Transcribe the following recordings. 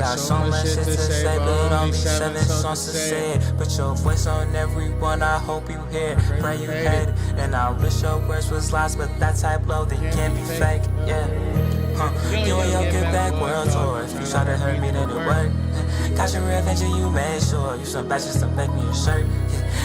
got so much shit to say, but only 7 songs to say it. Put your voice on everyone, I hope you hear it. Pray you hate it, and I wish your words was lies, but that type low, they can't be fake, yeah. You and your get back world tour. If you try to hurt me, then it work. Got your revenge and you made sure you some batches to make me a shirt.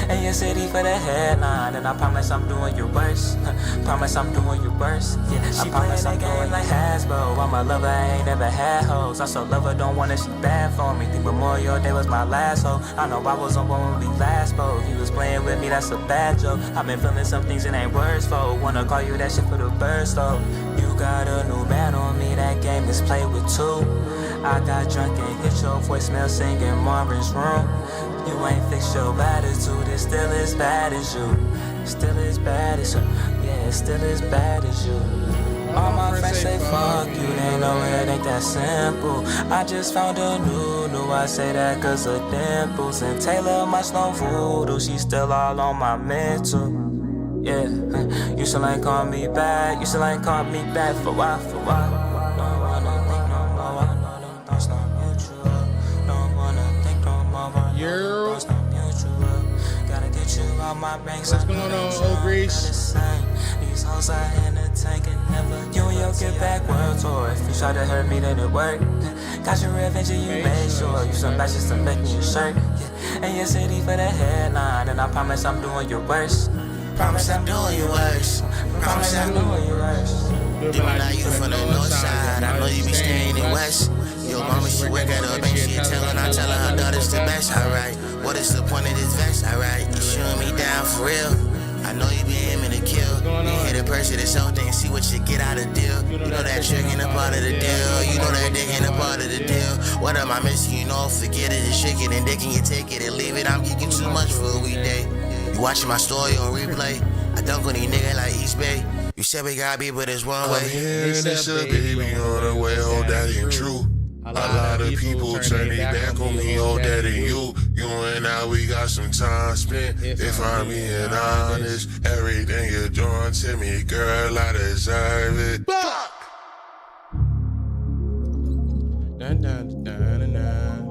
And your city for the headline, and I promise I'm doing your worst. Promise I'm doing your worst. Yeah, I promise I'm doing like Hasbro. I'm a lover, I ain't never had hoes. I so love her, don't want her, she bad for me. The Memorial Day was my last hoe. I know I was on one when we last spoke. He was playing with me, that's a bad joke. I've been feeling some things it ain't words for. Wanna call you that shit for the birds though. You got a new man on me, that game is played with two. I got drunk and hit your voicemail singing Marvin's Room. You ain't fixed your attitude, it's still as bad as you. Still as bad as you, yeah, it's still as bad as you. All my friends say fuck you, they know it ain't that simple. I just found a new, I say that cause of dimples. And Taylor much no voodoo, she still all on my mental. Yeah, you still ain't call me back, you still ain't call me back for why, for why? Don't wanna think no more, I know them thoughts not mutual. Don't wanna think no more, I know them thoughts not mutual. Gotta get you out my banks. What's going on, old Grease? These hoes are in the tank and never. You and your get back world tour. If you try to hurt me, then it work. Got your revenge and you made sure you some batches to make me a shirt. Yeah. And your city for the headline, and I promise I'm doing your worst. Promise I'm doing your worst. Promise I'm doing your worst. Doing like you from the north side. I know you be staying in west. Your mama, she work at a bank, she telling her daughter's the best. Alright, what is the point of this vest? Alright, you shooting me down for real. I know you be aiming to kill. You hit a person this whole thing, see what you get out of deal. You know that trick ain't a part of the deal. You know that dick ain't a part of the deal. What am I missing? You know, forget it, it's chicken and dick and you take it and leave it. I'm geeking too much for a weekday. You watching my story on replay. I dunk on these niggas like East Bay. You said we gotta be, but it's one way. It's a baby on the way, oh that ain't true. A lot of people turn their back on me, oh that ain't you. You and I, we got some time spent. If I'm being honest, everything you're doing to me, girl, I deserve it. Fuck! Dun dun dun dun dun.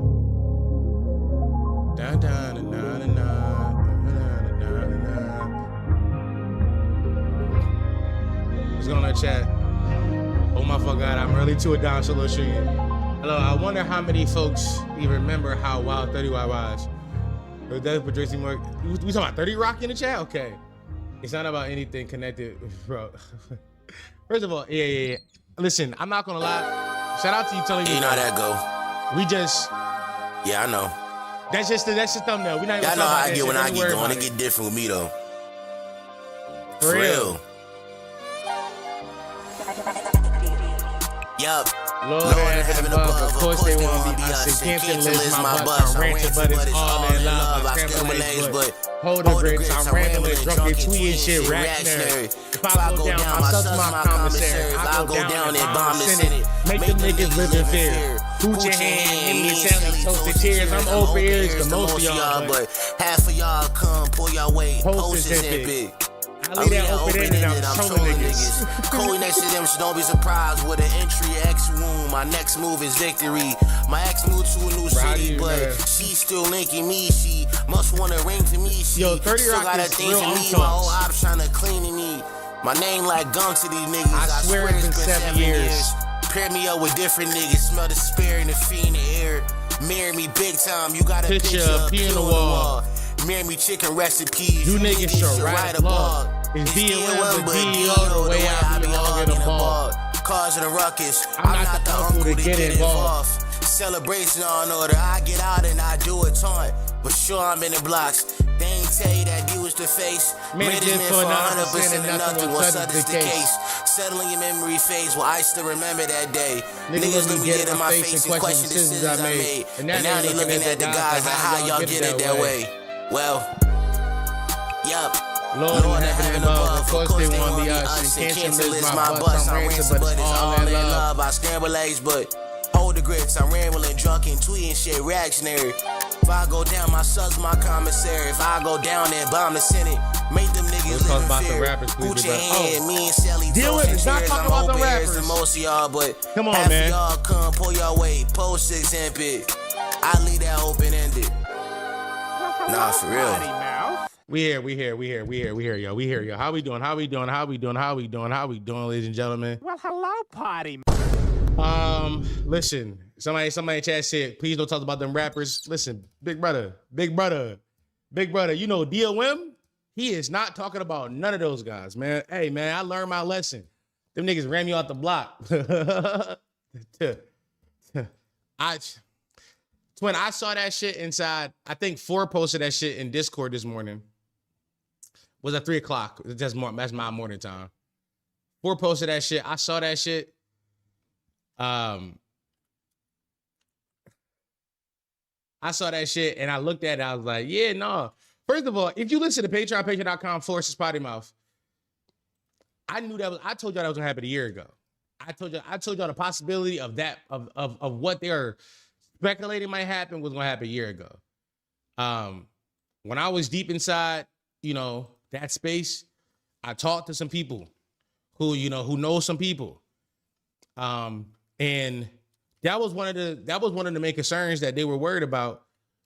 Dun dun dun dun dun. What's going on, chat? Oh my fuck God, I'm really too down to little shit. Hello, I wonder how many folks even remember how wild 30 Watt was. That's what Tracy Mark. We talking about 30 Rock in the chat? Okay. It's not about anything connected, bro. First of all, yeah. Listen, I'm not gonna lie. Shout out to you telling me. You know how that go. We just. Yeah, I know. That's just thumbnail. We not even. Y'all know how I get when I get going. It get different with me though. For real. Yup. Lord heaven above, of course they want me. I said, can't lift my butt. I'm ranting, but it's all in love. I scramble eggs, but hold the grits. I'm rambling, drunk and tweeting shit, reactionary. If I go down, I suck my commissary. If I go down and bomb the Senate, make them niggas live in fear. Put your hand in the telly, toasted tears. I'm over ears to most of y'all, but half of y'all come, pull y'all weight, posters and big. I leave that open ended, I'm trolling niggas. Cold next to them, so don't be surprised with an entry X wound. My next move is victory. My ex moved to a new city, but she still linking me. She must want a ring for me. She Yo, 30 still Rock got a is thing real for me. My whole ops trying to clean me. My name like gum to these niggas. I swear it's been 7 years. Pair me up with different niggas. Smell the spirit and the fiend in the air. Marry me big time. You got a picture up here on the wall. Marry me chicken recipes. You niggas should write a blog. It's DLM, but D all the way out. I belong in the ball. Cars in the ruckus. I'm not the uncle to get involved. Celebration on order. I get out and I do a taunt. But sure, I'm in the blocks. They ain't tell you that you was the face. Made this man for 100% and nothing was such the case. Settling your memory phase. Well, I still remember that day. Niggas let me get in my face and question the decisions I made. And now they looking at the guys like how y'all get it that way. Well, yup. Lord heaven above, of course they want me us. And can't lift my butts. I'm ranting, but it's all in love. I scramble eggs, but hold the grits. I'm rambling, drunk and tweeting shit reactionary. If I go down, my sucks my commissary. If I go down and bomb the Senate, make them niggas you Let's talk live in about the fear. rappers, please, Gucci bro. hand, me and Sally deal with talking it. Not cheers. talking I'm about the hoping rappers. there's most of y'all, but Come on, half man. of y'all come pull your weight, post exhibit. I leave that open ended. Nah, for real. We here, yo. We here, yo. How we doing, ladies and gentlemen? Well, hello, party. Listen, somebody in chat said, please don't talk about them rappers. Listen, big brother, you know DOM? He is not talking about none of those guys, man. Hey, man, I learned my lesson. Them niggas ran me off the block. When I saw that shit inside, I think 4 posted that shit in Discord this morning. Was at 3 o'clock. That's my morning time. 4 posted that shit. I saw that shit. I saw that shit and I looked at it. I was like, yeah, no. First of all, if you listen to patreon.com/pottymouth, I knew that I told y'all that was gonna happen a year ago. I told y'all the possibility of that, of what they are speculating might happen was gonna happen a year ago. When I was deep inside, that space, I talked to some people who know some people. And that was one of the main concerns that they were worried about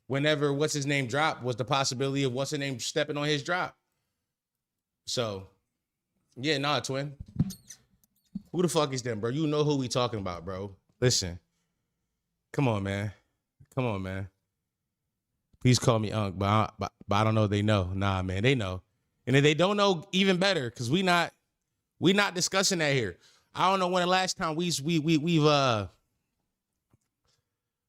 whenever what's his name dropped, was the possibility of what's his name stepping on his drop. So yeah, nah, twin. Who the fuck is them, bro? You know who we talking about, bro. Listen. Come on, man. Please call me Unc, but I don't know if they know. Nah, man, they know. And if they don't know, even better, because we not discussing that here. I don't know when the last time we've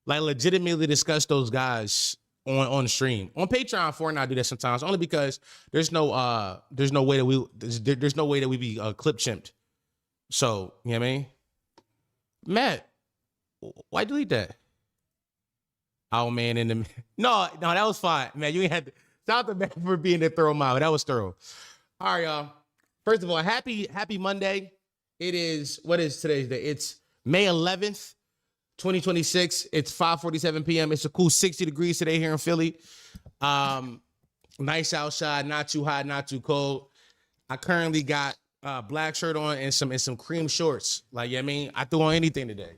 like legitimately discussed those guys on the stream. On Patreon, Fortnite I do that sometimes, only because there's no way that we be clip chimped. So, you know what I mean? Matt, why delete that? Oh man, no, that was fine, man. You ain't had to. Shout out to Matt for being there thorough, mile. That was thorough. All right, y'all. First of all, happy Monday. It is, what is today's day? It's May 11th, 2026. It's 5:47 p.m. It's a cool 60 degrees today here in Philly. Nice outside, not too hot, not too cold. I currently got a black shirt on and some cream shorts. Like, you know what I mean? I threw on anything today.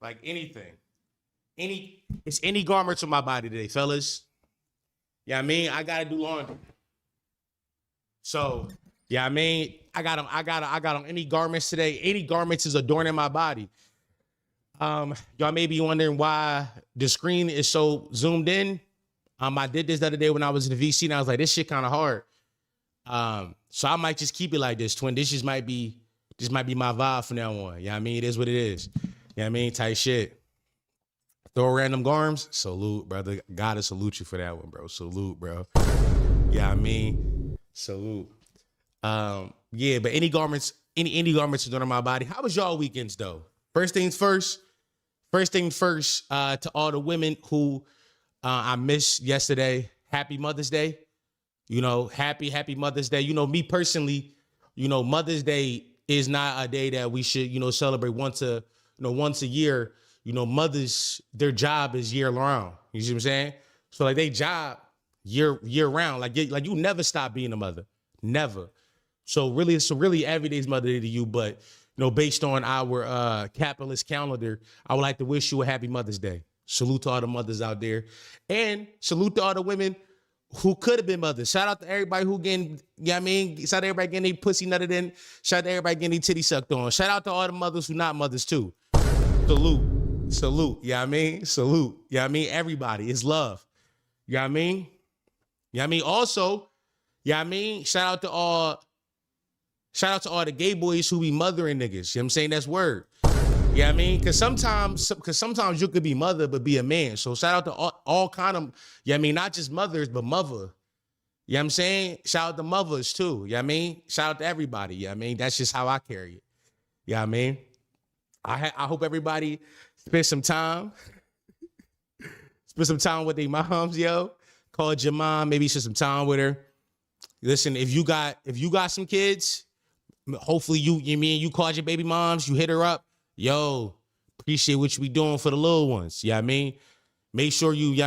Like anything. It's any garments on my body today, fellas. Yeah, you know I mean, I gotta do laundry. So, yeah, I mean, I got on any garments today. Any garments is adorning my body. Y'all may be wondering why the screen is so zoomed in. I did this the other day when I was in the VC, and I was like, this shit kind of hard. So I might just keep it like this, twin. This might be my vibe from now on. Yeah, I mean, it is what it is. Yeah, I mean, tight shit. Throw random garms. Salute, brother. Gotta salute you for that one, bro. Salute, bro. Yeah, I mean, salute. Yeah, but any garments is on my body. How was y'all weekends though? First things first, to all the women who I missed yesterday, happy Mother's Day. Happy Mother's Day. Me personally, Mother's Day is not a day that we should, celebrate once a year. Mothers, their job is year round. You see what I'm saying? So like they job year round. Like you never stop being a mother. Never. So really every day's Mother Day to you, but based on our capitalist calendar, I would like to wish you a happy Mother's Day. Salute to all the mothers out there. And salute to all the women who could have been mothers. Shout out to everybody who getting, shout out to everybody getting their pussy nutted in. Shout out to everybody getting their titty sucked on. Shout out to all the mothers who not mothers too. Salute. Salute. You know what I mean? Salute. You know what I mean? Everybody. It's love. You know what I mean? You know what I mean? Also, you know what I mean? Shout out to all the gay boys who be mothering niggas. You know what I'm saying? That's word. You know what I mean? Because sometimes you could be mother but be a man. So shout out to all kind of, you know what I mean? Not just mothers, but mother. You know what I'm saying? Shout out to mothers too. You know what I mean? Shout out to everybody. You know what I mean? That's just how I carry it. You know what I mean? I hope everybody spend some time with their moms, yo. Call your mom, maybe spend some time with her. Listen, if you got some kids, hopefully you called your baby moms, you hit her up. Yo, appreciate what you be doing for the little ones. You know what I mean? Make sure you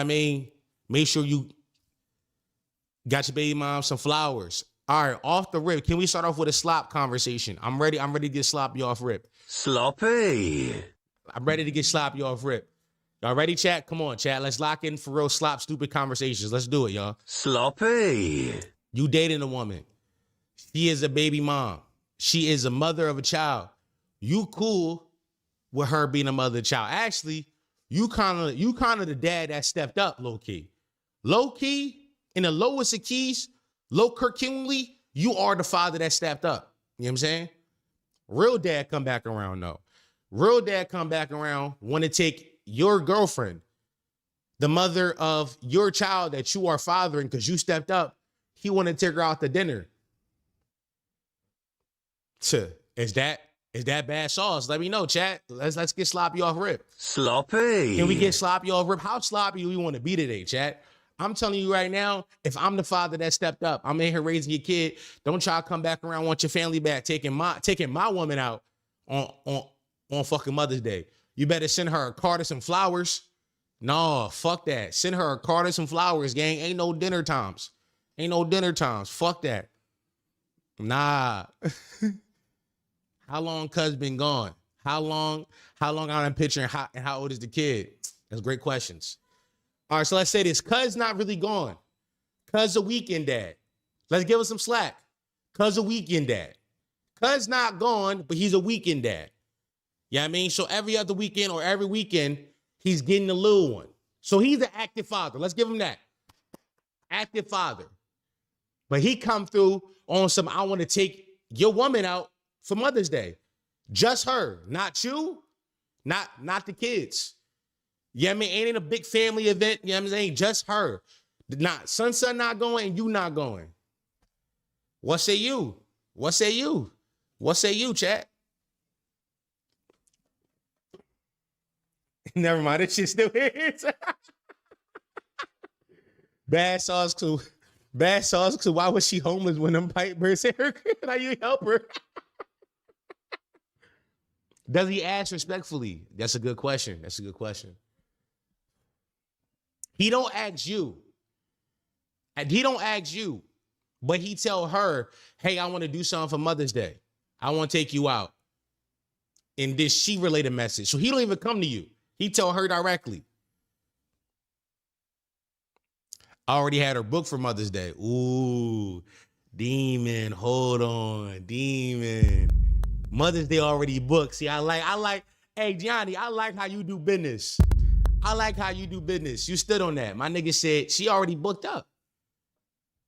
got your baby mom some flowers. All right, off the rip. Can we start off with a slop conversation? I'm ready to get sloppy off rip. Sloppy. I'm ready to get sloppy off rip. Y'all ready, chat? Come on, chat. Let's lock in for real slop stupid conversations. Let's do it, y'all. Sloppy. You dating a woman. She is a baby mom. She is a mother of a child. You cool with her being a mother of a child. Actually, you kind of the dad that stepped up low key. Low key, in the lowest of keys, low Kirkingly, you are the father that stepped up. You know what I'm saying? Real dad come back around though. Real dad come back around, want to take your girlfriend, the mother of your child that you are fathering because you stepped up. He want to take her out to dinner. Is that bad sauce? Let me know, chat. Let's get sloppy off rip. Sloppy. Can we get sloppy off rip? How sloppy do we want to be today, chat? I'm telling you right now, if I'm the father that stepped up, I'm in here raising your kid. Don't try to come back around, want your family back, taking my woman out on fucking Mother's Day. You better send her a card or some flowers. No, fuck that. Send her a card or some flowers, gang. Ain't no dinner times. Ain't no dinner times. Fuck that. Nah. How long cuz been gone? How long out in picture and how old is the kid? That's great questions. All right, so let's say this. Cuz not really gone. Cuz a weekend dad. Let's give us some slack. Cuz a weekend dad. Cuz not gone, but he's a weekend dad. You know what I mean? So every other weekend or every weekend, he's getting a little one. So he's an active father. Let's give him that. Active father. But he come through on some, I want to take your woman out for Mother's Day. Just her. Not you. Not the kids. You know what I mean? Ain't a big family event. You know what I'm saying? Just her. Not son not going and you not going. What say you? What say you? What say you, chat? Never mind. This shit still is. Bad sauce too. Bad sauce too. Why was she homeless when them pipe birds hit her? How you help her? Does he ask respectfully? That's a good question. That's a good question. He don't ask you. He don't ask you, but he tell her, hey, I want to do something for Mother's Day. I want to take you out. And this she relate a message. So he don't even come to you. He tell her directly. I already had her booked for Mother's Day. Ooh, demon, hold on, demon. Mother's Day already booked. See, I like, hey, Johnny, I like how you do business. I like how you do business. You stood on that. My nigga said she already booked up.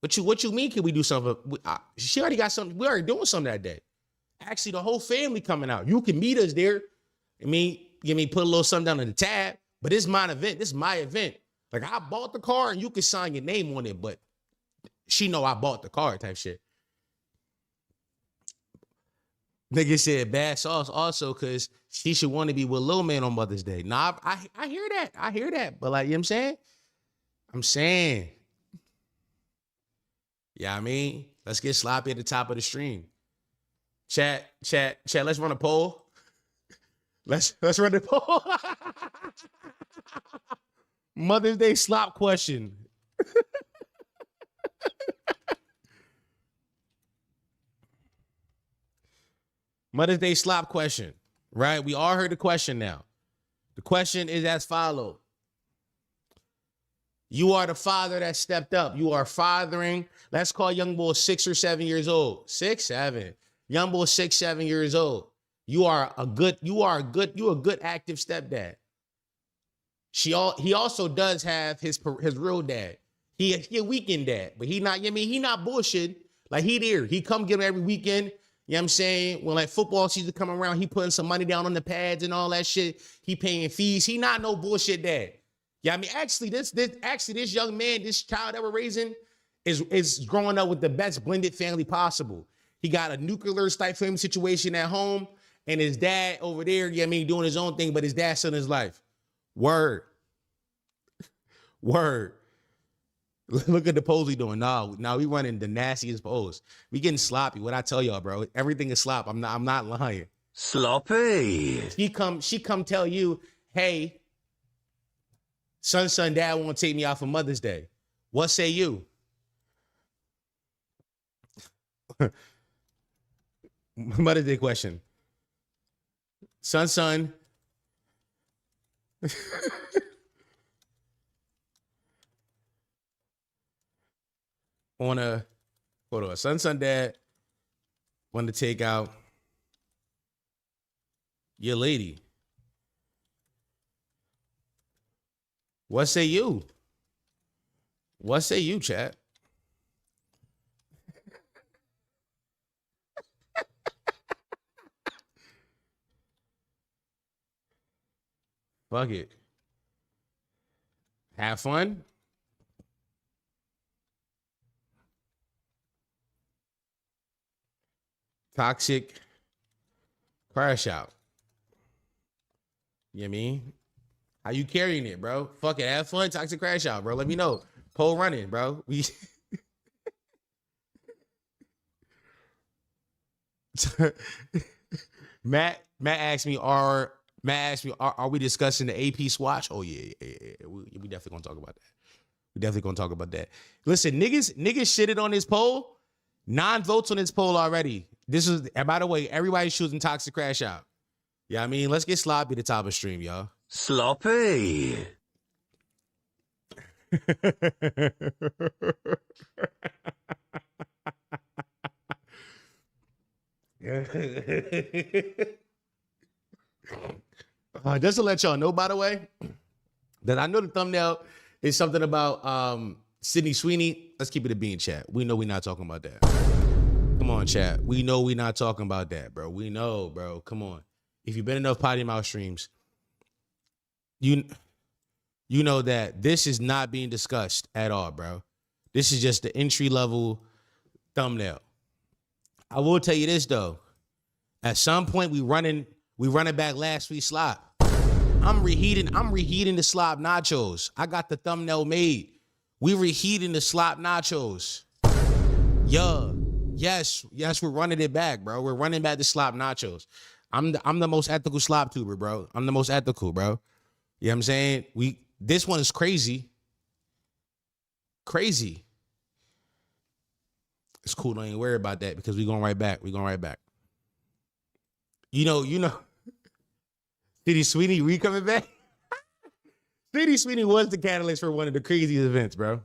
What you mean can we do something? She already got something. We already doing something that day. Actually, the whole family coming out. You can meet us there. I mean, put a little something down in the tab. But it's my event. This is my event. Like, I bought the car and you can sign your name on it, but she know I bought the car type shit. Nigga said bad sauce also because she should want to be with Lil Man on Mother's Day. Nah, I hear that. I hear that. But like, you know what I'm saying? I'm saying. Yeah, I mean, let's get sloppy at the top of the stream. Chat, let's run a poll. Let's run the poll. Mother's Day slop question. Mother's Day slop question, right? We all heard the question now. The question is as follows. You are the father that stepped up. You are fathering. Let's call young boy 6 or 7 years old. 6, 7. Young boy 6, 7 years old. You a good active stepdad. He also does have his real dad. He a weekend dad, but he not, you know what I mean? He not bullshit. Like he there. He come get him every weekend. You know what I'm saying? When like football season come around, he putting some money down on the pads and all that shit. He paying fees. He not no bullshit dad. Yeah, I mean, actually, this young man, this child that we're raising is growing up with the best blended family possible. He got a nuclear type family situation at home, and his dad over there, you know what I mean, doing his own thing, but his dad's still in his life. Word. Word. Look at the pose we doing. Now we running the nastiest pose. We getting sloppy. What I tell y'all, bro, everything is slop. I'm not lying. Sloppy. She come tell you, hey, son, dad won't take me out for Mother's Day. What say you? Mother's Day question. Son. Hold on. Son, dad want to take out your lady. What say you? What say you, chat? Fuck it. Have fun. Toxic. Crash out. You know what I mean? How you carrying it, bro? Fuck it. Have fun. Toxic crash out, bro. Let me know. Pole running, bro. We Matt asked me, are we discussing the AP Swatch? Oh yeah. We definitely gonna talk about that. Listen, niggas shitted on this poll. 9 votes on this poll already. And by the way, everybody's choosing toxic crash out. Yeah, I mean, let's get sloppy at the top of the stream, y'all. Sloppy. Just to let y'all know, by the way, that I know the thumbnail is something about Sydney Sweeney. Let's keep it a bean, chat. We know we're not talking about that. Come on, chat. We know we're not talking about that, bro. We know, bro. Come on. If you've been enough Potty Mouth streams, you know that this is not being discussed at all, bro. This is just the entry level thumbnail. I will tell you this though. At some point we running back last week's Slop. I'm reheating the Slop nachos. I got the thumbnail made. We reheating the Slop nachos. Yeah. Yes, we're running it back, bro. We're running back the Slop nachos. I'm the most ethical Slop tuber, bro. I'm the most ethical, bro. You know what I'm saying? This one is crazy. Crazy. It's cool. Don't even worry about that because we're going right back. You know. Sydney Sweeney, we coming back? Sydney Sweeney was the catalyst for one of the craziest events, bro.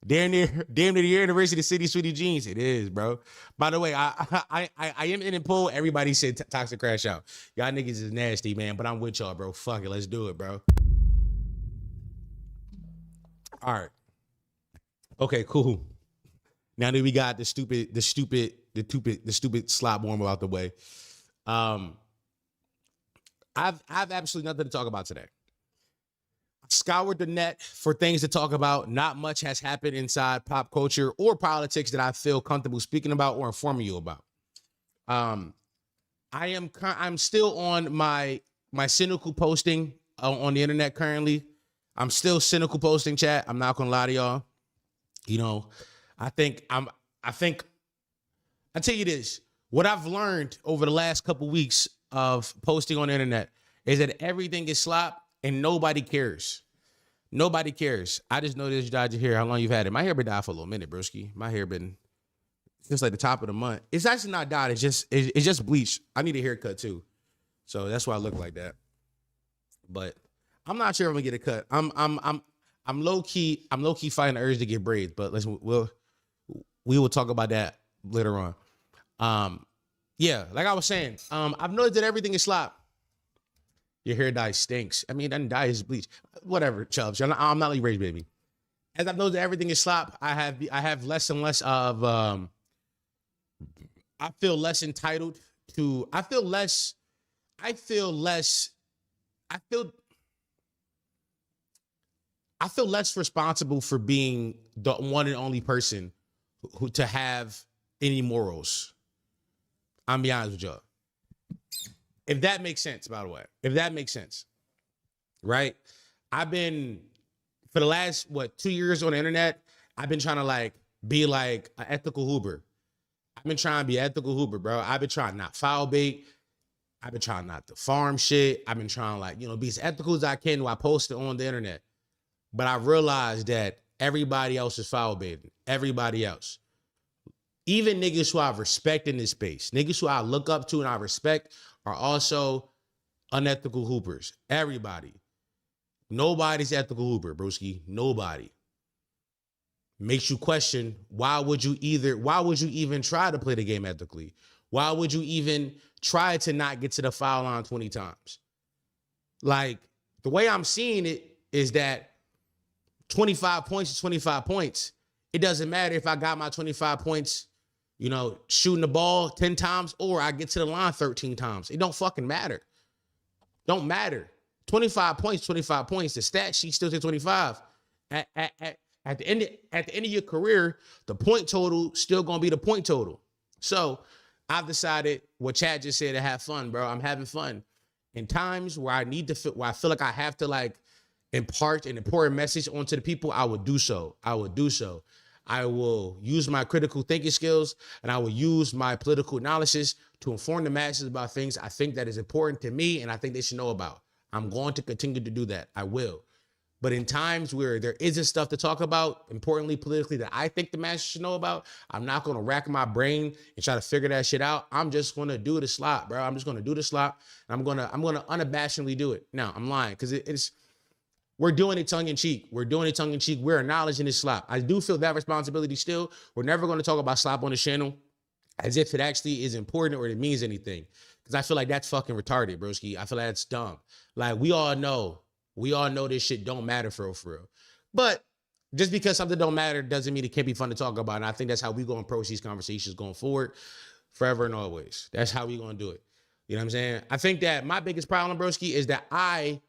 Damn near the year anniversary of Sydney Sweeney jeans. It is, bro. By the way, I am in a poll. Everybody said toxic crash out. Y'all niggas is nasty, man. But I'm with y'all, bro. Fuck it, let's do it, bro. All right. Okay, cool. Now that we got the stupid Slop warm out the way, I've absolutely nothing to talk about today. Scoured the net for things to talk about. Not much has happened inside pop culture or politics that I feel comfortable speaking about or informing you about. I'm still on my cynical posting on the internet currently. I'm still cynical posting, chat. I'm not gonna lie to y'all. You know, I tell you this. What I've learned over the last couple weeks of posting on the internet is that everything is Slop and nobody cares. Nobody cares. I just noticed you dyed your hair. How long you've had it? My hair been dyed for a little minute, broski. My hair been since like the top of the month. It's actually not dyed. It's just bleached. I need a haircut too, so that's why I look like that. But I'm not sure if I'm gonna get a cut. I'm low key fighting the urge to get braids, but we will talk about that later on. Yeah, like I was saying, I've noticed that everything is Slop. Your hair dye stinks. I mean, that dye is bleach. Whatever, Chubbs. I'm not like rage baby. As I've noticed that everything is Slop, I have less and less of I feel less entitled to. I feel less responsible for being the one and only person who to have any morals. I'm be honest with y'all. If that makes sense, by the way. If that makes sense. Right? I've been, for the last, 2 years on the internet, I've been trying to be like an ethical Hoover. I've been trying to be an ethical Hoover, bro. I've been trying not foul bait. I've been trying not to farm shit. I've been trying be as ethical as I can while I post it on the internet. But I realized that everybody else is foul baiting. Everybody else. even niggas who I respect in this space, niggas who I look up to and I respect are also unethical hoopers. Everybody. Nobody's ethical hooper, broski. Nobody. Makes you question, why would you even try to play the game ethically? Why would you even try to not get to the foul line 20 times? Like, the way I'm seeing it is that 25 points is 25 points. It doesn't matter if I got my 25 points, you know, shooting the ball 10 times or I get to the line 13 times. It don't fucking matter. Don't matter. 25 points, 25 points. The stat sheet still says 25. At the end of your career, the point total still gonna be the point total. So I've decided what Chad just said, to have fun, bro. I'm having fun. In times where where I feel like I have to like impart an important message onto the people, I would do so. I will use my critical thinking skills and I will use my political analysis to inform the masses about things I think that is important to me and I think they should know about. I'm going to continue to do that. I will. But in times where there isn't stuff to talk about, importantly, politically, that I think the masses should know about, I'm not going to rack my brain and try to figure that shit out. I'm just going to do the slop, bro. I'm just going to do the slop. And I'm going to unabashedly do it. Now, I'm lying because we're doing it tongue in cheek. We're doing it tongue in cheek. We're acknowledging this slop. I do feel that responsibility still. We're never going to talk about slop on the channel as if it actually is important or it means anything. Because I feel like that's fucking retarded, broski. I feel like that's dumb. Like, we all know this shit don't matter for real. But just because something don't matter doesn't mean it can't be fun to talk about. And I think that's how we going to approach these conversations going forward, forever and always. That's how we going to do it. You know what I'm saying? I think that my biggest problem, broski, is that I'm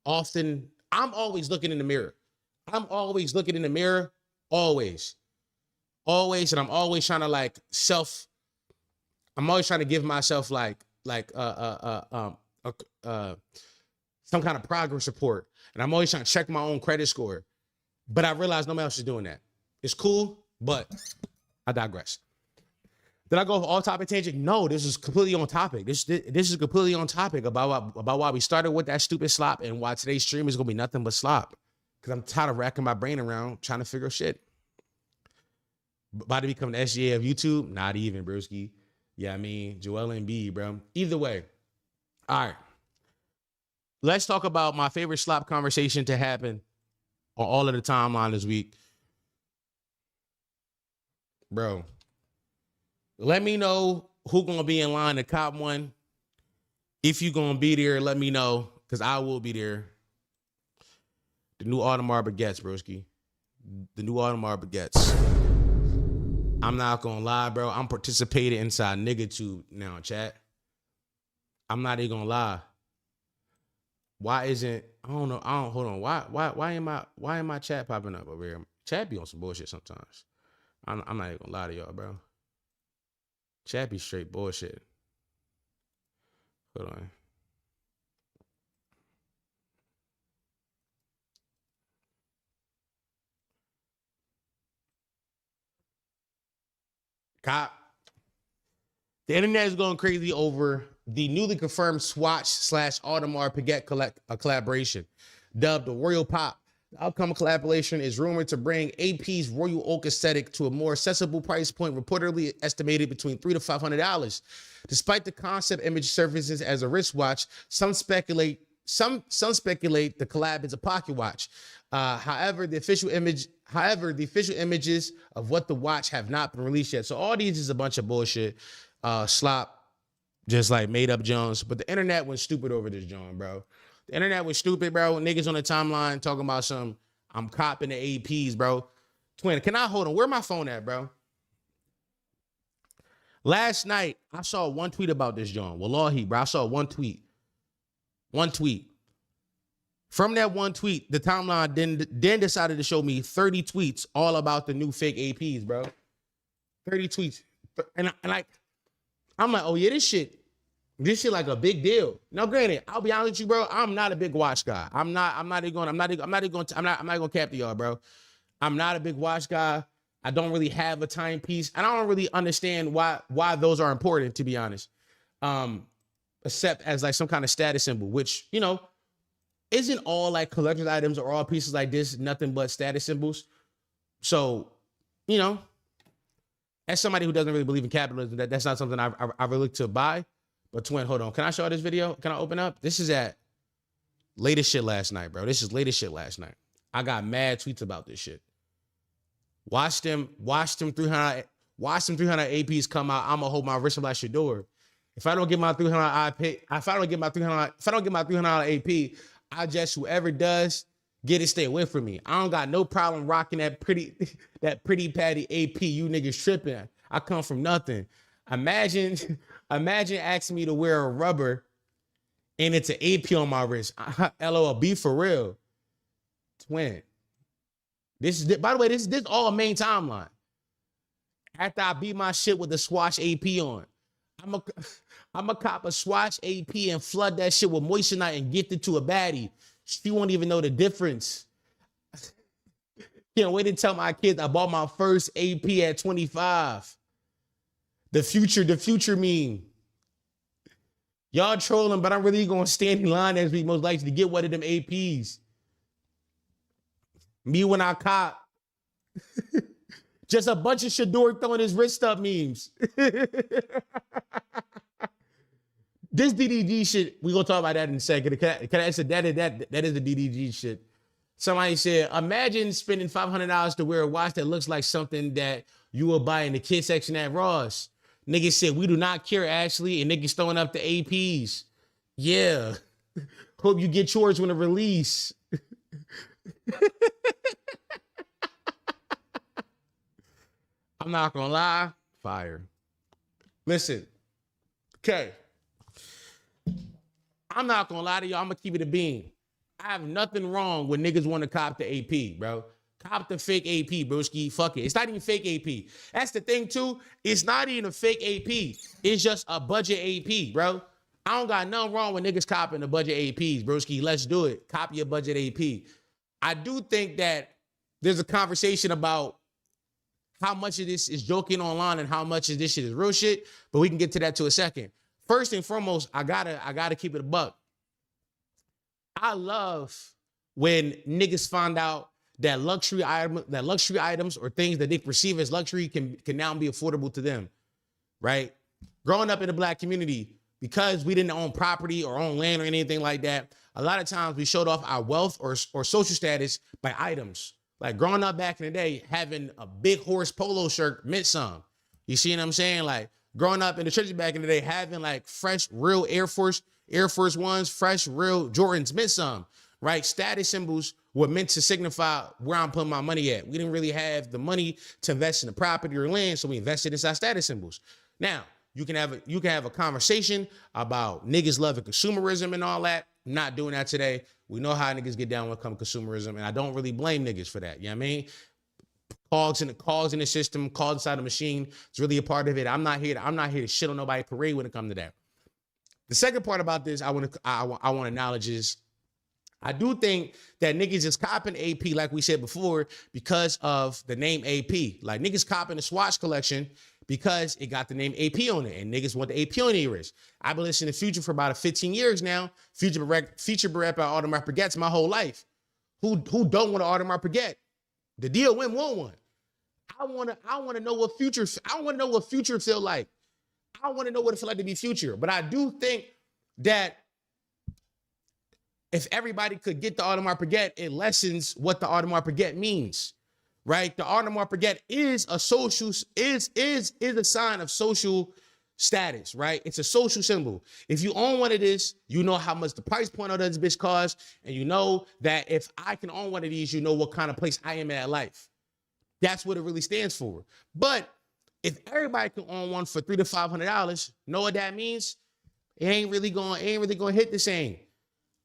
always looking in the mirror. I'm always looking in the mirror, always. Always, and I'm always trying to I'm always trying to give myself some kind of progress report. And I'm always trying to check my own credit score. But I realize nobody else is doing that. It's cool, but I digress. Did I go off topic tangent? No, this is completely on topic. This is completely on topic about why we started with that stupid slop and why today's stream is going to be nothing but slop. Because I'm tired of racking my brain around trying to figure out shit. About to become the SGA of YouTube? Not even, broski. Yeah, I mean, Joel Embiid, bro. Either way. All right. Let's talk about my favorite slop conversation to happen on all of the timeline this week. Bro, let me know who gonna be in line to cop one. If you gonna be there, let me know, because I will be there. The new Audemars baguettes, broski. The new Audemars baguettes. I'm not gonna lie, bro. I'm participating inside NiggaTube now, chat. I'm not even gonna lie. Why isn't, hold on. Why am my chat popping up over here? Chat be on some bullshit sometimes. I'm not even gonna lie to y'all, bro. Chat be straight bullshit. Hold on. Cop. The internet is going crazy over the newly confirmed Swatch / Audemars Piguet collaboration, dubbed the Royal Pop. The upcoming collaboration is rumored to bring AP's Royal Oak aesthetic to a more accessible price point, reportedly estimated between $300 to $500. Despite the concept image surfaces as a wristwatch, some speculate the collab is a pocket watch. However, the official images of what the watch have not been released yet. So all these is a bunch of bullshit. Slop, just like made up Jones. But the internet went stupid over this John, bro. The internet was stupid, bro. Niggas on the timeline talking about I'm copping the APs, bro. Twin, can I hold on? Where my phone at, bro? Last night, I saw one tweet about this John. Wallahi, bro. I saw one tweet. One tweet. From that one tweet, the timeline then decided to show me 30 tweets all about the new fake APs, bro. 30 tweets. And I'm like, oh yeah, this shit like a big deal. Now, granted, I'll be honest with you, bro. I'm not a big watch guy. I'm not gonna cap to y'all, bro. I'm not a big watch guy. I don't really have a timepiece. I don't really understand why those are important, to be honest. Except as like some kind of status symbol, which, you know, isn't all like collector's items or all pieces like this nothing but status symbols. So, you know, as somebody who doesn't really believe in capitalism, that's not something I really look to buy. But twin, hold on. Can I show this video? Can I open up? This is at latest shit last night, bro. This is latest shit last night. I got mad tweets about this shit. Watch them 300 APs come out. I'ma hold my wrist like your door. If I don't get my 300 IP, if I don't get my 300 AP, I just whoever does get it, stay away from me. I don't got no problem rocking that pretty patty AP. You niggas tripping. I come from nothing. Imagine asking me to wear a rubber and it's an AP on my wrist. LOL, be for real. Twin. This is, by the way, this all main timeline. After I beat my shit with the Swatch AP on, I'm a cop a Swatch AP and flood that shit with moissanite and gift it to a baddie. She won't even know the difference. Can't wait to tell my kids I bought my first AP at 25. The future meme. Y'all trolling, but I'm really gonna stand in line as we most likely to get one of them APs. Me when I cop. Just a bunch of Shador throwing his wrist up memes. This DDG shit, we gonna talk about that in a second. Can I answer that is the DDG shit. Somebody said, imagine spending $500 to wear a watch that looks like something that you will buy in the kids section at Ross. Niggas said, we do not care, Ashley, and niggas throwing up the APs. Yeah. Hope you get yours when it release. I'm not gonna lie, fire. Listen, okay. I'm not gonna lie to y'all, I'm gonna keep it a bean. I have nothing wrong when niggas want to cop the AP, bro. Cop the fake AP, broski. Fuck it. It's not even fake AP. That's the thing, too. It's not even a fake AP. It's just a budget AP, bro. I don't got nothing wrong with niggas copping the budget APs, broski. Let's do it. Copy your budget AP. I do think that there's a conversation about how much of this is joking online and how much of this shit is real shit, but we can get to that to a second. First and foremost, I gotta keep it a buck. I love when niggas find out that luxury items or things that they perceive as luxury can now be affordable to them, right? Growing up in the Black community, because we didn't own property or own land or anything like that, a lot of times we showed off our wealth or social status by items. Like growing up back in the day, having a big horse polo shirt meant some. You see what I'm saying? Like growing up in the church back in the day, having like fresh, real Air Force Ones, fresh, real Jordans meant some, right? Status symbols were meant to signify where I'm putting my money at. We didn't really have the money to invest in the property or land, so we invested inside status symbols. Now, you can have a conversation about niggas loving consumerism and all that. I'm not doing that today. We know how niggas get down when it comes to consumerism, and I don't really blame niggas for that. You know what I mean? Cogs in the system, cogs inside the machine. It's really a part of it. I'm not here to shit on nobody's parade when it comes to that. The second part about this I want to acknowledge is I do think that niggas is copping AP, like we said before, because of the name AP. Like niggas copping the Swatch collection because it got the name AP on it, and niggas want the AP on their wrist. I've been listening to Future for about 15 years now. Future rap by Audemars Piguet's my whole life. Who don't want an Audemars Piguet? The deal want one. I want to know what Future. I want to know what Future feel like. I want to know what it feel like to be Future. But I do think that if everybody could get the Audemars Piguet, it lessens what the Audemars Piguet means, right? The Audemars Piguet is a social, is a sign of social status, right? It's a social symbol. If you own one of this, you know how much the price point of this bitch costs, and you know that if I can own one of these, you know what kind of place I am at life. That's what it really stands for. But if everybody can own one for $300 to $500, know what that means? It ain't really gonna hit the same.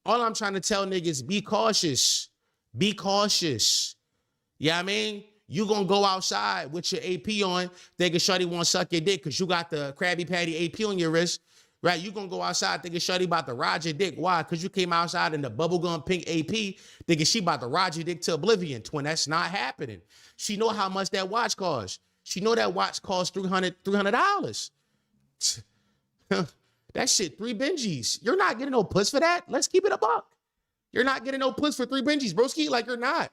All I'm trying to tell niggas, be cautious. Be cautious. You know what I mean? You gonna go outside with your AP on, thinking shorty wanna suck your dick because you got the Krabby Patty AP on your wrist, right? You gonna go outside thinking shorty about to ride your dick. Why? Because you came outside in the bubblegum pink AP thinking she about to ride your dick to oblivion. Twin, that's not happening. She know how much that watch costs. She know that watch costs $300. That shit, 3 Benjis. You're not getting no puss for that. Let's keep it a buck. You're not getting no puss for 3 Benjis, broski. Like you're not.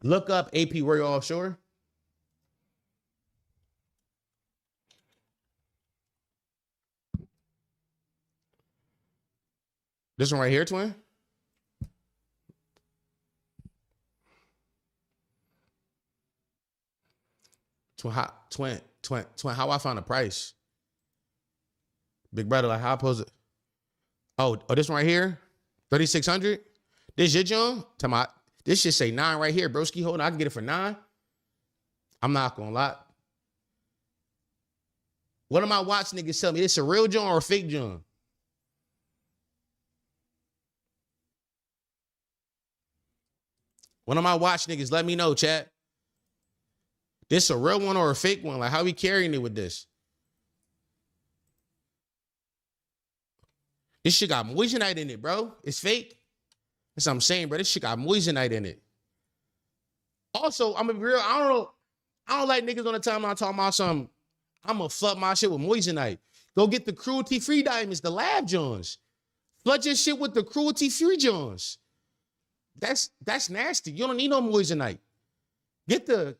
Look up AP Royal Offshore. This one right here, twin. Twin, how I found the price? Big brother, like how I pose it? Oh, this one right here, 3,600. This your John? This shit say 9 right here, broski. Hold on, I can get it for 9. I'm not gonna lie. One of my watch niggas tell me this a real John or a fake John? One of my watch niggas, let me know, chat. This a real one or a fake one? Like, how we carrying it with this? This shit got moissanite in it, bro. It's fake. That's what I'm saying, bro. This shit got moissanite in it. Also, I'm gonna be real. I don't like niggas on the timeline talking about something. I'm gonna flood my shit with moissanite. Go get the cruelty-free diamonds, the lab Johns. Flood your shit with the cruelty-free Johns. That's nasty. You don't need no moissanite. Get the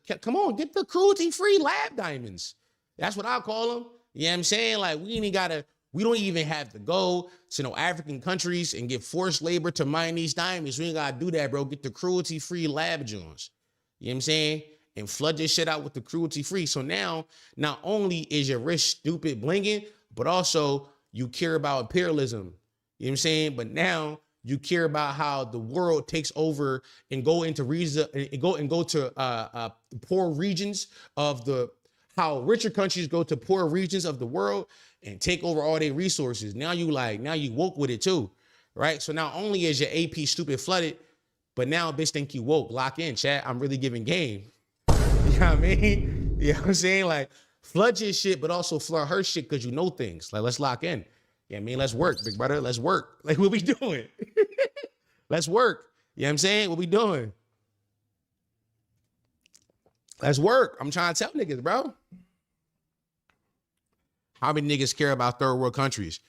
cruelty-free lab diamonds. That's what I call them. You know what I'm saying? Like, we don't even have to go to no African countries and get forced labor to mine these diamonds. We ain't gotta do that, bro. Get the cruelty-free lab Johns. You know what I'm saying? And flood this shit out with the cruelty-free. So now, not only is your wrist stupid blinging, but also you care about imperialism. You know what I'm saying? But now you care about how the world takes over and go into poor regions of how richer countries go to poor regions of the world and take over all their resources. Now you woke with it too, right? So not only is your AP stupid flooded, but now bitch think you woke. Lock in, chat. I'm really giving game. You know what I mean? You know what I'm saying? Like, flood your shit, but also flood her shit because you know things. Like, let's lock in. Yeah, I mean, let's work, big brother. Let's work. Like, what we doing? Let's work. You know what I'm saying? What we doing? Let's work. I'm trying to tell niggas, bro. How many niggas care about third world countries?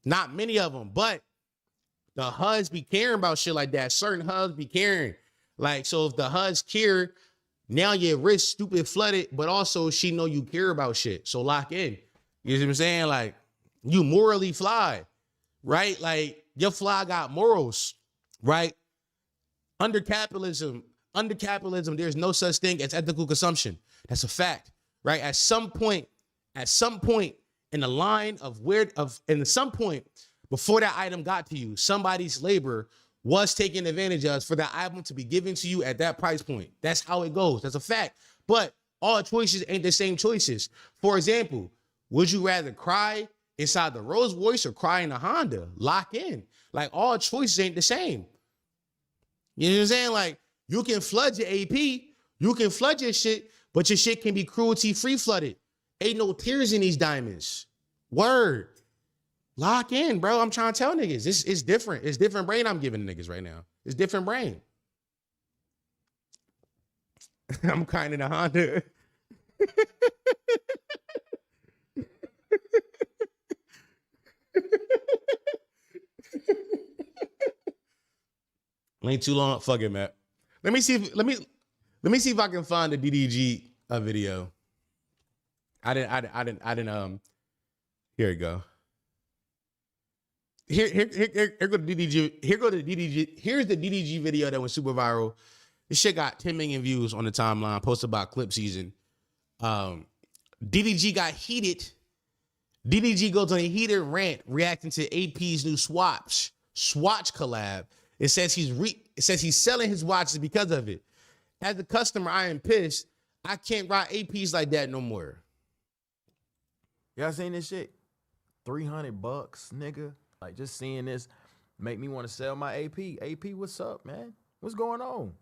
Not many of them, but the HUDs be caring about shit like that. Certain HUDs be caring. Like, so if the HUDs care, now your wrist stupid flooded, but also she know you care about shit. So lock in. You know what I'm saying? Like, you morally fly, right? Like, your fly got morals, right? Under capitalism, there's no such thing as ethical consumption. That's a fact, right? At some point in the line in some point before that item got to you, somebody's labor was taken advantage of for that item to be given to you at that price point. That's how it goes. That's a fact. But all choices ain't the same choices. For example, would you rather cry inside the Rolls Royce or cry in a Honda? Lock in. Like, all choices ain't the same. You know what I'm saying? Like, you can flood your AP, you can flood your shit, but your shit can be cruelty-free flooded. Ain't no tears in these diamonds. Word. Lock in, bro. I'm trying to tell niggas. This is different. It's different brain I'm giving niggas right now. It's different brain. I'm kind of a Honda. Ain't too long. Fuck it, man. Let me see if I can find the DDG video. I didn't. Here we go. Here go the DDG. Here go the DDG. Here's the DDG video that went super viral. This shit got 10 million views on the timeline, posted by Clip Season. DDG got heated. DDG goes on a heated rant reacting to AP's new Swatch collab. It says he's selling his watches because of it. As a customer, I am pissed. I can't rock APs like that no more. Y'all seen this shit? $300, nigga. Like, just seeing this make me want to sell my AP. AP, what's up, man? What's going on?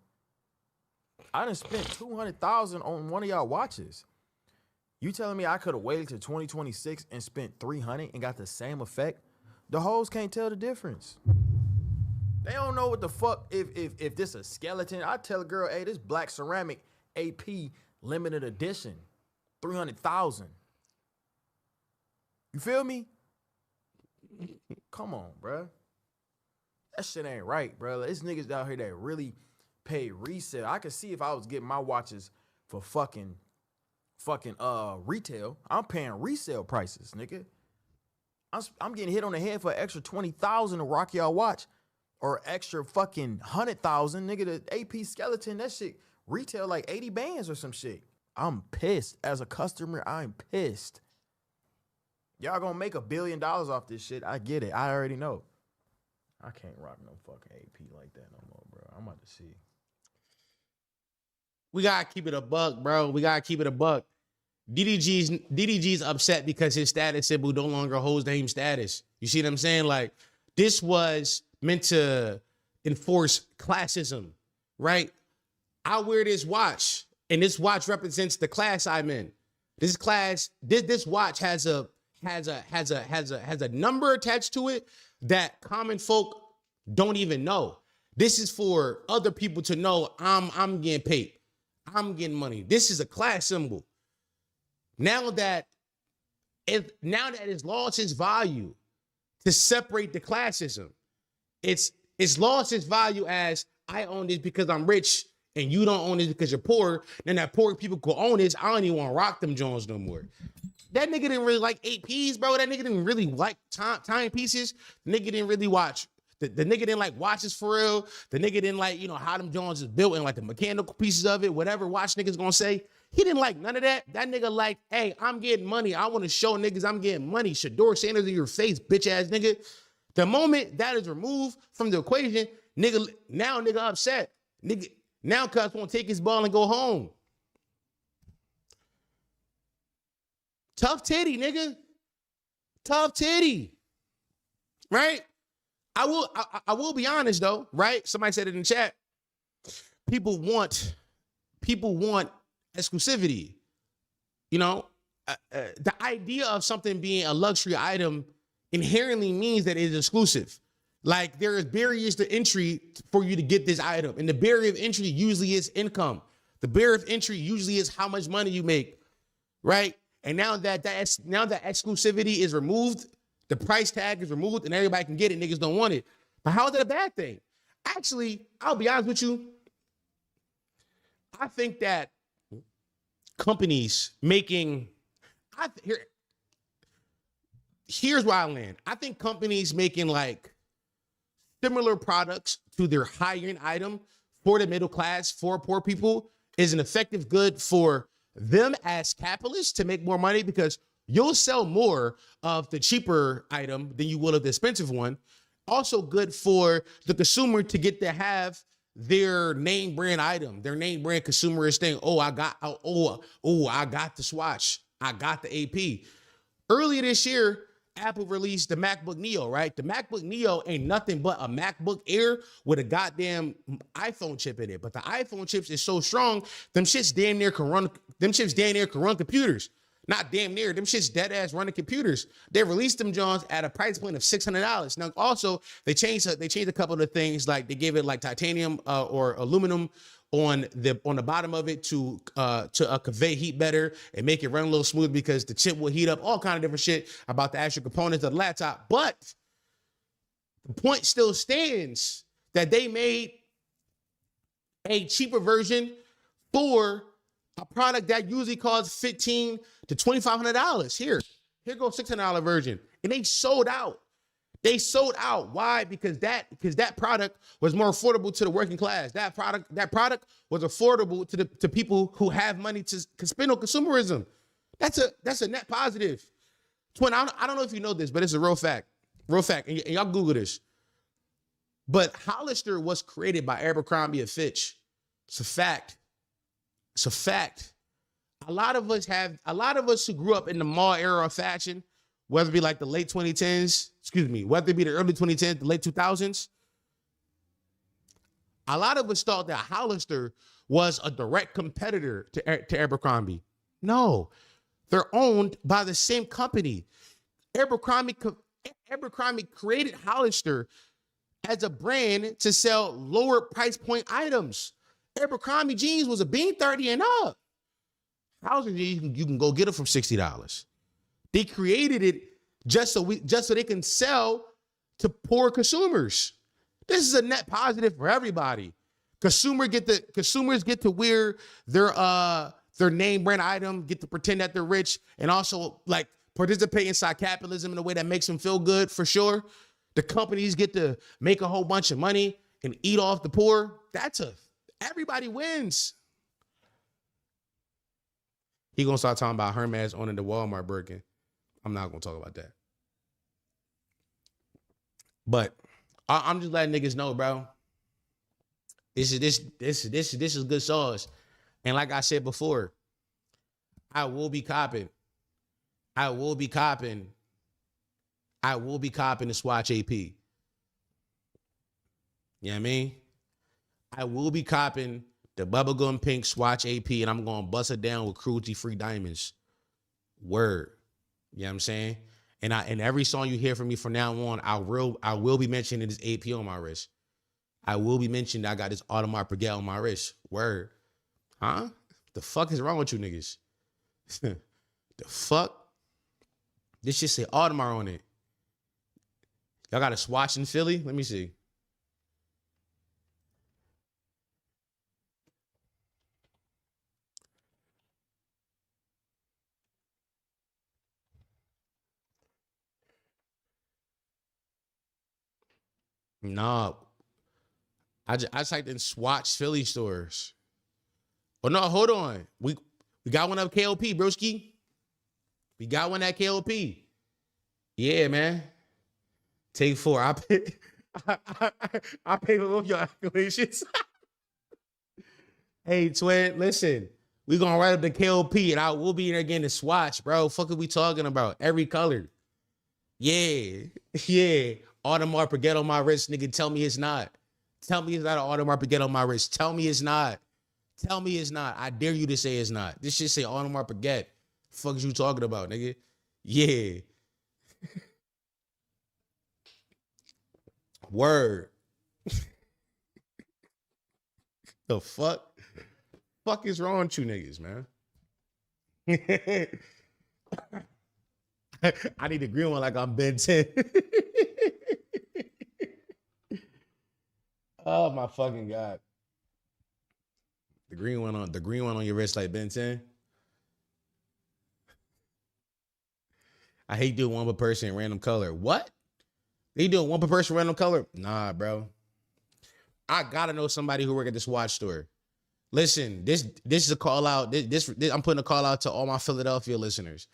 I done spent $200,000 on one of y'all watches. You telling me I could have waited to 2026 and spent $300 and got the same effect? The hoes can't tell the difference. They don't know what the fuck if this a skeleton. I tell a girl, hey, this black ceramic AP limited edition, 300,000. You feel me? Come on, bruh. That shit ain't right, bro. There's niggas out here that really pay resale. I could see if I was getting my watches for fucking retail. I'm paying resale prices, nigga. I'm getting hit on the head for an extra 20,000 to rock y'all watch, or extra fucking 100,000, nigga. The AP skeleton, that shit retail like 80 bands or some shit. I'm pissed as a customer. I'm pissed. Y'all gonna make $1 billion off this shit. I get it. I already know. I can't rock no fucking AP like that no more, bro. I'm about to see. We gotta keep it a buck, bro. We gotta keep it a buck. DDG's upset because his status symbol no longer holds name status. You see what I'm saying? Like, this was meant to enforce classism, right? I wear this watch, and this watch represents the class I'm in. This class, this watch has a number attached to it that common folk don't even know. This is for other people to know I'm getting paid. I'm getting money. This is a class symbol. Now that it's lost its value to separate the classism, it's lost its value as I own this because I'm rich and you don't own this because you're poor. Then that poor people could own this. I don't even want to rock them Jones no more. That nigga didn't really like APs, bro. That nigga didn't really like timepieces. The nigga didn't really watch. The nigga didn't like watches for real. The nigga didn't like, how them Jones is built and like the mechanical pieces of it, whatever watch niggas gonna say. He didn't like none of that. That nigga like, hey, I'm getting money. I want to show niggas I'm getting money. Shador Sanders in your face, bitch ass nigga. The moment that is removed from the equation, nigga upset. Nigga, now cuz won't take his ball and go home. Tough titty, nigga. Tough titty. Right? I will be honest though, right? Somebody said it in the chat. People want exclusivity. The idea of something being a luxury item inherently means that it is exclusive. Like, there is barriers to entry for you to get this item. And the barrier of entry usually is income. The barrier of entry usually is how much money you make, right? And now that exclusivity is removed, the price tag is removed and everybody can get it, niggas don't want it. But how is that a bad thing? Actually, I'll be honest with you. I think that companies making, here's where I land. I think companies making like similar products to their high-end item for the middle class, for poor people, is an effective good for them as capitalists to make more money, because you'll sell more of the cheaper item than you will of the expensive one. Also good for the consumer to get to have their name brand item, their name brand consumerist thing. I got the Swatch. I got the AP. Earlier this year, Apple released the MacBook Neo, right? The MacBook Neo ain't nothing but a MacBook Air with a goddamn iPhone chip in it. But the iPhone chips is so strong, them shits damn near can run computers. Not damn near, them shits dead ass running computers. They released them Johns at a price point of $600. Now, also they changed a couple of the things, like they gave it like titanium or aluminum on the bottom of it to convey heat better and make it run a little smooth, because the chip will heat up, all kind of different shit about the actual components of the laptop. But the point still stands that they made a cheaper version for a product that usually costs $1,500 to $2,500. Here goes $600 version. And they sold out. Why? Because that product was more affordable to the working class. That product was affordable to people who have money to spend on consumerism. That's a net positive. Twin, I don't know if you know this, but it's a real fact. And y'all Google this. But Hollister was created by Abercrombie and Fitch. It's a fact. A lot of us who grew up in the mall era of fashion, whether it be like the late 2010s, whether it be the early 2010s, the late 2000s, a lot of us thought that Hollister was a direct competitor to Abercrombie. No, they're owned by the same company. Abercrombie created Hollister as a brand to sell lower price point items. Abercrombie jeans was a bean 30 and up. Hollister jeans, you can go get it from $60. They created it just so they can sell to poor consumers. This is a net positive for everybody. Consumers get to wear their name brand item, get to pretend that they're rich, and also like participate inside capitalism in a way that makes them feel good, for sure. The companies get to make a whole bunch of money and eat off the poor. Everybody wins. He gonna start talking about Hermes owning the Walmart Birkin. I'm not gonna talk about that. But I'm just letting niggas know, bro. This is good sauce. And like I said before, I will be copping the Swatch AP. You know what I mean? I will be copping the bubblegum pink Swatch AP, and I'm going to bust it down with cruelty-free diamonds. Word. You know what I'm saying? And every song you hear from me from now on, I will be mentioning this AP on my wrist. I will be mentioning that I got this Audemars Piguet on my wrist. Word. Huh? The fuck is wrong with you niggas? The fuck? This shit say Audemars on it. Y'all got a Swatch in Philly? Let me see. Nah. I typed in Swatch Philly stores. Oh no, hold on. We got one up KOP, broski. We got one at KOP. Yeah, man. Take 4. I pay for both your accolades. Hey, twin, listen. We gonna write up the KOP and I will be in there getting the Swatch, bro. Fuck are we talking about? Every color. Yeah. Yeah. Audemars Piguet on my wrist, nigga. Tell me it's not. Tell me it's not an Audemars Piguet on my wrist. Tell me it's not. Tell me it's not. I dare you to say it's not. This shit say Audemars Piguet. Fuck is you talking about, nigga? Yeah. Word. The fuck? Fuck is wrong with you niggas, man? I need a green one like I'm Ben 10. Oh my fucking God. The green one on your wrist like Ben 10. I hate doing one per person random color. What? They doing one per person random color? Nah, bro. I gotta know somebody who work at this watch store. Listen, this is a call out. This I'm putting a call out to all my Philadelphia listeners.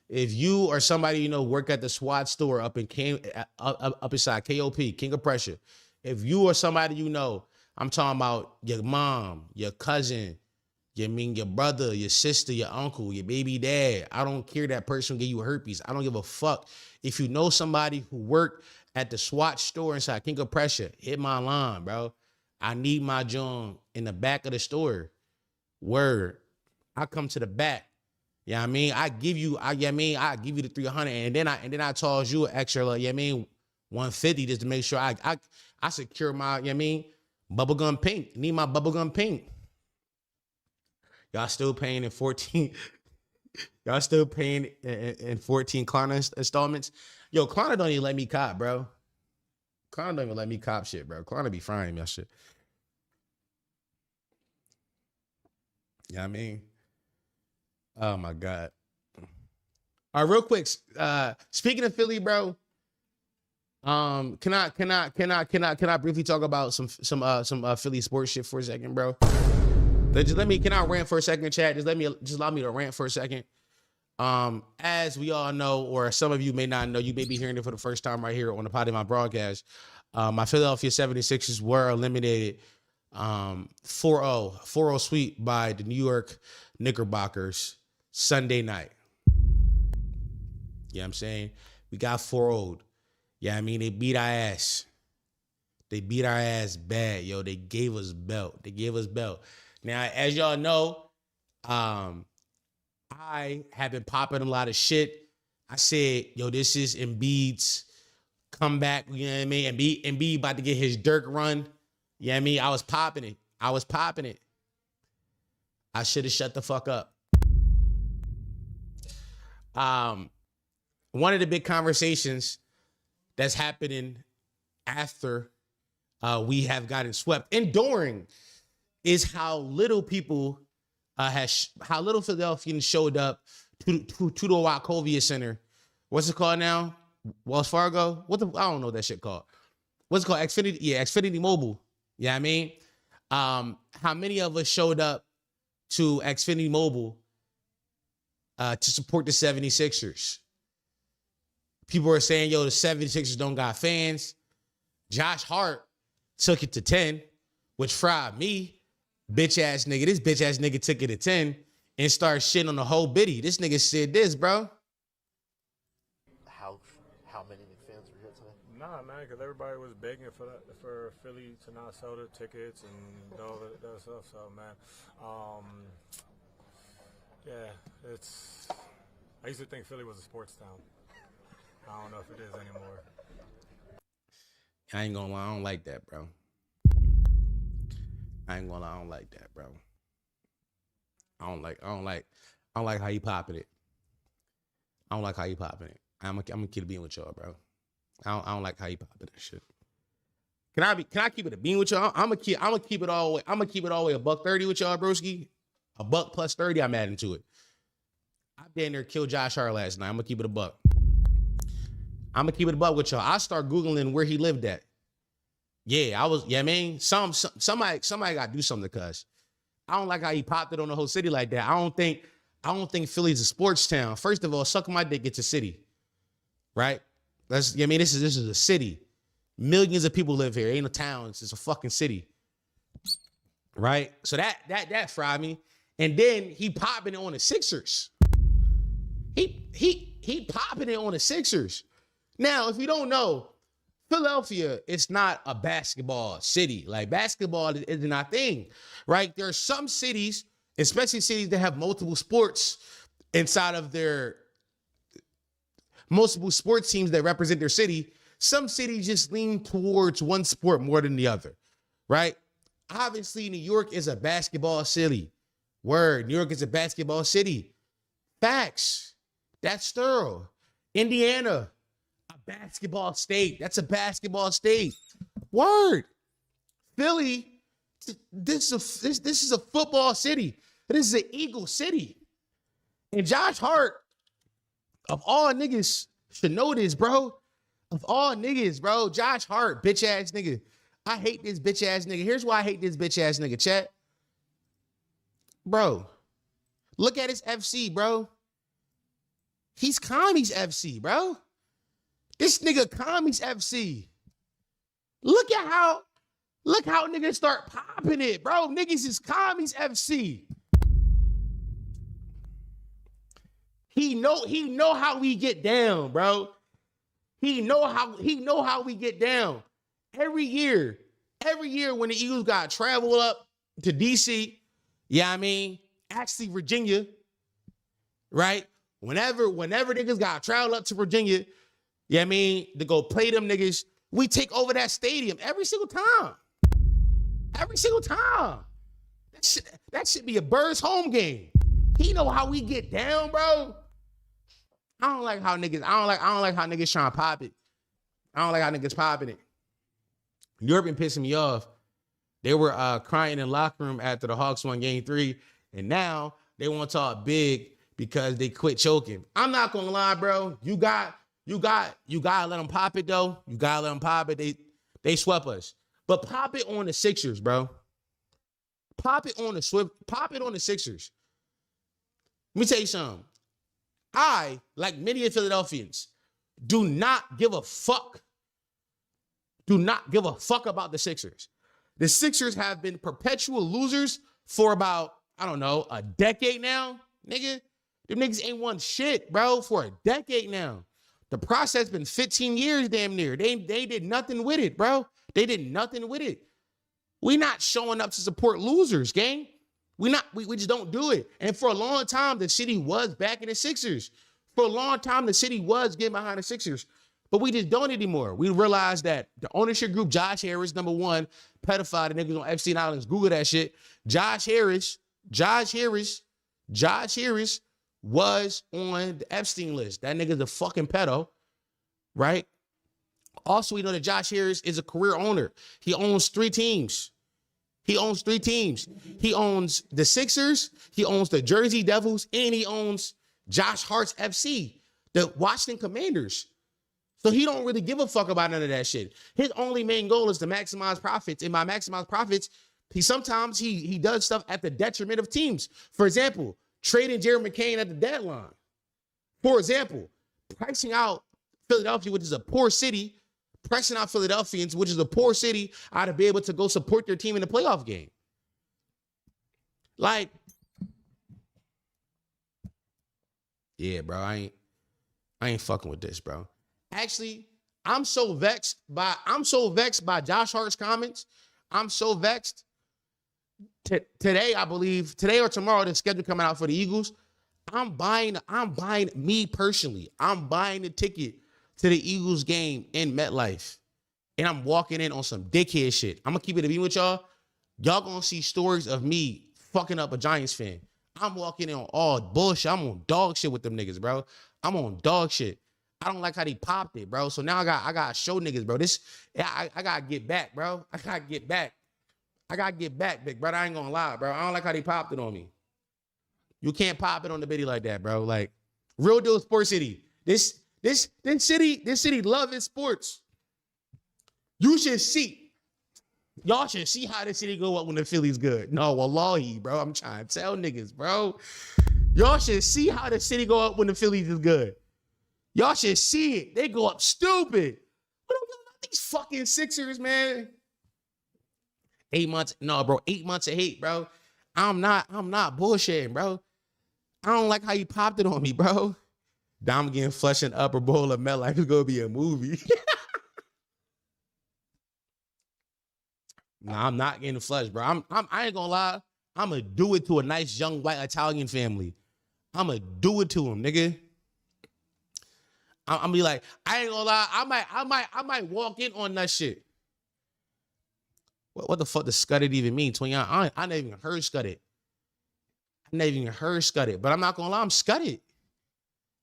If you or somebody you know work at the Swatch store up inside KOP, King of Pressure. If you or somebody you know, I'm talking about your mom, your cousin, your brother, your sister, your uncle, your baby dad. I don't care that person give you herpes. I don't give a fuck. If you know somebody who worked at the Swatch store inside King of Pressure, hit my line, bro. I need my joint in the back of the store. Word. I come to the back. You know what I mean? I give you the 300 and then I toss you an extra, like, you know what I mean, 150 just to make sure I secure my, you know what I mean, bubblegum pink. Need my bubblegum pink. Y'all still paying in 14. Y'all still paying in 14 Klarna installments. Yo, Klarna don't even let me cop, bro. Klarna don't even let me cop shit, bro. Klarna be frying me shit. You know what I mean? Oh my God. All right, real quick. Speaking of Philly, bro. Can I briefly talk about some Philly sports shit for a second, bro? Can I rant for a second, chat? Just allow me to rant for a second. As we all know, or some of you may not know, you may be hearing it for the first time right here on the Pod of My broadcast. My Philadelphia 76ers were eliminated 4-0 sweep by the New York Knickerbockers Sunday night. Yeah, I'm saying we got 4-0'd. Yeah, I mean they beat our ass. They beat our ass bad, yo. They gave us belt. Now, as y'all know, I have been popping a lot of shit. I said, yo, this is Embiid's comeback. You know what I mean? Embiid about to get his Dirk run. You know what I mean? I was popping it. I should have shut the fuck up. One of the big conversations that's happening after we have gotten swept and during is how little people how little Philadelphians showed up to the Wachovia Center what's it called now? Wells Fargo? I don't know what that shit called. What's it called? Xfinity? Yeah, Xfinity Mobile. Yeah, I mean, how many of us showed up to Xfinity Mobile to support the 76ers? People are saying, yo, the 76ers don't got fans. Josh Hart took it to 10, which fried me. Bitch ass nigga. This bitch ass nigga took it to 10 and started shitting on the whole biddy. This nigga said this, bro. How many fans were here today? Nah, man, because everybody was begging for Philly to not sell their tickets and all that stuff. So, man, yeah, I used to think Philly was a sports town. I don't know if it is anymore. I ain't gonna lie, I don't like that, bro. I ain't gonna lie, I don't like that, bro. I don't like how you popping it. I don't like how you popping it. I'm a kid being with y'all, bro. I don't like how you popping that shit. Can I keep it a bean with y'all? I'm gonna keep it all the way. I'm gonna keep it all the way $130 with y'all, broski. $1 plus 30, I'm adding to it. I damn near killed Josh Hart last night. I'm gonna keep it $1. I'm gonna keep it $1 with y'all. I start Googling where he lived at. Yeah, I mean, somebody gotta do something, cuz I don't like how he popped it on the whole city like that. I don't think Philly's a sports town. First of all, suck my dick, it's a city. Right? This is a city. Millions of people live here. It ain't a town, it's a fucking city. Right? So that fried me. And then he popping it on the Sixers. He popping it on the Sixers. Now, if you don't know, Philadelphia is not a basketball city. Like, basketball isn't our thing, right? There are some cities, especially cities that have multiple sports inside of their multiple sports teams that represent their city. Some cities just lean towards one sport more than the other, right? Obviously, New York is a basketball city. Word, New York is a basketball city. Facts. That's thorough. Indiana, a basketball state. That's a basketball state. Word. Philly, this is a football city. This is an Eagle city. And Josh Hart, of all niggas, should know this, bro. Of all niggas, bro. Josh Hart, bitch ass nigga. I hate this bitch ass nigga. Here's why I hate this bitch ass nigga, chat. Bro, look at his FC, bro. He's Commies FC, bro. This nigga Commies FC. Look how niggas start popping it, bro. Niggas is Commies FC. He know how we get down, bro. He know how we get down. Every year when the Eagles got travel up to DC, yeah, I mean, actually Virginia, right? Whenever niggas got travel up to Virginia, yeah, I mean, to go play them niggas, we take over that stadium every single time. Every single time. That should be a Birds home game. He know how we get down, bro. I don't like how niggas trying to pop it. I don't like how niggas popping it. Europe been pissing me off. They were crying in the locker room after the Hawks won game 3, and now they want to talk big because they quit choking. I'm not gonna lie, bro. You gotta let them pop it though. You gotta let them pop it. They swept us, but pop it on the Sixers, bro. Pop it on the Sixers. Let me tell you something. I, like many of Philadelphians, do not give a fuck. Do not give a fuck about the Sixers. The Sixers have been perpetual losers for about, I don't know, a decade now, nigga. Them niggas ain't won shit, bro, for a decade now. The process been 15 years damn near. They did nothing with it, bro. They did nothing with it. We not showing up to support losers, gang. We just don't do it. And for a long time, the city was backing the Sixers. For a long time, the city was getting behind the Sixers. But we just don't anymore. We realized that the ownership group, Josh Harris, number one, pedophile, the niggas on Epstein Islands, Google that shit. Josh Harris was on the Epstein list. That nigga's a fucking pedo, right? Also, we know that Josh Harris is a career owner. He owns 3 teams. He owns the Sixers, he owns the Jersey Devils, and he owns Josh Hart's FC. the Washington Commanders. So he don't really give a fuck about none of that shit. His only main goal is to maximize profits. And by maximize profits, he sometimes he does stuff at the detriment of teams. For example, trading Jerry McCain at the deadline. For example, pricing out Philadelphia, which is a poor city, pricing out Philadelphians, which is a poor city, out to be able to go support their team in the playoff game. Like, yeah, bro, I ain't fucking with this, bro. Actually, I'm so vexed by Josh Hart's comments. I'm so vexed. Today, I believe, today or tomorrow, the schedule coming out for the Eagles. I'm buying me personally. I'm buying the ticket to the Eagles game in MetLife. And I'm walking in on some dickhead shit. I'm gonna keep it a beat with y'all. Y'all gonna see stories of me fucking up a Giants fan. I'm walking in on all bullshit. I'm on dog shit with them niggas, bro. I'm on dog shit. I don't like how they popped it, bro. So now I gotta show niggas, bro. I gotta get back, bro. I gotta get back, big brother. I ain't gonna lie, bro. I don't like how they popped it on me. You can't pop it on the biddy like that, bro. Like, real deal sports city. This city love its sports. You should see. Y'all should see how this city go up when the Philly's good. No, wallahi, bro. I'm trying to tell niggas, bro. Y'all should see how the city go up when the Phillies is good. Y'all should see it. They go up stupid. What are these fucking Sixers, man? 8 months. No, bro. 8 months of hate, bro. I'm not bullshitting, bro. I don't like how you popped it on me, bro. Dom getting flushed in upper bowl of MetLife is gonna be a movie. Nah, I'm not getting flushed, bro. I ain't gonna lie. I'm gonna do it to a nice young white Italian family. I'm gonna do it to him, nigga. I'm gonna be like, I ain't gonna lie. I might walk in on that shit. What the fuck does scudded even mean? I never even heard scudded. But I'm not gonna lie, I'm scudded.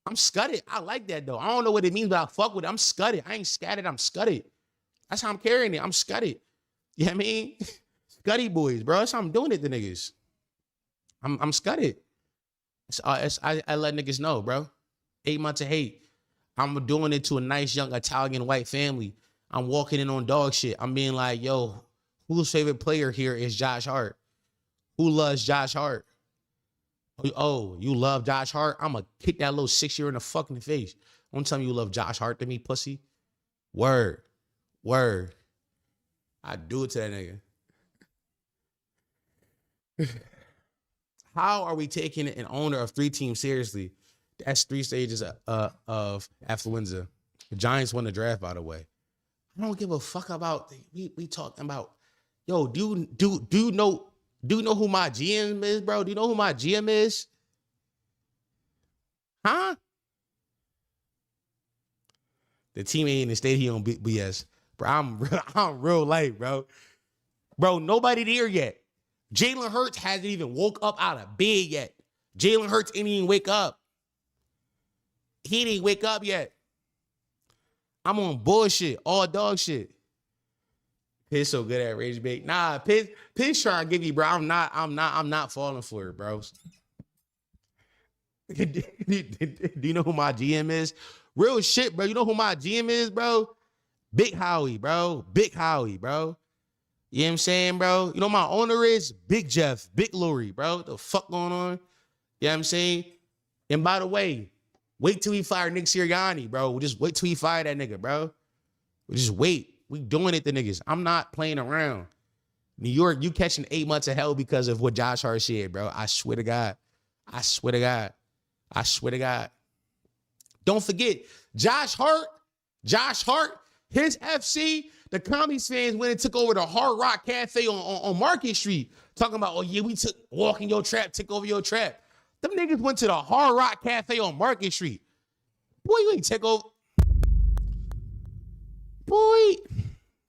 I like that though. I don't know what it means, but I fuck with it. I'm scudded. I ain't scattered, I'm scudded. That's how I'm carrying it. I'm scudded. You know what I mean? Scuddy boys, bro. That's how I'm doing it to niggas. I'm scudded. I let niggas know, bro. 8 months of hate. I'm doing it to a nice young Italian white family. I'm walking in on dog shit. I'm being like, yo, whose favorite player here is Josh Hart? Who loves Josh Hart? Oh, you love Josh Hart? I'm going to kick that little 6-year in the fucking face. Don't tell me you love Josh Hart to me, pussy. Word. I do it to that nigga. How are we taking an owner of 3 teams seriously? That's 3 stages of affluenza. The Giants won the draft, by the way. I don't give a fuck about we talking about. Yo, do you know who my GM is, bro? Do you know who my GM is? Huh? The team ain't in the stadium BS. Bro, I'm real light, bro. Bro, nobody there yet. Jalen Hurts hasn't even woke up out of bed yet. Jalen Hurts ain't even wake up. He didn't wake up yet. I'm on bullshit, all dog shit. Piss so good at rage bait. Nah, Piss trying to give you, bro. I'm not falling for it, bro. Do you know who my GM is? Real shit, bro. You know who my GM is, bro? Big Howie, bro. You know what I'm saying, bro? You know my owner is Big Jeff, Big Lori, bro. The fuck going on? You know what I'm saying? And by the way, wait till we fire Nick Sirianni, bro. We'll just wait till we fire that nigga, bro. We'll just wait. We doing it to niggas. I'm not playing around. New York, you catching 8 months of hell because of what Josh Hart said, bro. I swear to God. Don't forget, Josh Hart, his FC, the Commies fans went and took over the Hard Rock Cafe on Market Street, talking about, oh yeah, we took walk in your trap, took over your trap. Them niggas went to the Hard Rock Cafe on Market Street. Boy, you ain't take over. Boy.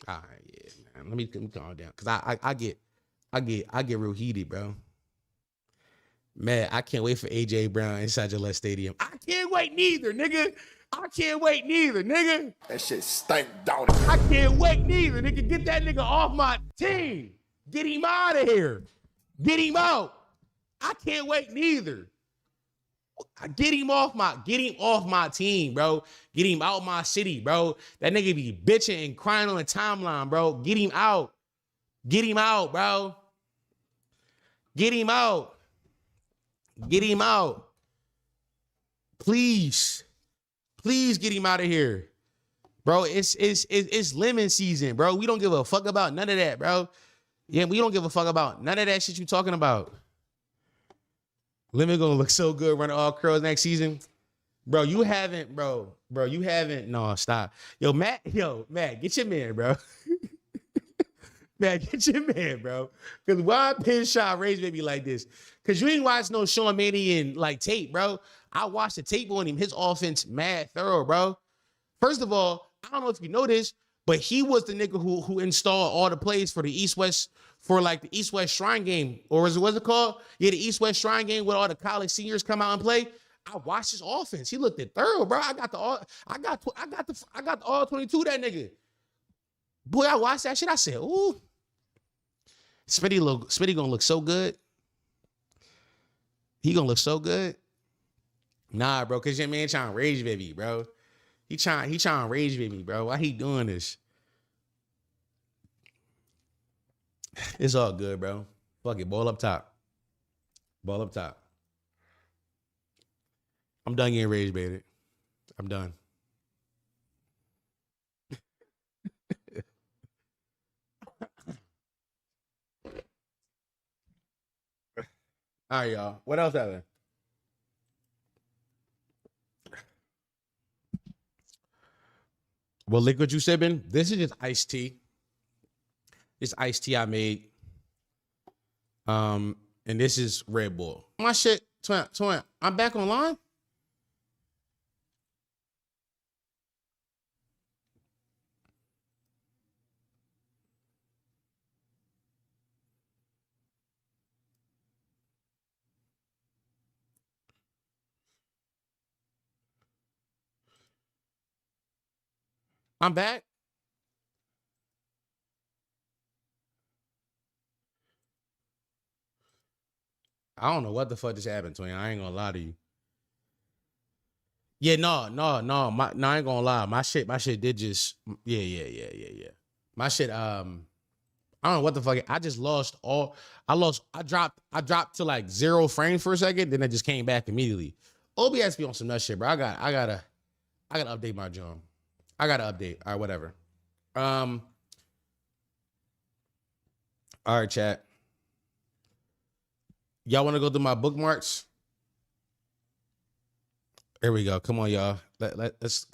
All right, yeah, man. Let me calm down. Cause I get real heated, bro. Man, I can't wait for AJ Brown inside Gillette Stadium. I can't wait neither, nigga. That shit stank, don't it? I can't wait neither, nigga. Get that nigga off my team. Get him out of here. Get him out. I can't wait neither. Get him off my team, bro. Get him out my city, bro. That nigga be bitching and crying on the timeline, bro. Get him out. Get him out, bro. Get him out. Get him out. Please. Please get him out of here. Bro, it's lemon season, bro. We don't give a fuck about none of that, bro. Yeah, we don't give a fuck about none of that shit you talking about. Lemon gonna look so good running all curls next season. Bro, you haven't, no, stop. Yo, Matt, get your man, bro. Matt, get your man, bro. Because why pin shot Rage Baby like this? Because you ain't watched no Sean Mannion like tape, bro. I watched the tape on him. His offense mad thorough, bro. First of all, I don't know if you know this, but he was the nigga who installed all the plays for the East-West, for like the East-West Shrine game. Or what's it called? Yeah, the East-West Shrine game where all the college seniors come out and play. I watched his offense. He looked at thorough, bro. I got the all 22 that nigga. Boy, I watched that shit. I said, ooh. Smitty gonna look so good. He gonna look so good. Nah, bro, cause your man trying to rage baby, bro. He trying to rage baby, bro. Why he doing this? It's all good, bro. Fuck it, ball up top. Ball up top. I'm done getting rage baited. I'm done. All right, y'all. What else happened? Well, liquid you sipping? This is just iced tea. This iced tea I made. And this is Red Bull. My shit, twin, I'm back online. I'm back. I don't know what the fuck just happened to me. I ain't gonna lie to you. Yeah, no. I ain't gonna lie. My shit did just, yeah. My shit, I don't know what the fuck. I just lost all, I dropped to like 0 frames for a second, then I just came back immediately. OBS be on some nut shit, bro. I gotta update my job. I gotta update. All right, whatever. All right, chat. Y'all want to go through my bookmarks? Here we go. Come on, y'all. Let's.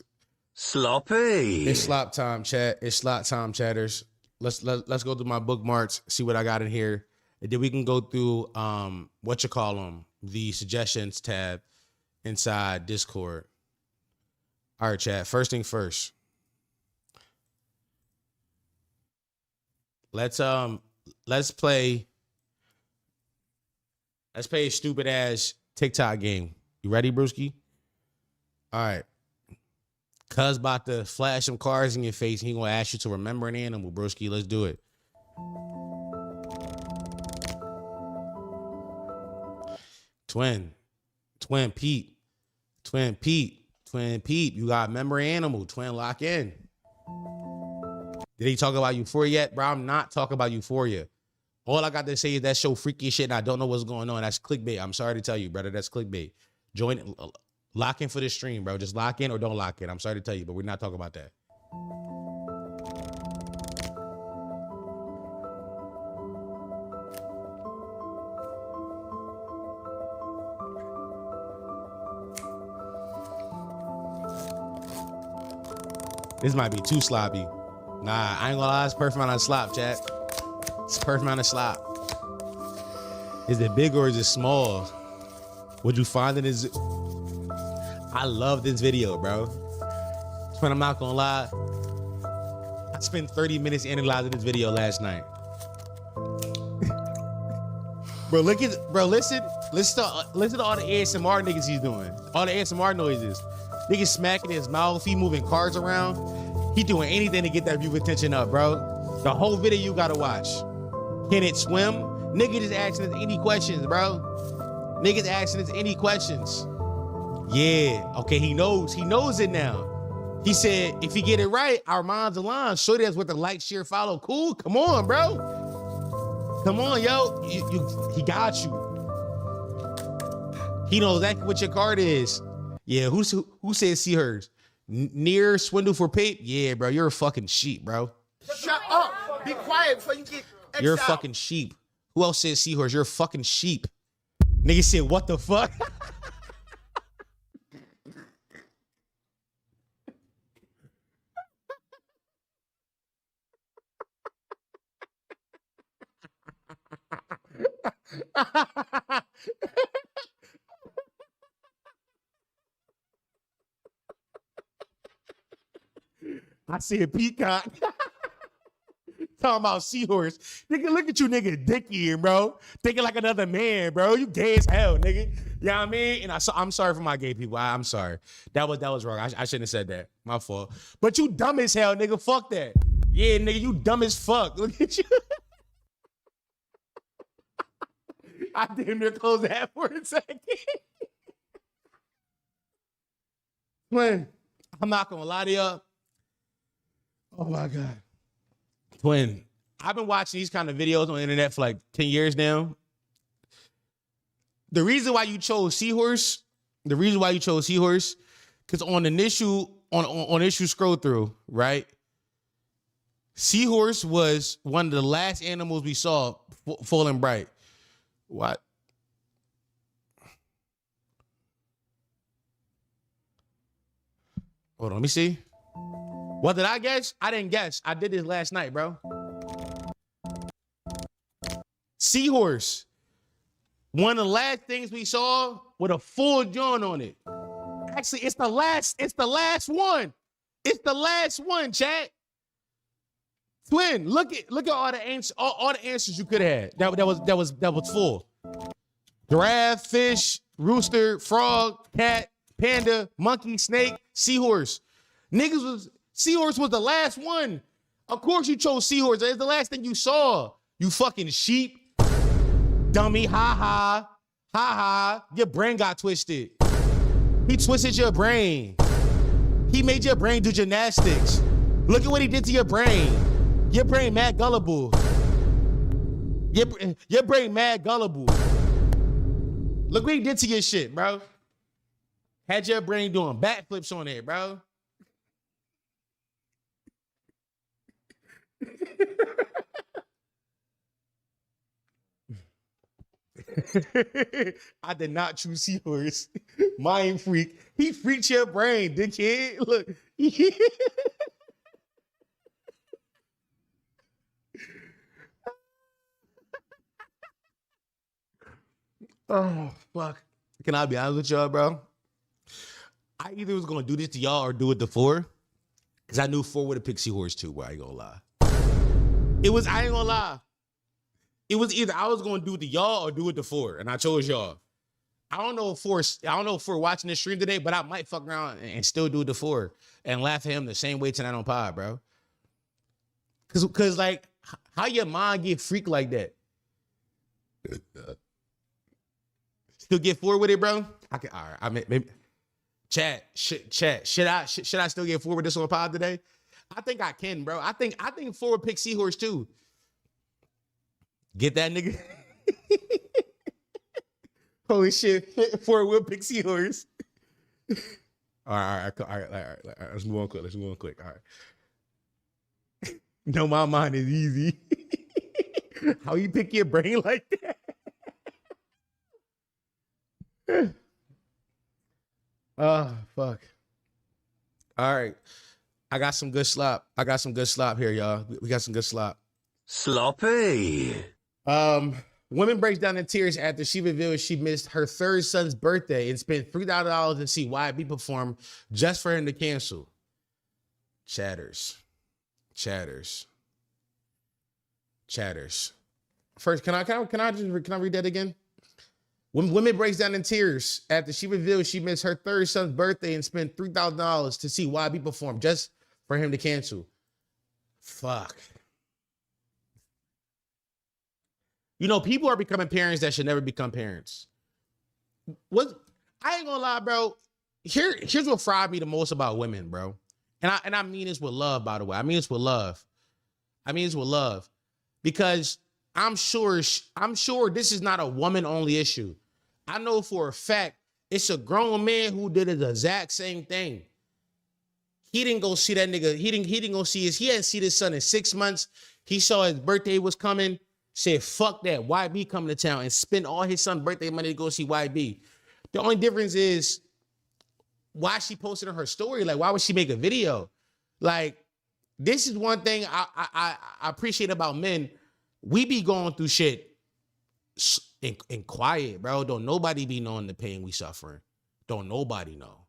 Sloppy. It's slop time, chat. It's slop time, chatters. Let's go through my bookmarks. See what I got in here, and then we can go through the suggestions tab inside Discord. All right, chat. First thing first. Let's play a stupid ass TikTok game. You ready, Brewski? All right. Cuz about to flash some cards in your face and he gonna ask you to remember an animal, Brewski. Let's do it. Twin Pete. You got remember an animal. Twin, lock in. Did he talk about Euphoria yet? Bro, I'm not talking about Euphoria. All I got to say is that show freaky shit and I don't know what's going on. That's clickbait. I'm sorry to tell you, brother. That's clickbait. Join, lock in for this stream, bro. Just lock in or don't lock in. I'm sorry to tell you, but we're not talking about that. This might be too sloppy. Nah, I ain't gonna lie. It's perfect amount of slop, chat. It's perfect amount of slop. Is it big or is it small? Would you find it is? I love this video, bro. But I'm not gonna lie. I spent 30 minutes analyzing this video last night. Bro, listen to all the ASMR niggas he's doing. All the ASMR noises. Niggas smacking his mouth, he moving cards around. He doing anything to get that view attention up, bro. The whole video you gotta watch. Can it swim? Niggas just asking us any questions, bro. Niggas asking us any questions. Yeah. Okay, he knows. He knows it now. He said, if he get it right, our minds align. Shorty that's with the like, share, follow. Cool. Come on, bro. Come on, yo. He got you. He knows exactly what your card is. Yeah, who said see hers? Near swindle for pape? Yeah, bro. You're a fucking sheep, bro. Shut up. Be quiet before you get exiled. You're a fucking sheep. Who else said seahorse? You're a fucking sheep. Nigga said, what the fuck? I said peacock. Talking about seahorse. Nigga, look at you nigga dick eating, bro. Thinking like another man, bro. You gay as hell, nigga. You know what I mean? And I'm sorry for my gay people. I'm sorry. That was wrong. I shouldn't have said that. My fault. But you dumb as hell, nigga. Fuck that. Yeah, nigga, you dumb as fuck. Look at you. I damn near closed that for a second. Twin, I'm not gonna lie to y'all. Oh my God. Twin, I've been watching these kind of videos on the internet for like 10 years now. The reason why you chose seahorse, because on initial scroll through, right? Seahorse was one of the last animals we saw full and bright. What? Hold on, let me see. What did I guess? I didn't guess. I did this last night, bro. Seahorse. One of the last things we saw with a full joint on it. Actually, it's the last one. It's the last one, chat. Twin, look at all the answers you could have had. That was full. Giraffe, fish, rooster, frog, cat, panda, monkey, snake, seahorse. Seahorse was the last one. Of course you chose seahorse. It's the last thing you saw. You fucking sheep. Dummy. Ha ha. Ha ha. Your brain got twisted. He twisted your brain. He made your brain do gymnastics. Look at what he did to your brain. Your brain mad gullible. Your brain mad gullible. Look what he did to your shit, bro. Had your brain doing backflips on it, bro. I did not choose seahorse. Mind freak. He freaked your brain, dickhead. Look. Oh, fuck. Can I be honest with y'all, bro? I either was going to do this to y'all or do it to 4. Because I knew 4 would have picked seahorse too, but I ain't going to lie. I ain't going to lie. It was either I was going to do it to y'all or do it to 4. And I chose y'all. I don't know if 4 watching this stream today, but I might fuck around and still do it to 4 and laugh at him the same way tonight on pod, bro. Because like, how your mind get freaked like that? Still get 4 with it, bro? All right. I mean, maybe. Chat. Should I still get 4 with this on pod today? I think I can, bro. I think 4 would pick seahorse too. Get that nigga? Holy shit. 4 will pick seahorse. All right. Let's move on quick. All right. No, my mind is easy. How you pick your brain like that? Oh, fuck. All right. I got some good slop. Here, y'all. We got some good slop. Sloppy. Woman breaks down in tears after she reveals she missed her 3rd son's birthday and spent $3,000 to see YB perform just for him to cancel. Chatters. First, can I read that again? Woman breaks down in tears after she reveals she missed her 3rd son's birthday and spent $3,000 to see YB perform just for him to cancel. Fuck. You know, people are becoming parents that should never become parents. I ain't gonna lie, bro. here's what fried me the most about women, bro. And I mean this with love, by the way. I mean this with love. Because I'm sure this is not a woman-only issue. I know for a fact it's a grown man who did the exact same thing. He didn't go see that nigga. He didn't go see he hadn't seen his son in 6 months. He saw his birthday was coming, said, fuck that, YB coming to town, and spent all his son's birthday money to go see YB. The only difference is why she posted on her story. Like, why would she make a video? Like, this is one thing I appreciate about men. We be going through shit in quiet, bro. Don't nobody be knowing the pain we suffering. Don't nobody know.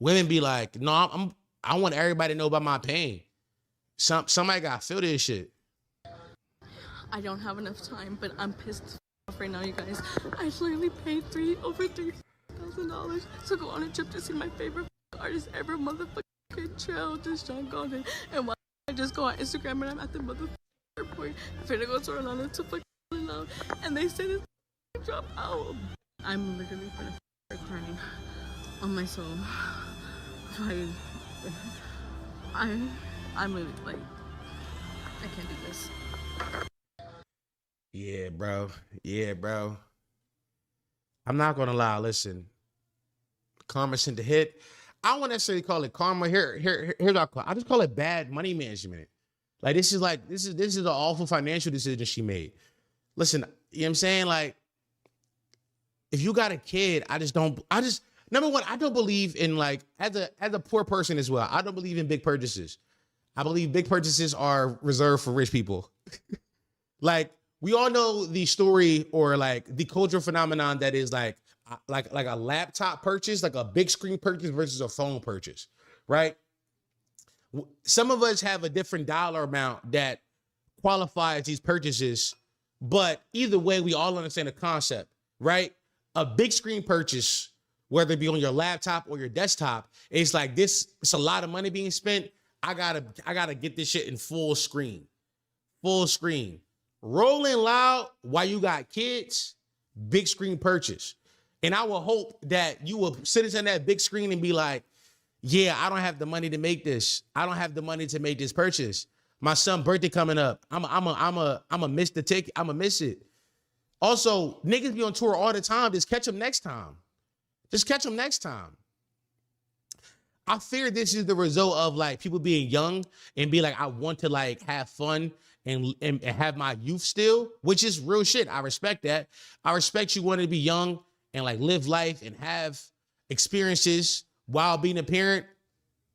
Women be like, no, I want everybody to know about my pain. Somebody got to feel this shit. I don't have enough time, but I'm pissed off right now, you guys. I literally paid over $3,000 to go on a trip to see my favorite artist ever, motherfucking Chill, just John Golden. And why I just go on Instagram and I'm at the motherfucking airport. I'm finna go to Orlando to fucking out, and they say this drop out. I'm literally finna crying on my soul. I'm really like, I can't do this. Yeah, bro. I'm not gonna lie. Listen, karma sent the hit. I don't necessarily call it karma. Here's what I call it. I just call it bad money management. Like, this is an awful financial decision she made. Listen, you know what I'm saying? Like, if you got a kid, number one, I don't believe in, like, as a poor person as well, I don't believe in big purchases. I believe big purchases are reserved for rich people. Like, we all know the story or like the cultural phenomenon that is like a laptop purchase, like a big screen purchase versus a phone purchase, right? Some of us have a different dollar amount that qualifies these purchases, but either way, we all understand the concept, right? A big screen purchase, whether it be on your laptop or your desktop, it's like this, it's a lot of money being spent. I gotta get this shit in full screen. Rolling loud while you got kids, big screen purchase. And I will hope that you will sit in that big screen and be like, yeah, I don't have the money to make this. I don't have the money to make this purchase. My son's birthday coming up. I'm a miss the ticket. I'm a miss it. Also, niggas be on tour all the time. Just catch them next time. I fear this is the result of like people being young and be like, I want to like have fun and have my youth still, which is real shit. I respect that. I respect you wanting to be young and like live life and have experiences while being a parent.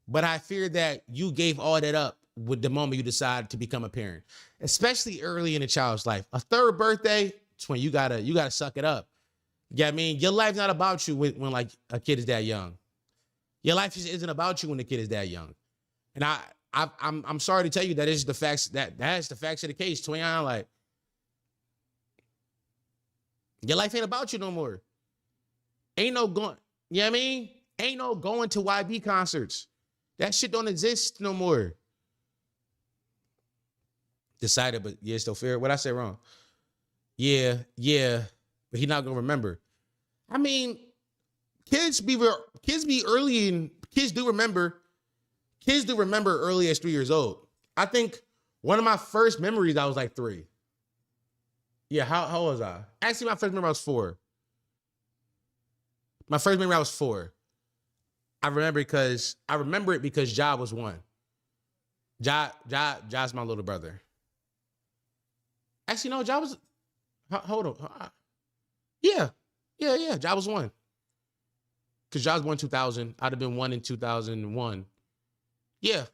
But I fear that you gave all that up with the moment you decided to become a parent, especially early in a child's life. A third birthday, it's when you gotta suck it up. Yeah, I mean, your life's not about you when like a kid is that young. Your life just isn't about you when the kid is that young. And I'm sorry to tell you that is the facts, that's the facts of the case. Twain, like, your life ain't about you no more. Ain't no going, you know what I mean? Ain't no going to YB concerts. That shit don't exist no more. Decided, but yeah, still fair. What I say wrong? Yeah, but he not gonna remember. I mean, kids do remember early as 3 years old. I think one of my first memories, I was like 3. Yeah, how old was I? Actually, my first memory, I was 4. I remember it because Ja was 1. Ja's my little brother. Actually, no, Ja was, hold on. Yeah, Ja was 1. Because Ja was born in 2000. I'd have been 1 in 2001. Yeah.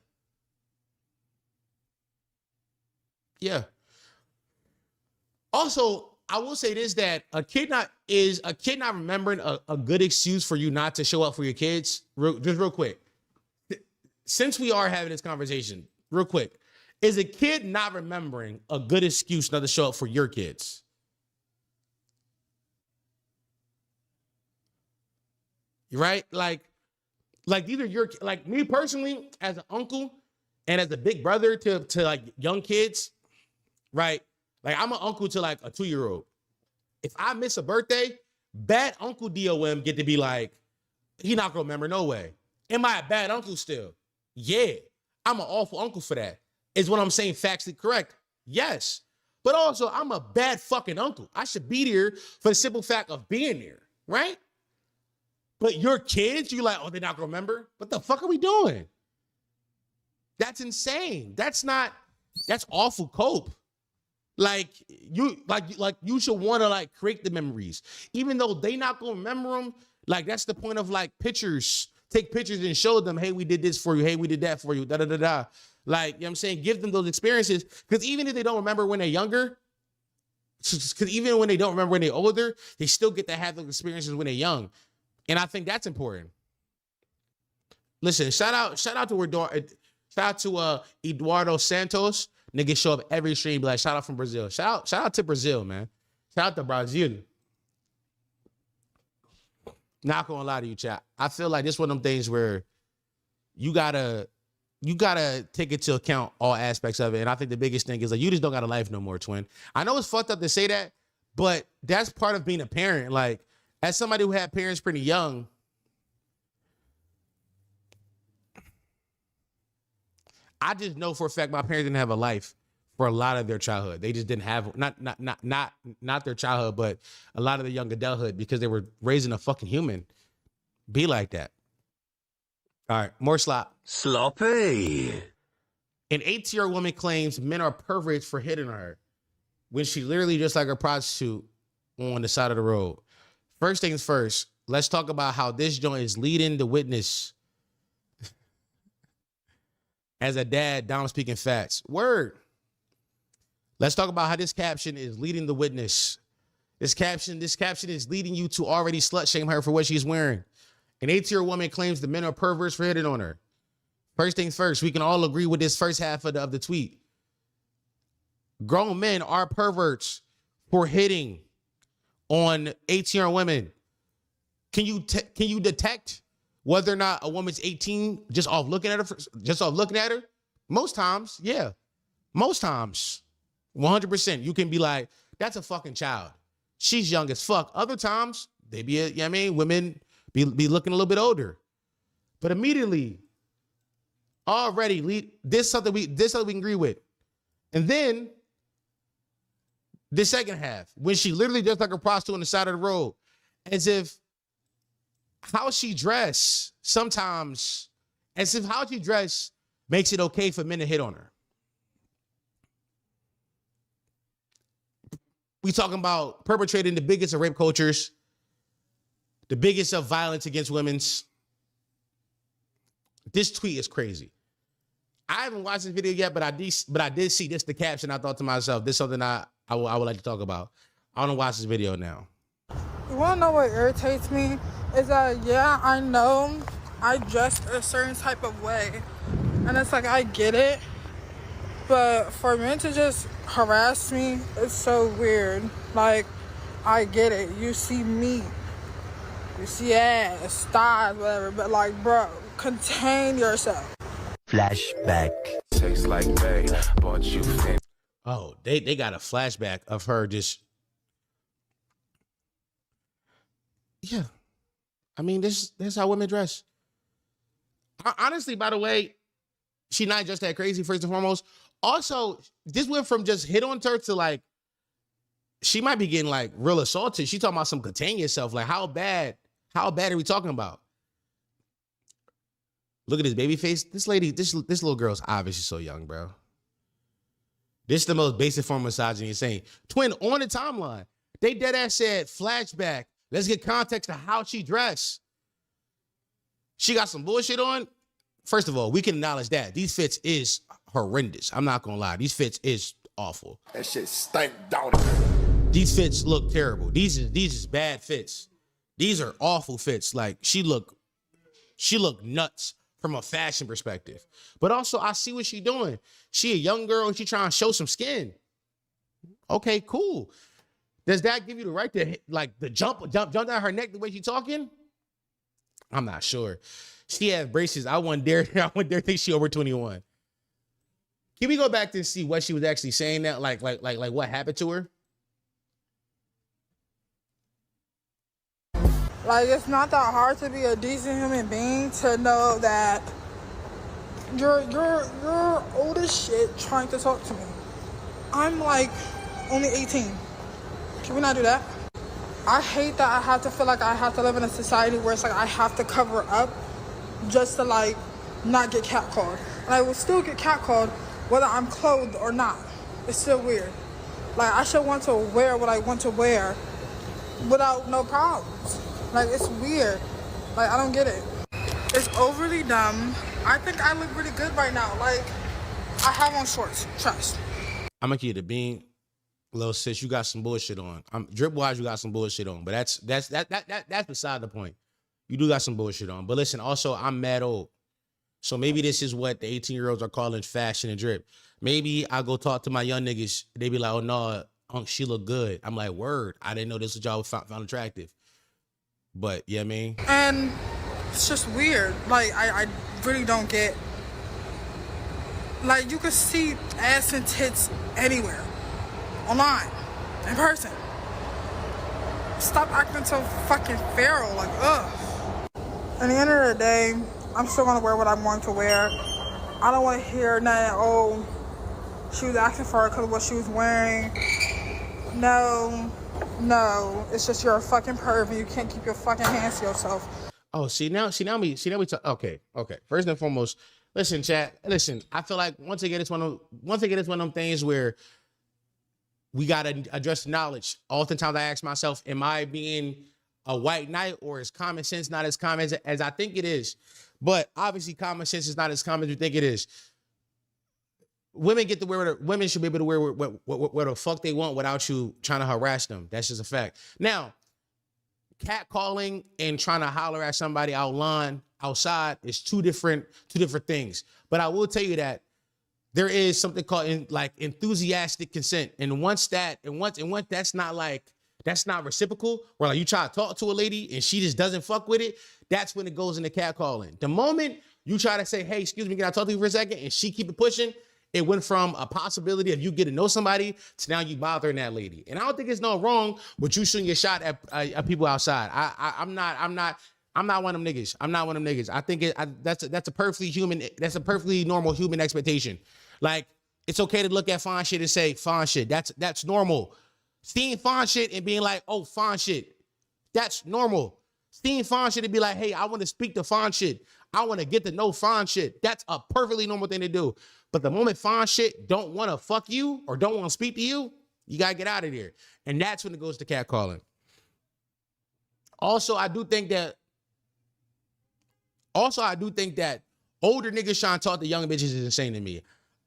Also, I will say this, that a kid not remembering a good excuse for you not to show up for your kids. Just real quick. Since we are having this conversation, real quick, is a kid not remembering a good excuse not to show up for your kids? Right? Like either you're like me personally as an uncle and as a big brother to like young kids, right? Like I'm an uncle to like a 2-year-old. If I miss a birthday, Bad Uncle DOM get to be like, he not gonna remember no way. Am I a bad uncle still? Yeah. I'm an awful uncle for that. Is what I'm saying factually correct? Yes. But also, I'm a bad fucking uncle. I should be there for the simple fact of being there, right? But your kids, you like, oh, they're not gonna remember? What the fuck are we doing? That's insane. That's awful cope. Like you should want to like create the memories, even though they not gonna remember them. Like that's the point of like pictures. Take pictures and show them, hey, we did this for you. Hey, we did that for you. Da da da da. Like, you know what I'm saying? Give them those experiences, because even if they don't remember when they're younger, because even when they don't remember when they're older, they still get to have those experiences when they're young, and I think that's important. Listen, shout out to Eduardo Santos. Niggas show up every stream, be like, shout out from Brazil. Shout out to Brazil, man. Shout out to Brazil. Not gonna lie to you, chat. I feel like this one of them things where you gotta take into account all aspects of it. And I think the biggest thing is like, you just don't got a life no more, twin. I know it's fucked up to say that, but that's part of being a parent. Like, as somebody who had parents pretty young, I just know for a fact my parents didn't have a life for a lot of their childhood. They just didn't have not their childhood, but a lot of their young adulthood, because they were raising a fucking human. Be like that. All right, more slop. Sloppy. An 18-year-old woman claims men are perverts for hitting her when she literally just like a prostitute on the side of the road. First things first, let's talk about how this joint is leading the witness. As a dad, Dom speaking facts. Word. Let's talk about how this caption is leading the witness. This caption is leading you to already slut shame her for what she's wearing. An 18-year-old woman claims the men are perverts for hitting on her. First things first, we can all agree with this first half of the tweet. Grown men are perverts for hitting on 18-year-old women. Can you detect whether or not a woman's 18 just off looking at her? Most times, yeah. Most times, 100%. You can be like, that's a fucking child. She's young as fuck. Other times, they be, you know what I mean? Women be looking a little bit older. But immediately, already, this something we can agree with. And then, the second half, when she literally just like a prostitute on the side of the road, as if how she dress sometimes, as if how she dress makes it okay for men to hit on her. We talking about perpetrating the biggest of rape cultures, the biggest of violence against women's. This tweet is crazy. I haven't watched this video yet, but I did see this, the caption. I thought to myself, this is something I would like to talk about. I want to watch this video now. You want to know what irritates me? Is that, yeah, I know I dress a certain type of way. And it's like, I get it. But for men to just harass me, it's so weird. Like, I get it. You see me. You see ass, thighs, whatever. But like, bro, contain yourself. Flashback. Tastes like Bay, bought you fan. Oh, they got a flashback of her just. Yeah. I mean, this is how women dress. Honestly, by the way, she not just that crazy, first and foremost. Also, this went from just hit on her to like, she might be getting like real assaulted. She talking about some contain yourself. Like, how bad are we talking about? Look at this baby face. This lady, this little girl's obviously so young, bro. This is the most basic form of misogyny insane. Twin, on the timeline, they dead ass said flashback. Let's get context to how she dressed. She got some bullshit on. First of all, we can acknowledge that. These fits is horrendous. I'm not gonna lie. These fits is awful. That shit stank down. These fits look terrible. These is bad fits. These are awful fits. Like, she look nuts from a fashion perspective. But also, I see what she doing. She a young girl and she trying to show some skin. Okay, cool. Does that give you the right to like the jump down her neck the way she talking? I'm not sure. She has braces. I wouldn't dare think she over 21. Can we go back to see what she was actually saying that? Like what happened to her? Like, it's not that hard to be a decent human being to know that you're old as shit trying to talk to me. I'm like only 18. Can we not do that? I hate that I have to feel like I have to live in a society where it's like I have to cover up just to like not get catcalled. And I will still get catcalled whether I'm clothed or not. It's still weird. Like, I should want to wear what I want to wear without no problems. Like, it's weird. Like, I don't get it. It's overly dumb. I think I look really good right now. Like, I have on shorts. Trust. I'm gonna keep it being, little sis. You got some bullshit on. Drip wise, you got some bullshit on. But that's beside the point. You do got some bullshit on. But listen, also I'm mad old. So maybe this is what the 18-year-olds are calling fashion and drip. Maybe I go talk to my young niggas. They be like, oh no, she look good. I'm like, word. I didn't know this was y'all found attractive. But yeah, I mean. And it's just weird. Like, I really don't get. Like, you could see ass and tits anywhere. Online. In person. Stop acting so fucking feral. Like, ugh. At the end of the day, I'm still gonna wear what I'm going to wear. I don't want to hear that, oh, she was asking for it because of what she was wearing. No, it's just you're a fucking perv and you can't keep your fucking hands to yourself. Oh, see now we talk. Okay. First and foremost, listen, chat. Listen, I feel like once again it's one of them things where we gotta address knowledge. Oftentimes I ask myself, am I being a white knight, or is common sense not as common as I think it is? But obviously common sense is not as common as you think it is. Women get to wear women should be able to wear what the fuck they want without you trying to harass them. That's just a fact. Now, catcalling and trying to holler at somebody outside is two different things. But I will tell you that there is something called enthusiastic consent. And once that's not reciprocal, where like you try to talk to a lady and she just doesn't fuck with it, that's when it goes into catcalling. The moment you try to say, hey, excuse me, can I talk to you for a second? And she keep it pushing, it went from a possibility of you getting to know somebody to now you bothering that lady. And I don't think it's no wrong with you shooting your shot at people outside. I'm not one of them niggas. I'm not one of them niggas. I think that's a perfectly normal human expectation. Like, it's okay to look at fine shit and say fine shit. That's normal. Seeing fine shit and being like, oh, fine shit. That's normal. Seeing fine shit and be like, hey, I want to speak to fine shit. I want to get to know fine shit. That's a perfectly normal thing to do. But the moment fine shit don't want to fuck you or don't want to speak to you, you got to get out of there. And that's when it goes to catcalling. Also, I do think that older niggas trying to talk to young bitches is insane to me.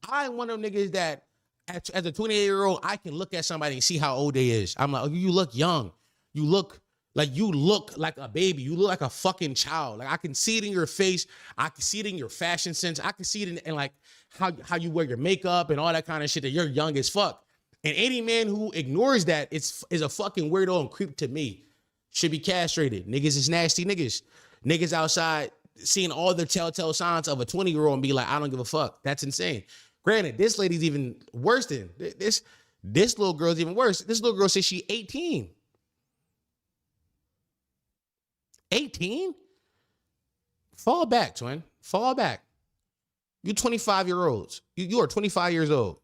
I one of them niggas that as a 28-year-old, I can look at somebody and see how old they is. I'm like, oh, you look young. You look like a baby. You look like a fucking child. Like, I can see it in your face. I can see it in your fashion sense. I can see it in like how you wear your makeup and all that kind of shit, that you're young as fuck. And any man who ignores that is a fucking weirdo and creep to me. Should be castrated. Niggas is nasty niggas. Niggas outside seeing all the telltale signs of a 20-year-old and be like, I don't give a fuck. That's insane. Granted, this lady's even worse than this little girl's even worse. This little girl says she's 18. 18? Fall back, twin. Fall back. You 25-year-olds. You are 25 years old.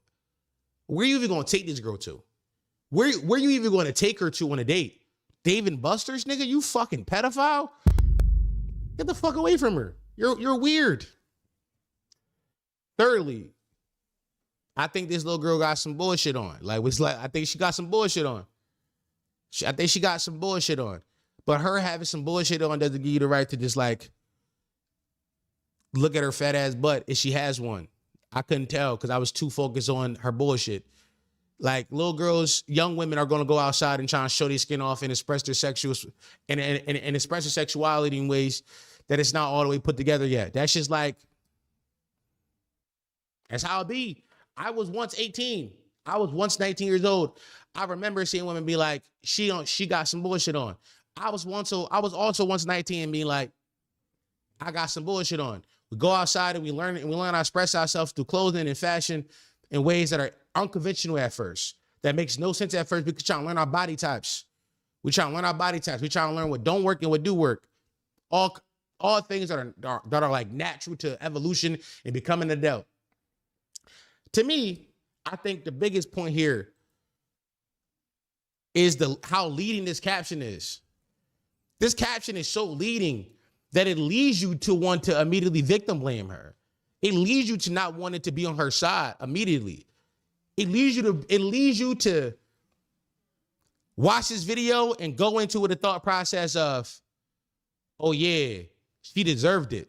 Where are you even going to take this girl to? Where you even going to take her to on a date? Dave and Buster's, nigga? You fucking pedophile? Get the fuck away from her. You're weird. Thirdly, I think this little girl got some bullshit on. I think she got some bullshit on. But her having some bullshit on doesn't give you the right to just like look at her fat ass butt if she has one. I couldn't tell because I was too focused on her bullshit. Like, little girls, young women are going to go outside and try and show their skin off and express their express their sexuality in ways that it's not all the way put together yet. That's just like, that's how it be. I was once 18. I was once 19 years old. I remember seeing women be like, she got some bullshit on. I was also once 19 and being like, I got some bullshit on. We go outside and we learn how to express ourselves through clothing and fashion in ways that are unconventional at first. That makes no sense at first because we're trying to learn our body types. We trying to learn our body types. We trying to learn what don't work and what do work. All things that are like natural to evolution and becoming an adult. To me, I think the biggest point here is how leading this caption is. This caption is so leading that it leads you to want to immediately victim blame her. It leads you to not wanting to be on her side immediately. It leads you to watch this video and go into it with the thought process of, oh yeah, she deserved it.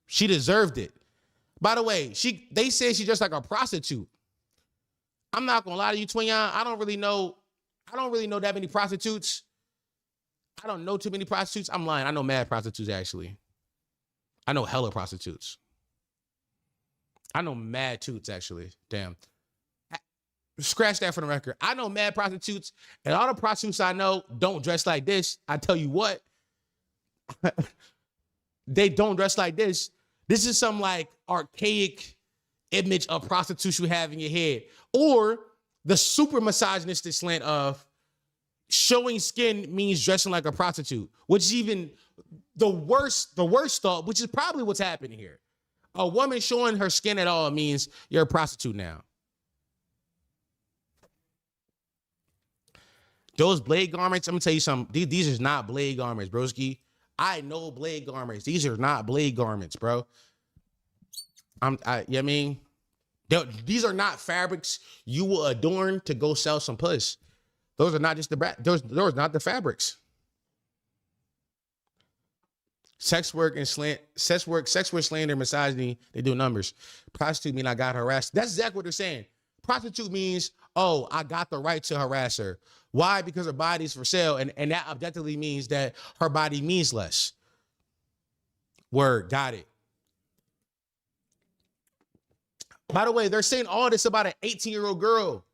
She deserved it. By the way, they say she's just like a prostitute. I'm not gonna lie to you, Twin Yon. I don't really know that many prostitutes. I don't know too many prostitutes. I'm lying. I know mad prostitutes, actually. I know hella prostitutes. I know mad toots, actually. Damn. Scratch that for the record. I know mad prostitutes, and all the prostitutes I know don't dress like this. I tell you what, they don't dress like this. This is some like archaic image of prostitution you have in your head, or the super misogynistic slant of showing skin means dressing like a prostitute, which is even the worst thought, which is probably what's happening here. A woman showing her skin at all means you're a prostitute now. Those blade garments, I'm gonna tell you something. These are not blade garments, broski. I know blade garments. These are not blade garments, bro. You know what I mean? These are not fabrics you will adorn to go sell some puss. Those are not just those are not the fabrics. Sex work, slander, misogyny, they do numbers. Prostitute mean I got harassed. That's exactly what they're saying. Prostitute means, oh, I got the right to harass her. Why? Because her body's for sale, and that objectively means that her body means less. Word, got it. By the way, they're saying all this about an 18-year-old girl.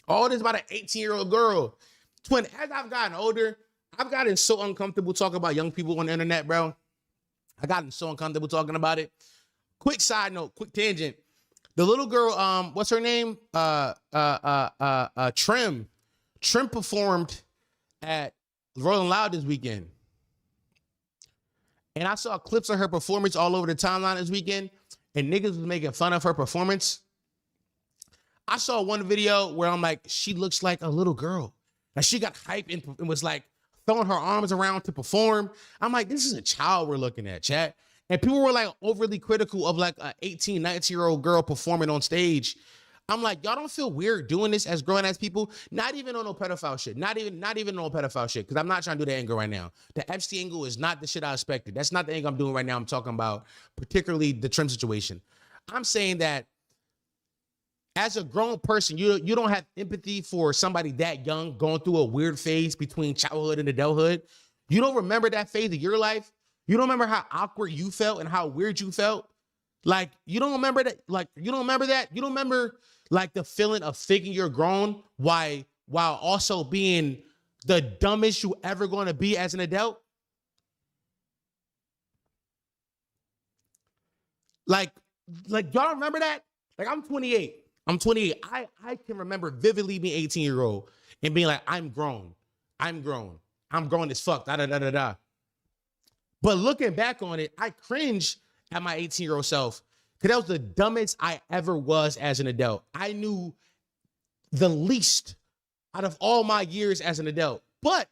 All this about an 18-year-old girl. Twin, as I've gotten older, I've gotten so uncomfortable talking about young people on the internet, bro. I've gotten so uncomfortable talking about it. Quick side note, quick tangent. The little girl, what's her name? Trim. Trim performed at Rolling Loud this weekend. And I saw clips of her performance all over the timeline this weekend, and niggas was making fun of her performance. I saw one video where I'm like, she looks like a little girl. Like she got hype and was like throwing her arms around to perform. I'm like, this is a child we're looking at, chat. And people were like overly critical of like an 18, 19-year-old girl performing on stage. I'm like, y'all don't feel weird doing this as grown-ass people? Not even on no pedophile shit. Not even on pedophile shit, because I'm not trying to do that angle right now. The Epstein angle is not the shit I expected. That's not the angle I'm doing right now. I'm talking about particularly the Trim situation. I'm saying that as a grown person, you don't have empathy for somebody that young going through a weird phase between childhood and adulthood. You don't remember that phase of your life. You don't remember how awkward you felt and how weird you felt. Like, you don't remember that. Like, you don't remember that. You don't remember like the feeling of thinking you're grown while also being the dumbest you ever going to be as an adult. Like y'all remember that? Like, I'm 28. I can remember vividly being 18-year-old and being like, I'm grown as fuck. Da. But looking back on it, I cringe at my 18-year-old self because that was the dumbest I ever was as an adult. I knew the least out of all my years as an adult. But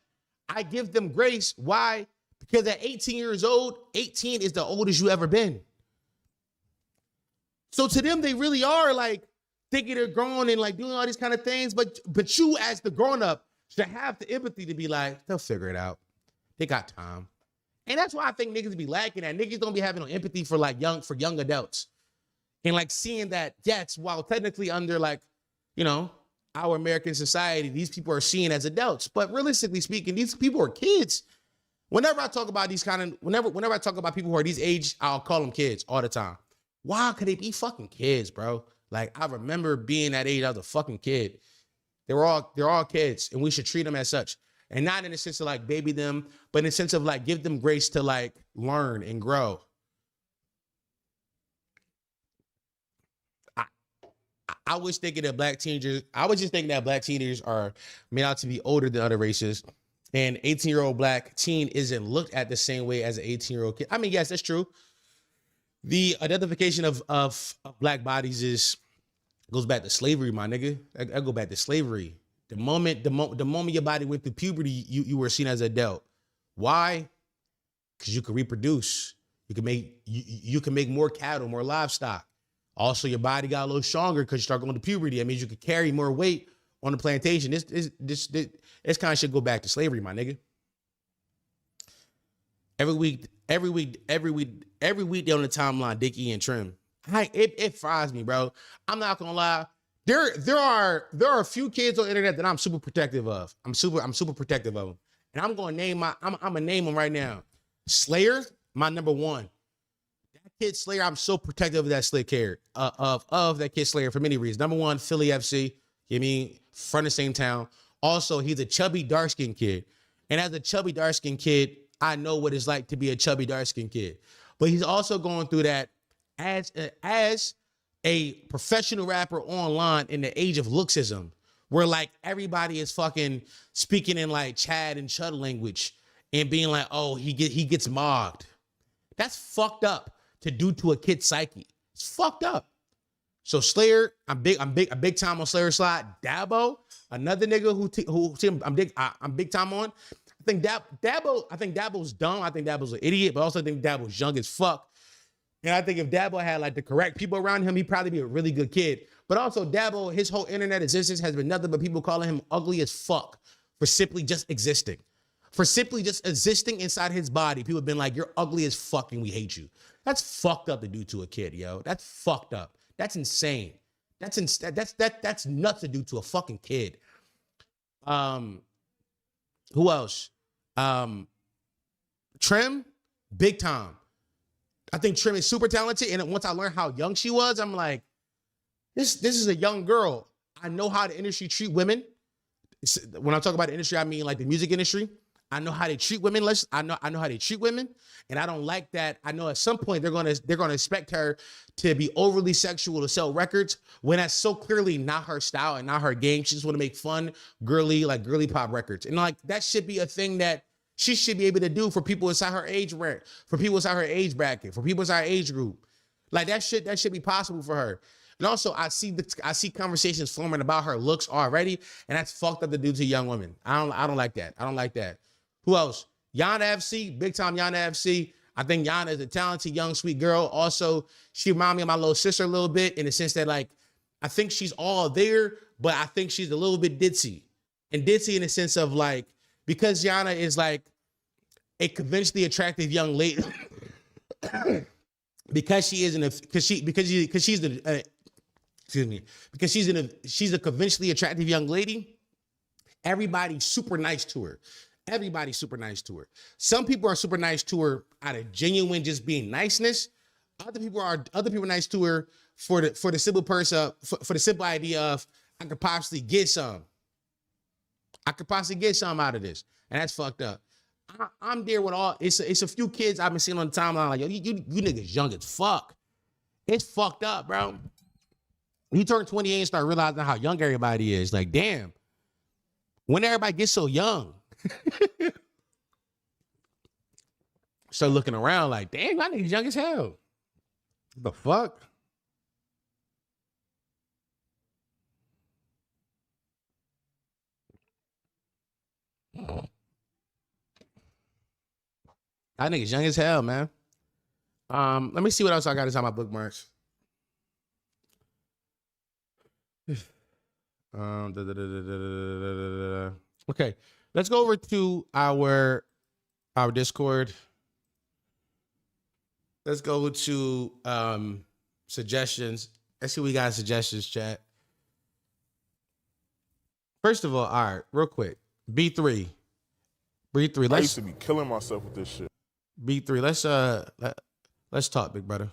I give them grace. Why? Because at 18 years old, 18 is the oldest you ever been. So to them, they really are like thinking they're grown and like doing all these kind of things. But you as the grown-up should have the empathy to be like, they'll figure it out. They got time. And that's why I think niggas be lacking that. Niggas don't be having no empathy for like young adults. And like seeing that, yes, while technically under like, you know, our American society, these people are seen as adults. But realistically speaking, these people are kids. Whenever I talk about whenever I talk about people who are these age, I'll call them kids all the time. Why could they be fucking kids, bro? Like, I remember being that age, I was a fucking kid. They're all kids, and we should treat them as such. And not in the sense of like baby them, but in the sense of like give them grace to like learn and grow. I was thinking that black teenagers, I was just thinking that black teenagers are made out to be older than other races. And 18-year-old black teen isn't looked at the same way as an 18-year-old kid. I mean, yes, that's true. The identification of black bodies goes back to slavery, my nigga. I go back to slavery. The moment your body went through puberty, you were seen as an adult. Why? Because you can reproduce. You can make more cattle, more livestock. Also, your body got a little stronger because you start going to puberty. That means you could carry more weight on the plantation. This kind of shit go back to slavery, my nigga. Every week they on the timeline, Dickie and Trim. It fries me, bro. I'm not gonna lie. There are a few kids on the internet that I'm super protective of. I'm super protective of them, and I'm gonna name them right now. Slayer, my number one. That kid Slayer, I'm so protective of that Slayer character, of that kid Slayer for many reasons. Number one, Philly FC. You know what I mean? From the same town. Also, he's a chubby, dark-skinned kid. And as a chubby, dark-skinned kid, I know what it's like to be a chubby, dark-skinned kid. But he's also going through that as a professional rapper online in the age of looksism, where like everybody is fucking speaking in like Chad and Chud language and being like, oh, he gets mogged. That's fucked up to do to a kid's psyche. It's fucked up. So Slayer, I'm big time on Slayer slide. Dabo, another nigga who I'm big time on. I think Dabo's dumb. I think Dabo's an idiot, but I also think Dabo's young as fuck. And I think if Dabo had like the correct people around him, he'd probably be a really good kid. But also Dabo, his whole internet existence has been nothing but people calling him ugly as fuck for simply just existing. For simply just existing inside his body. People have been like, you're ugly as fuck and we hate you. That's fucked up to do to a kid, yo. That's fucked up. That's insane. That's nuts to do to a fucking kid. Who else? Trim, big time. I think Trim is super talented. And once I learned how young she was, I'm like, this is a young girl. I know how the industry treat women. When I talk about the industry, I mean like the music industry. I know how they treat women. I know how they treat women, and I don't like that. I know at some point they're gonna expect her to be overly sexual to sell records when that's so clearly not her style and not her game. She just want to make fun, girly pop records, and like that should be a thing that she should be able to do for people inside her age range, for people inside her age bracket, for people inside her age group. Like that should be possible for her. And also, I see conversations forming about her looks already, and that's fucked up to do to young women. I don't like that. I don't like that. Who else? Yana FC, big time Yana FC. I think Yana is a talented, young, sweet girl. Also, she reminds me of my little sister a little bit in the sense that, like, I think she's all there, but I think she's a little bit ditzy. And ditzy in the sense of, like, because Yana is, like, a conventionally attractive young lady, because she's a conventionally attractive young lady, everybody's super nice to her. Everybody's super nice to her. Some people are super nice to her out of genuine just being niceness. Other people are nice to her for the simple idea of I could possibly get some. I could possibly get some out of this, and that's fucked up. I'm there with all. It's a few kids I've been seeing on the timeline like, yo, you niggas young as fuck. It's fucked up, bro. You turn 28 and start realizing how young everybody is. Like, damn, when everybody gets so young. Start looking around like, damn, my nigga's young as hell. The fuck? That nigga's young as hell, man. Let me see what else I got inside my bookmarks. Okay, let's go over to our Discord. Let's go to suggestions. Let's see what we got suggestions, chat. First of all right, real quick. B3. I used to be killing myself with this shit. B3. Let's talk, big brother.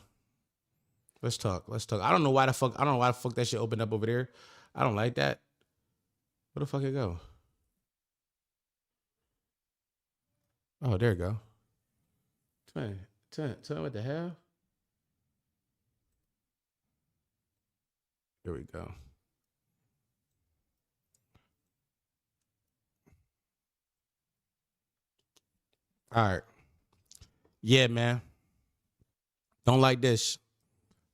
Let's talk. I don't know why the fuck that shit opened up over there. I don't like that. Where the fuck it go? Oh, there you go. Tell me what the hell? Here we go. All right. Yeah, man. Don't like this.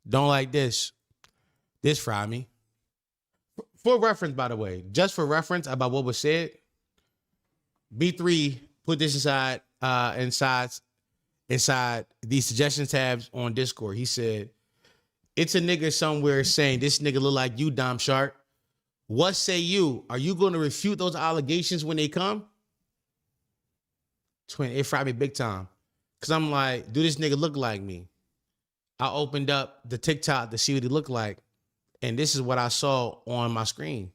Don't like this. This fry me. For reference, by the way, just for reference about what was said, B3 put this inside these suggestion tabs on Discord. He said, it's a nigga somewhere saying this nigga look like you, Dom Sharp. What say you? Are you going to refute those allegations when they come? Twin, it fried me big time. Because I'm like, do this nigga look like me? I opened up the TikTok to see what he looked like. And this is what I saw on my screen.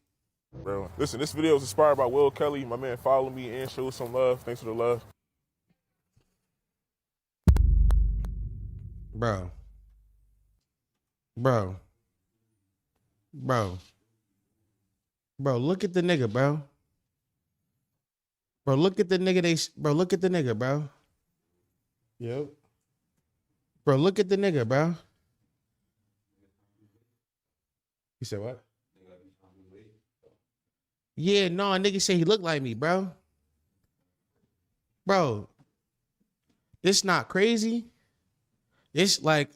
Bro, listen, this video is inspired by Will Kelly. My man followed me and showed some love. Thanks for the love. Bro, look at the nigga, bro. Bro, look at the nigga. Look at the nigga, bro. Yep. Bro, look at the nigga, bro. You said what? Yeah, no, nigga said he looked like me, bro. Bro, this not crazy. It's like,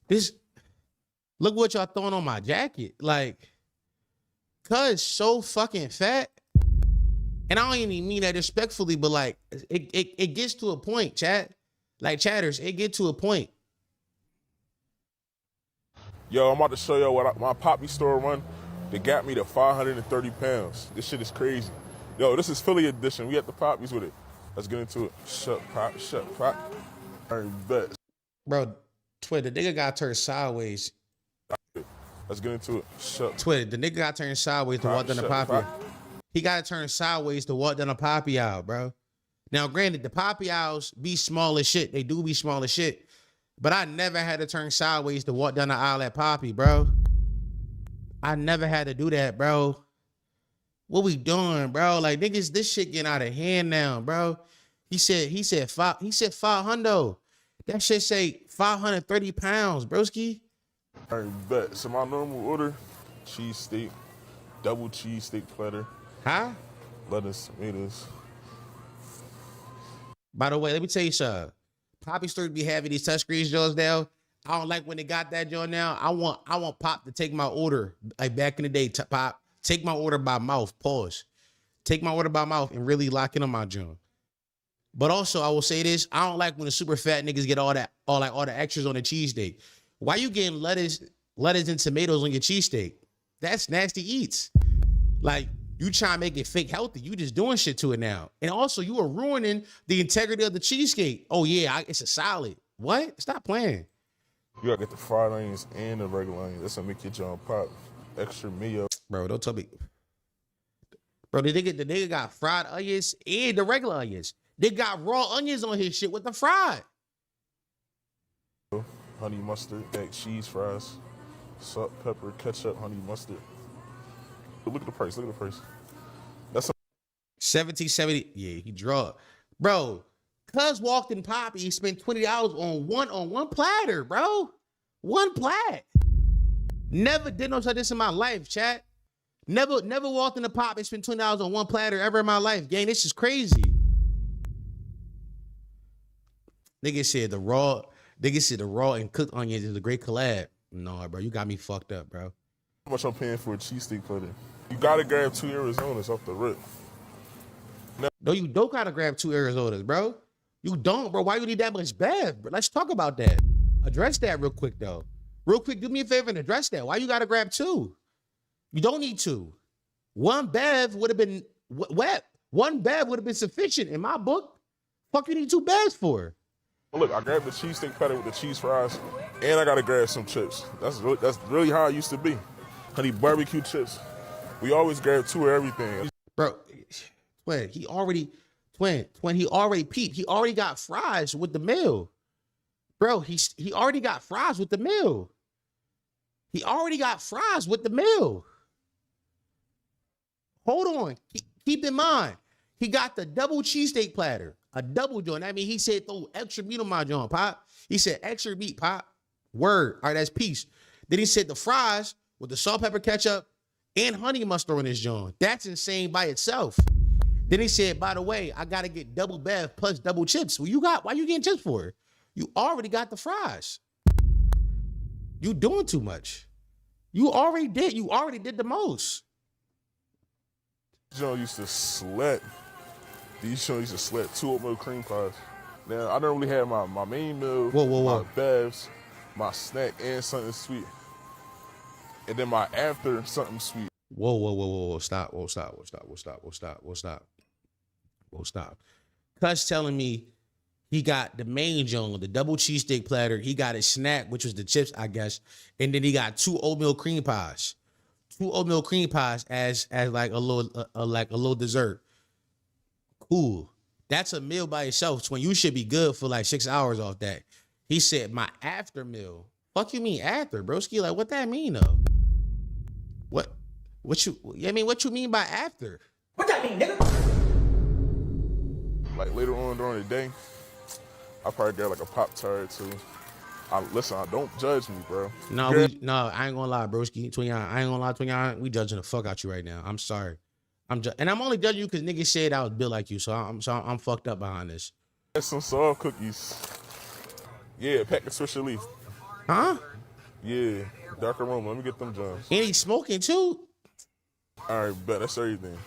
this, look what y'all throwing on my jacket. Like, cuz so fucking fat. And I don't even mean that respectfully, but like, it gets to a point, chat. Like, chatters, it get to a point. Yo, I'm about to show y'all what my Poppy store run. They got me to 530 pounds. This shit is crazy. Yo, this is Philly edition. We got the Poppies with it. Let's get into it. Shut pop. I bet. Bro, Twitter, the nigga got turned sideways. Let's get into it. Shut. Twitter, the nigga got turned sideways to walk down the Poppy. He got to turn sideways to walk down a Poppy aisle, bro. Now, granted, the Poppy aisles be small as shit. They do be small as shit. But I never had to turn sideways to walk down the aisle at Poppy, bro. I never had to do that, bro. What we doing, bro? Like, niggas, this shit getting out of hand now, bro. He said 500. That shit say 530 pounds, broski. I bet. So my normal order, cheese steak, double cheese steak platter. Huh? Lettuce, tomatoes. By the way, let me tell you something. Poppy Store be having these touchscreens joints now. I don't like when they got that joint now. I want Pop to take my order like back in the day. Pop, take my order by mouth. Pause. Take my order by mouth and really lock in on my joint. But also, I will say this: I don't like when the super fat niggas get all the extras on the cheesesteak. Why you getting lettuce and tomatoes on your cheesesteak? That's nasty eats. Like, you trying to make it fake healthy. You just doing shit to it now. And also, you are ruining the integrity of the cheesecake. Oh, yeah, it's a salad. What? Stop playing. You gotta get the fried onions and the regular onions. That's gonna make your joint pop. Extra mayo. Bro, don't tell me. Bro, the nigga got fried onions and the regular onions. They got raw onions on his shit with the fried. Honey mustard, egg, cheese fries, salt, pepper, ketchup, honey mustard. Look at the price. That's $17.70. Yeah, he draw. Bro, cuz walked in Poppy, he spent $20 on one platter, bro. One plat. Never did no such this in my life, chat. Never walked in the Poppy and spent $20 on one platter ever in my life. Gang, this is crazy. Nigga said the raw and cooked onions is a great collab. No, bro, you got me fucked up, bro. How much I'm paying for a cheesesteak platter? You gotta grab 2 Arizonas off the rip. No, you don't gotta grab 2 Arizonas, bro. You don't, bro. Why you need that much bev, bro? Let's talk about that. Address that real quick, though. Real quick, do me a favor and address that. Why you gotta grab 2? You don't need 2. One bev would have been wet. One bev would have been sufficient in my book. Fuck you need 2 bevs for? Look, I grabbed the cheesesteak platter with the cheese fries, and I gotta grab some chips. That's really how it used to be. Honey barbecue chips. We always grab 2 of everything. Bro, Twin, he already peeped. He already got fries with the meal. Bro, he already got fries with the meal. He already got fries with the meal. Hold on. Keep in mind, he got the double cheesesteak platter. A double joint. I mean, he said throw extra meat on my joint, Pop. He said extra meat, Pop. Word. All right, that's peace. Then he said the fries with the salt, pepper, ketchup, and honey mustard on this joint. That's insane by itself. Then he said, by the way, I gotta get double bev plus double chips. Well, why you getting chips for? You already got the fries. You doing too much. You already did the most. These joints used to sweat. These joints used to sweat 2 oatmeal cream pies. Now, I don't really have my main meal, my bevs, my snack, and something sweet. And then my after, something sweet. Whoa. Stop. Cuz telling me he got the main joint, the double cheesesteak platter. He got his snack, which was the chips, I guess. And then he got 2 oatmeal cream pies. 2 oatmeal cream pies as like a little dessert. Cool. That's a meal by itself. When you should be good for like 6 hours off that. He said my after meal. Fuck you mean after, broski? Like what that mean though? What you mean by after? What that mean, nigga? Like later on during the day, I probably get like a Pop-Tart too. Listen, don't judge me, bro. No, I ain't gonna lie, broski. Twin y'all, I ain't gonna lie, twin y'all. We judging the fuck out you right now. I'm sorry. And I'm only judging you because niggas said I was built like you, so I'm fucked up behind this. Get some soft cookies. Yeah, pack the Swisher Leaf. Huh? Yeah, dark aroma. Let me get them Johns. And he's smoking too. All right, bet that's everything.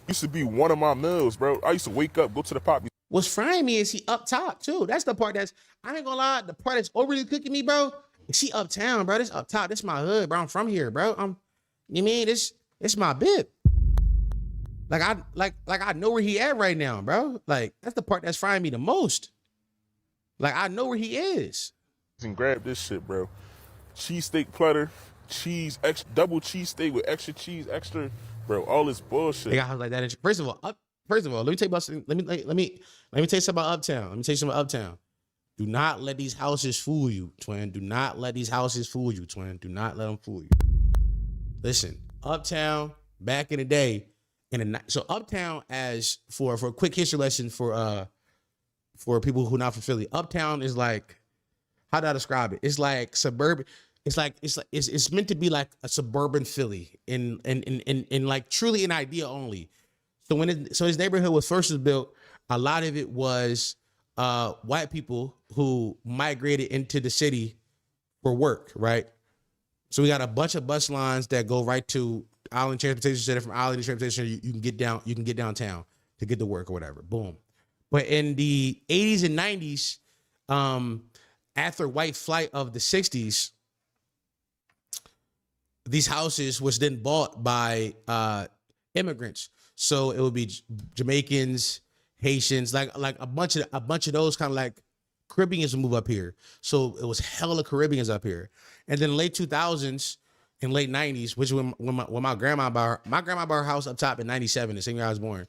Used to be one of my meals, bro. I used to wake up, go to the Poppy. What's frying me is he up top too. That's the part I ain't gonna lie. The part that's overly cooking me, bro. Is he uptown, bro? This up top. This my hood, bro. I'm from here, bro. You mean this my bib. Like I know where he at right now, bro. Like that's the part that's frying me the most. Like I know where he is. And grab this shit, bro. Cheesesteak platter, double cheesesteak with extra cheese, extra, bro. All this bullshit. Yeah, I was like that. First of all, let me tell you about something. Let me tell you something about Uptown. Let me tell you something about Uptown. Do not let these houses fool you, twin. Do not let these houses fool you, twin. Do not let them fool you. Listen, Uptown back in the day. So Uptown, as for a quick history lesson for people who not from Philly, Uptown is like, how do I describe it? It's like suburban. It's meant to be like a suburban Philly in like truly an idea only. So his neighborhood was first built, a lot of it was white people who migrated into the city for work, right? So we got a bunch of bus lines that go right to Island Transportation Center. From Island Transportation Center, you can get downtown to get to work or whatever. Boom. But in the 80s and 90s, after white flight of the 60s, these houses was then bought by immigrants. So it would be Jamaicans, Haitians, like a bunch of those kind of like Caribbeans would move up here. So it was hella Caribbeans up here. And then late 2000s and late 90s, which when my grandma bought her house up top in 97, the same year I was born,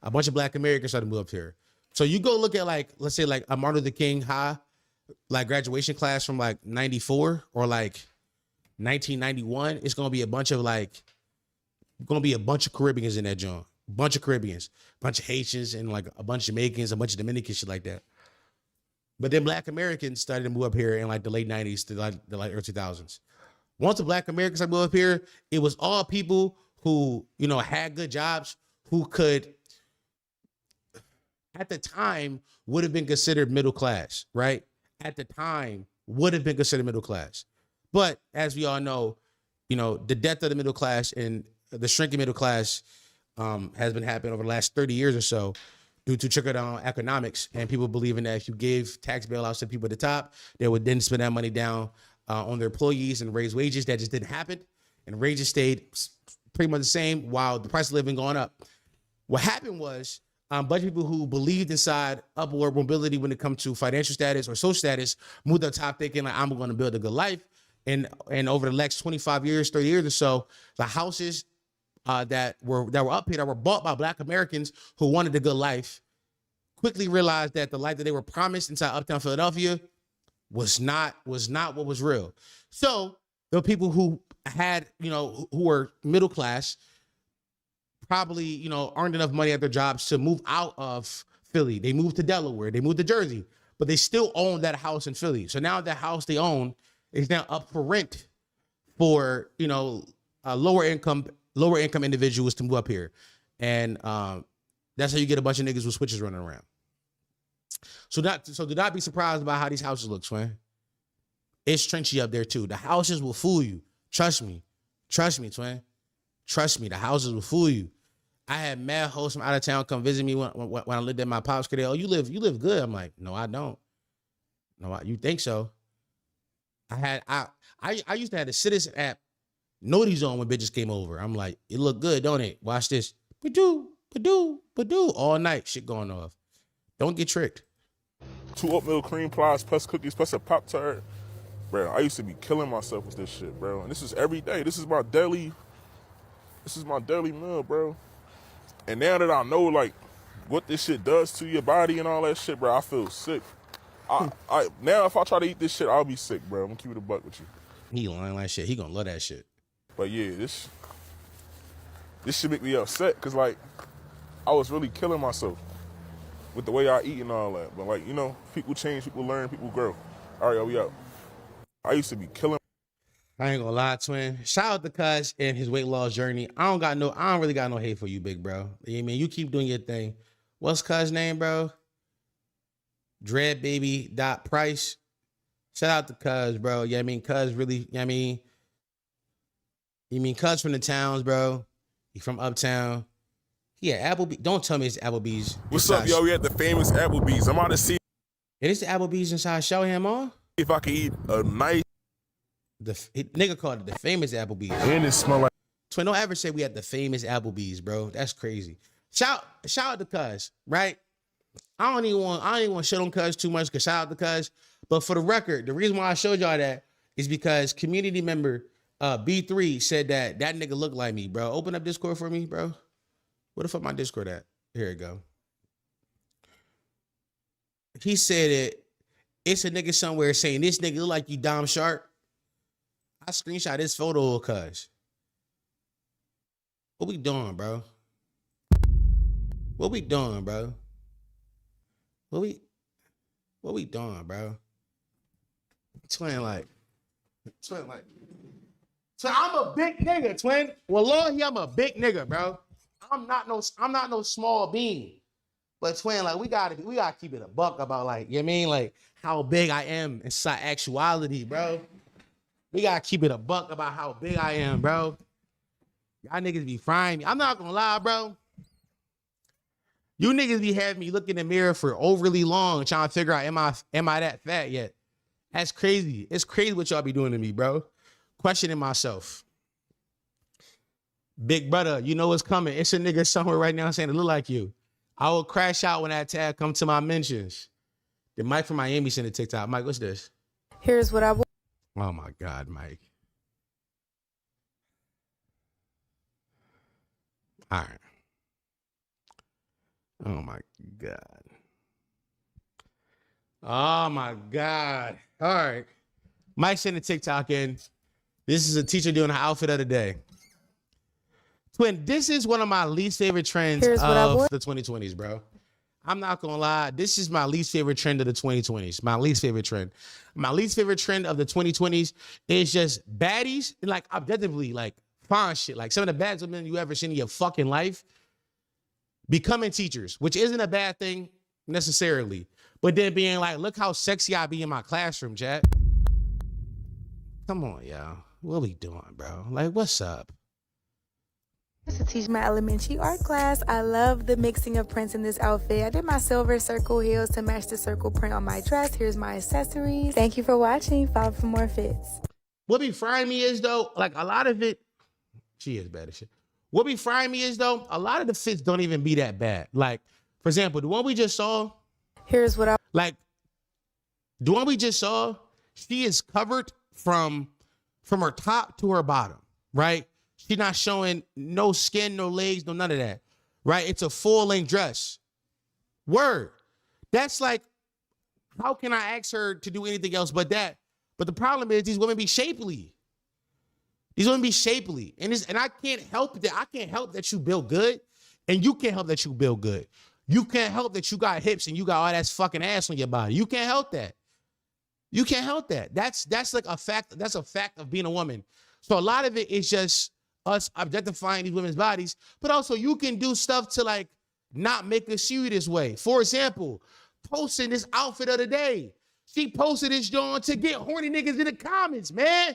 a bunch of Black Americans started to move up here. So you go look at like, let's say like a Martin Luther King High, like graduation class from like 94 or like 1991, it's gonna be a bunch of Caribbeans in that joint. Bunch of Caribbeans, bunch of Haitians, and like a bunch of Jamaicans, a bunch of Dominicans, shit like that. But then Black Americans started to move up here in like the late 90s to like the early 2000s. Once the Black Americans started to move up here, it was all people who, you know, had good jobs, who could, at the time, would have been considered middle class, right? At the time, would have been considered middle class. But as we all know, you know, the death of the middle class and the shrinking middle class has been happening over the last 30 years or so due to trickle-down economics and people believing that if you gave tax bailouts to people at the top, they would then spend that money down on their employees and raise wages. That just didn't happen. And wages stayed pretty much the same while the price of living going up. What happened was a bunch of people who believed inside upward mobility when it comes to financial status or social status moved up top thinking like, I'm going to build a good life. And over the next 25 years, 30 years or so, the houses that were up here that were bought by Black Americans who wanted a good life quickly realized that the life that they were promised inside Uptown Philadelphia was not what was real. So there were people who had, you know, who were middle class, probably, you know, earned enough money at their jobs to move out of Philly. They moved to Delaware, they moved to Jersey, but they still own that house in Philly. So now that house they own is now up for rent for, you know, lower income individuals to move up here. And that's how you get a bunch of niggas with switches running around. So do not be surprised about how these houses look, Swin. It's trenchy up there too. The houses will fool you. Trust me, Twin. Trust me, the houses will fool you. I had mad hosts from out of town come visit me when I lived at my pops. Cause they, oh, you live good. I'm like, no, I don't. No, you think so? I used to have the Citizen app notice on when bitches came over. I'm like, it look good, don't it? Watch this. Ba-doo, all night, shit going off. Don't get tricked. 2 oatmeal cream pies plus cookies plus a Pop-Tart. Bro, I used to be killing myself with this shit, bro. And this is every day. This is my daily meal, bro. And now that I know, like, what this shit does to your body and all that shit, bro, I feel sick. Now if I try to eat this shit, I'll be sick, bro. I'm gonna keep it a buck with you. He lying like shit. He gonna love that shit. But yeah, this should make me upset, cause like I was really killing myself with the way I eat and all that. But like, you know, people change, people learn, people grow. All right, we out. I used to be killing. I ain't gonna lie, Twin. Shout out to Cuz and his weight loss journey. I don't really got no hate for you, big bro. You know what I mean? You keep doing your thing. What's Cuz name, bro? Dreadbaby.price. Shout out to Cuz, bro. Yeah, I mean, Cuz really, you mean Cuz from the towns, bro. He from uptown. Yeah, Applebee's. Don't tell me it's Applebee's. What's up, yo? We at the famous Applebee's. I'm out to see. It is the Applebee's inside Showham Mall? If I can eat a nice. Nigga called it the famous Applebee's. And it smell like. Twin, don't ever say we at the famous Applebee's, bro. That's crazy. Shout out to Cuz, right? I don't even want to shit on Cuz too much, because shout out to Cuz. But for the record, the reason why I showed y'all that is because community member B3 said that nigga looked like me, bro. Open up Discord for me, bro. Where the fuck my Discord at? Here it go. He said it's a nigga somewhere saying this nigga look like you, Dom Sharp. I screenshot this photo of Cuz. What we doing, bro? What we doing, bro? What we doing, bro? Twin, I'm a big nigga, Twin. Wallahi, I'm a big nigga, bro. I'm not no small bean. But Twin, like, we gotta keep it a buck about, like, you know what I mean? Like, how big I am inside actuality, bro. We gotta keep it a buck about how big I am, bro. Y'all niggas be frying me. I'm not gonna lie, bro. You niggas be having me look in the mirror for overly long trying to figure out, am I that fat yet? That's crazy. It's crazy what y'all be doing to me, bro. Questioning myself. Big brother, you know what's coming. It's a nigga somewhere right now saying it look like you. I will crash out when that tag come to my mentions. The Mike from Miami sent a TikTok. Mike, what's this? Here's what I want. Oh my God, Mike. All right. Oh my God. Oh my God. All right. Mike sent a TikTok in. This is a teacher doing her outfit of the day. Twin, this is one of my least favorite trends of the 2020s, bro. I'm not gonna lie. This is my least favorite trend of the 2020s. My least favorite trend. My least favorite trend of the 2020s is just baddies and like objectively like fine shit. Like some of the baddest women you ever seen in your fucking life becoming teachers, which isn't a bad thing necessarily. But then being like, look how sexy I be in my classroom, chat. Come on, y'all. What we doing, bro? Like, what's up? To teach my elementary art class. I love the mixing of prints in this outfit. I did my silver circle heels to match the circle print on my dress. Here's my accessories. Thank you for watching. Follow for more fits. What be frying me is, though, like a lot of it, she is bad as shit. What be frying me is, though, a lot of the fits don't even be that bad. Like, for example, the one we just saw. Here's what I like. The one we just saw, she is covered from her top to her bottom, right? She's not showing no skin, no legs, no none of that, right? It's a full-length dress. Word. That's like, how can I ask her to do anything else but that? But the problem is these women be shapely. These women be shapely. And I can't help that. I can't help that you build good, and you can't help that you build good. You can't help that you got hips and you got all that fucking ass on your body. You can't help that. You can't help that. That's like a fact. That's a fact of being a woman. So a lot of it is just us objectifying these women's bodies, but also you can do stuff to like not make us see you this way. For example, posting this outfit of the day. She posted this joint to get horny niggas in the comments, man.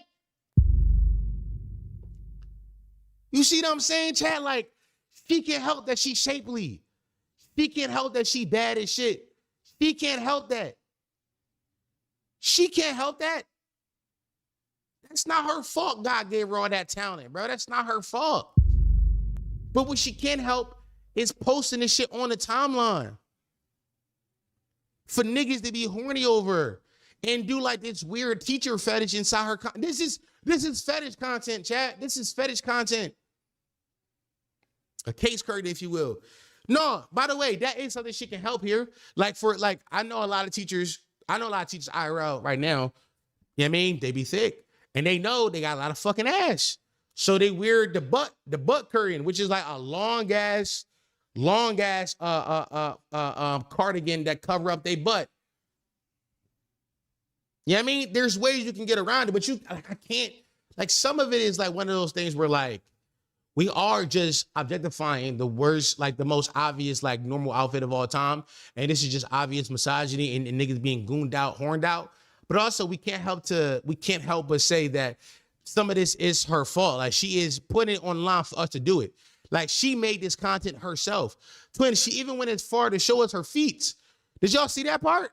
You see what I'm saying, chat? Like, she can't help that she's shapely. She can't help that she bad as shit. She can't help that. She can't help that. That's not her fault God gave her all that talent, bro. That's not her fault. But what she can help is posting this shit on the timeline for niggas to be horny over and do like this weird teacher fetish inside her. This is fetish content, chat. This is fetish content. A case curtain, if you will. No, by the way, that is something she can help here. I know a lot of teachers IRL right now, you know what I mean? They be thick and they know they got a lot of fucking ass. So they wear the butt curtain, which is like a long ass cardigan that cover up their butt. You know what I mean? There's ways you can get around it, but I can't, like, some of it is like one of those things where like, we are just objectifying the worst, like the most obvious, like normal outfit of all time. And this is just obvious misogyny and niggas being gooned out, horned out. But also we can't help but say that some of this is her fault. Like, she is putting it online for us to do it. Like, she made this content herself. Twin, she even went as far to show us her feet. Did y'all see that part?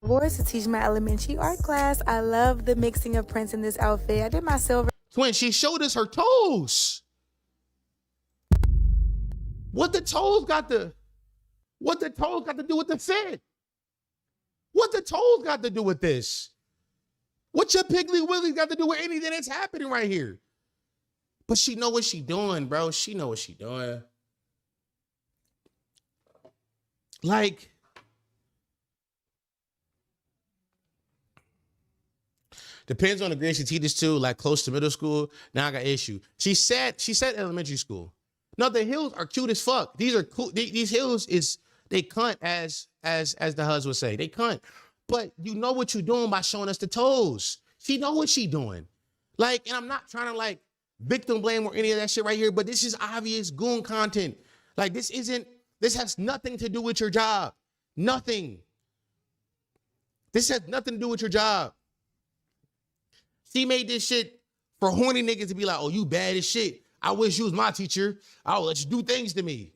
To teach my elementary art class. I love the mixing of prints in this outfit. I did my silver. Twin, she showed us her toes. What the toes got to do with the fit? What the toes got to do with this? What your Piggly Wiggly got to do with anything that's happening right here? But she know what she doing, bro. She know what she doing. Like, depends on the grade she teaches to, like close to middle school. Now I got issue. She said elementary school. No, the heels are cute as fuck. These are cool. These heels they cunt, as the hus would say. They cunt. But you know what you're doing by showing us the toes. She know what she doing. Like, and I'm not trying to like victim blame or any of that shit right here, but this is obvious goon content. Like, this has nothing to do with your job. Nothing. This has nothing to do with your job. She made this shit for horny niggas to be like, oh, you bad as shit. I wish you was my teacher. I'll let you do things to me.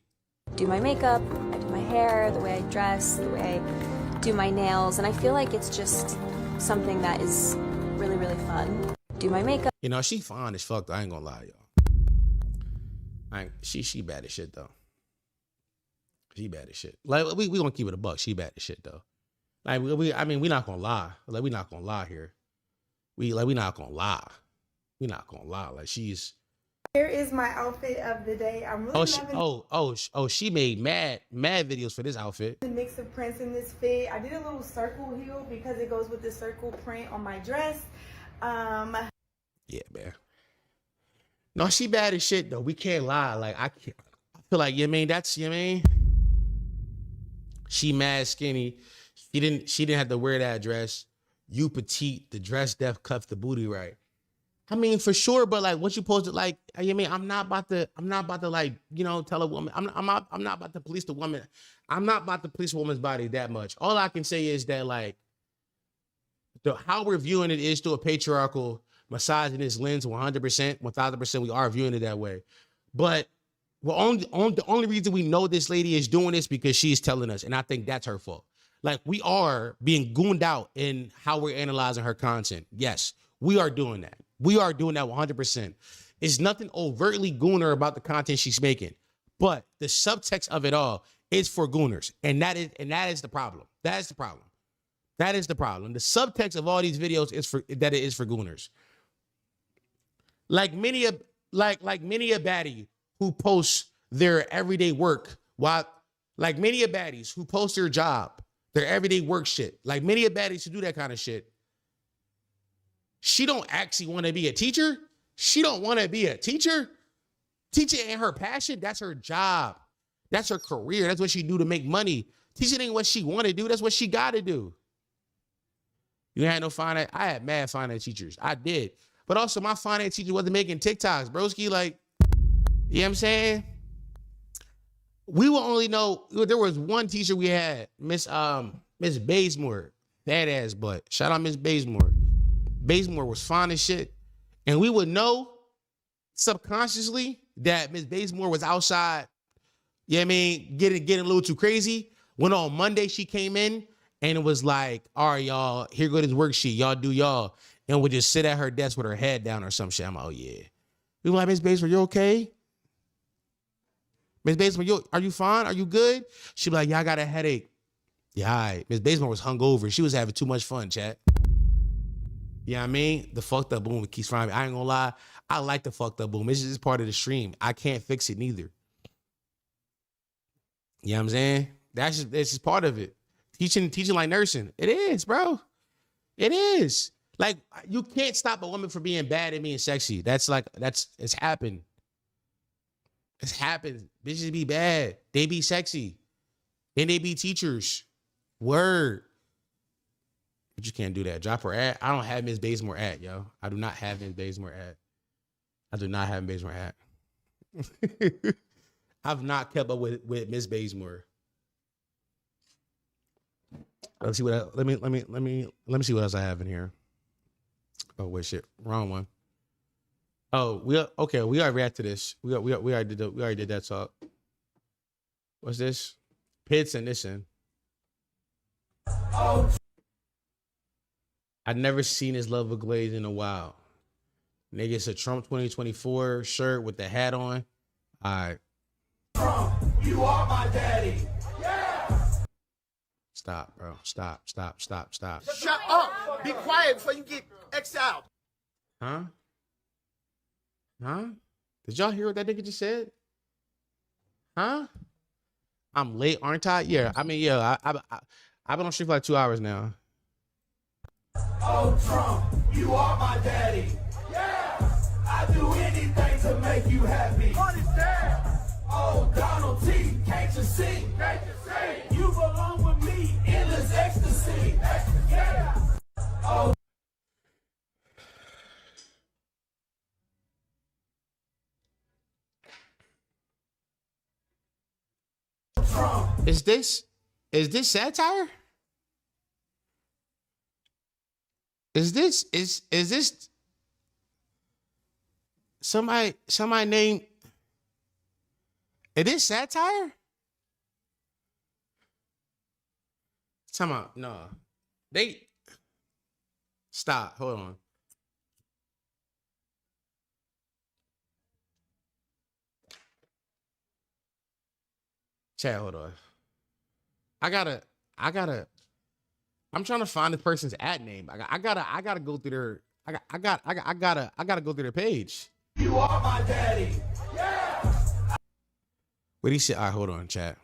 Do my makeup, I do my hair, the way I dress, the way I do my nails, and I feel like it's just something that is really, really fun. Do my makeup. You know, she fine as fuck, though. I ain't gonna lie, y'all. She bad as shit, though. She bad as shit. Like, we gonna keep it a buck. She bad as shit, though. Like, we not gonna lie. Like, we not gonna lie here. We not gonna lie. We not gonna lie. Like, she's. Here is my outfit of the day. I'm really loving she made mad videos for this outfit. the mix of prints in this fit. I did a little circle heel because it goes with the circle print on my dress. Yeah, man. No, she bad as shit though. We can't lie. Like, I feel like, you know what I mean, that's, you know what I mean? She mad skinny. She didn't have to wear that dress. You petite, the dress def cuffs the booty right. I mean, for sure, but like, what you supposed to, like, you mean, I'm not about to like, you know, tell a woman, I'm not about to police the woman. I'm not about to police a woman's body that much. All I can say is that, like, how we're viewing it is through a patriarchal, misogynist lens, 100%, 1000%, we are viewing it that way. But the only reason we know this lady is doing this because she's telling us, and I think that's her fault. Like, we are being gooned out in how we're analyzing her content. Yes, we are doing that. We are doing that 100%. It's nothing overtly gooner about the content she's making, but the subtext of it all is for gooners, and that is the problem. That is the problem. That is the problem. The subtext of all these videos is for gooners. Like many a baddie who posts their everyday work, like many a baddies who post their job, their everyday work shit, like many a baddies who do that kind of shit. She don't actually want to be a teacher. She don't want to be a teacher. Teaching ain't her passion. That's her job. That's her career. That's what she do to make money. Teaching ain't what she want to do. That's what she got to do. You had no finance. I had mad finance teachers. I did. But also my finance teacher wasn't making TikToks, broski. Like, you know what I'm saying? We will only know, there was one teacher we had, Miss Bazemore, badass butt. Shout out Miss Bazemore. Bazemore was fine as shit. And we would know subconsciously that Miss Bazemore was outside, you know what I mean, getting a little too crazy. When on Monday she came in and it was like, all right, y'all, here go this worksheet. Y'all do y'all. And would just sit at her desk with her head down or some shit. I'm like, oh yeah. We were like, Miss Bazemore, you okay? Miss Bazemore, are you fine? Are you good? She'd be like, yeah, I got a headache. Yeah, all right. Miss Bazemore was hungover. She was having too much fun, chat. You know what I mean? The fucked up boom keeps finding me. I ain't gonna lie. I like the fucked up boom. It's just part of the stream. I can't fix it neither. You know what I'm saying? That's just part of it. Teaching like nursing. It is, bro. It is. Like, you can't stop a woman from being bad and being sexy. It's happened. It's happened. Bitches be bad. They be sexy. And they be teachers. Word. But you can't do that. Drop her ad. I don't have Miss Bazemore ad, yo. I do not have Miss Bazemore ad. I do not have Bazemore ad. I've not kept up with Miss Bazemore. Let's see what let me see what else I have in here. Oh wait, shit, wrong one. Oh, we already reacted to this. We already did that talk. What's this? Pitts and this in. Oh. I've never seen his love of glaze in a while. Nigga, it's a Trump 2024 shirt with the hat on. All right. Trump, you are my daddy. Yeah. Stop, bro. Stop. Shut up. Be quiet before you get exiled. Huh? Did y'all hear what that nigga just said? Huh? I'm late, aren't I? Yeah. I mean, yeah. I've been on stream for like 2 hours now. Oh, Trump, you are my daddy. Yeah. I do anything to make you happy. What is that? Oh, Donald T, can't you see? You belong with me in this ecstasy. Yeah. Oh. Trump. Is this satire? Is this somebody named? Is this satire? Come on, no. They stop. Hold on. Chat, hold on. I gotta. I'm trying to find the person's ad name. I gotta go through their. I gotta go through their page. You are my daddy. Yeah. What do you say? All right, hold on, chat.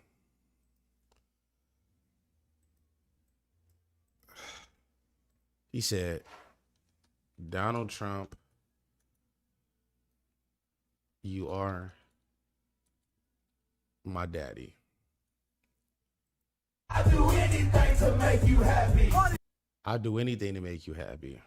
He said, Donald Trump, you are my daddy. I do anything to make you happy. I do anything to make you happy.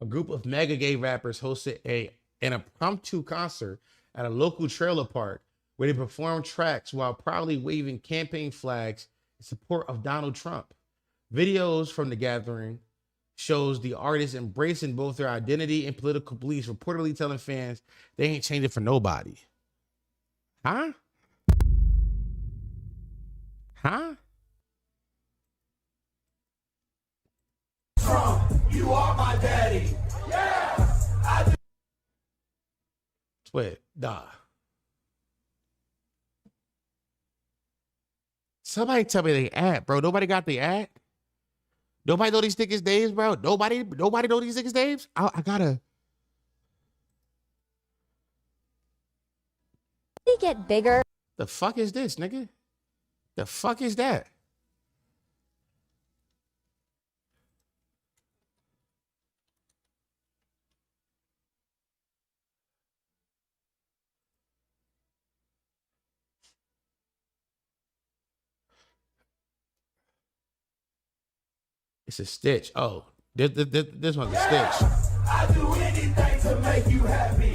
A group of mega gay rappers hosted an impromptu concert at a local trailer park where they performed tracks while proudly waving campaign flags in support of Donald Trump. Videos from the gathering shows the artists embracing both their identity and political beliefs, reportedly telling fans they ain't changing for nobody. Huh? Trump, you are my daddy. Yeah. Wait, nah. Somebody tell me they ad, bro. Nobody got the ad. Nobody know these niggas' names, bro. Nobody know these niggas' names. I gotta. They get bigger. The fuck is this, nigga? The fuck is that? It's a stitch. Oh, this one's a stitch. I do anything to make you happy.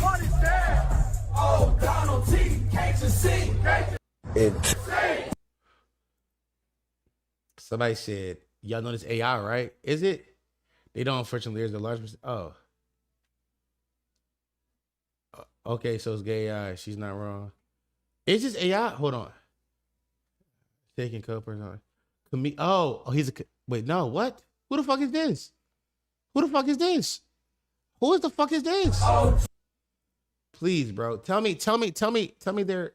Oh, Donald T, can't you see? Somebody said, y'all know this AI, right? Is it? They don't, unfortunately, there's a large percent. Oh. Okay, so it's gay AI. She's not wrong. Is this AI? Hold on. Taking co-person. Oh, he's a. Wait, no, what? Who the fuck is this? Who the fuck is this? Who the fuck is this? Oh. Please, bro. Tell me their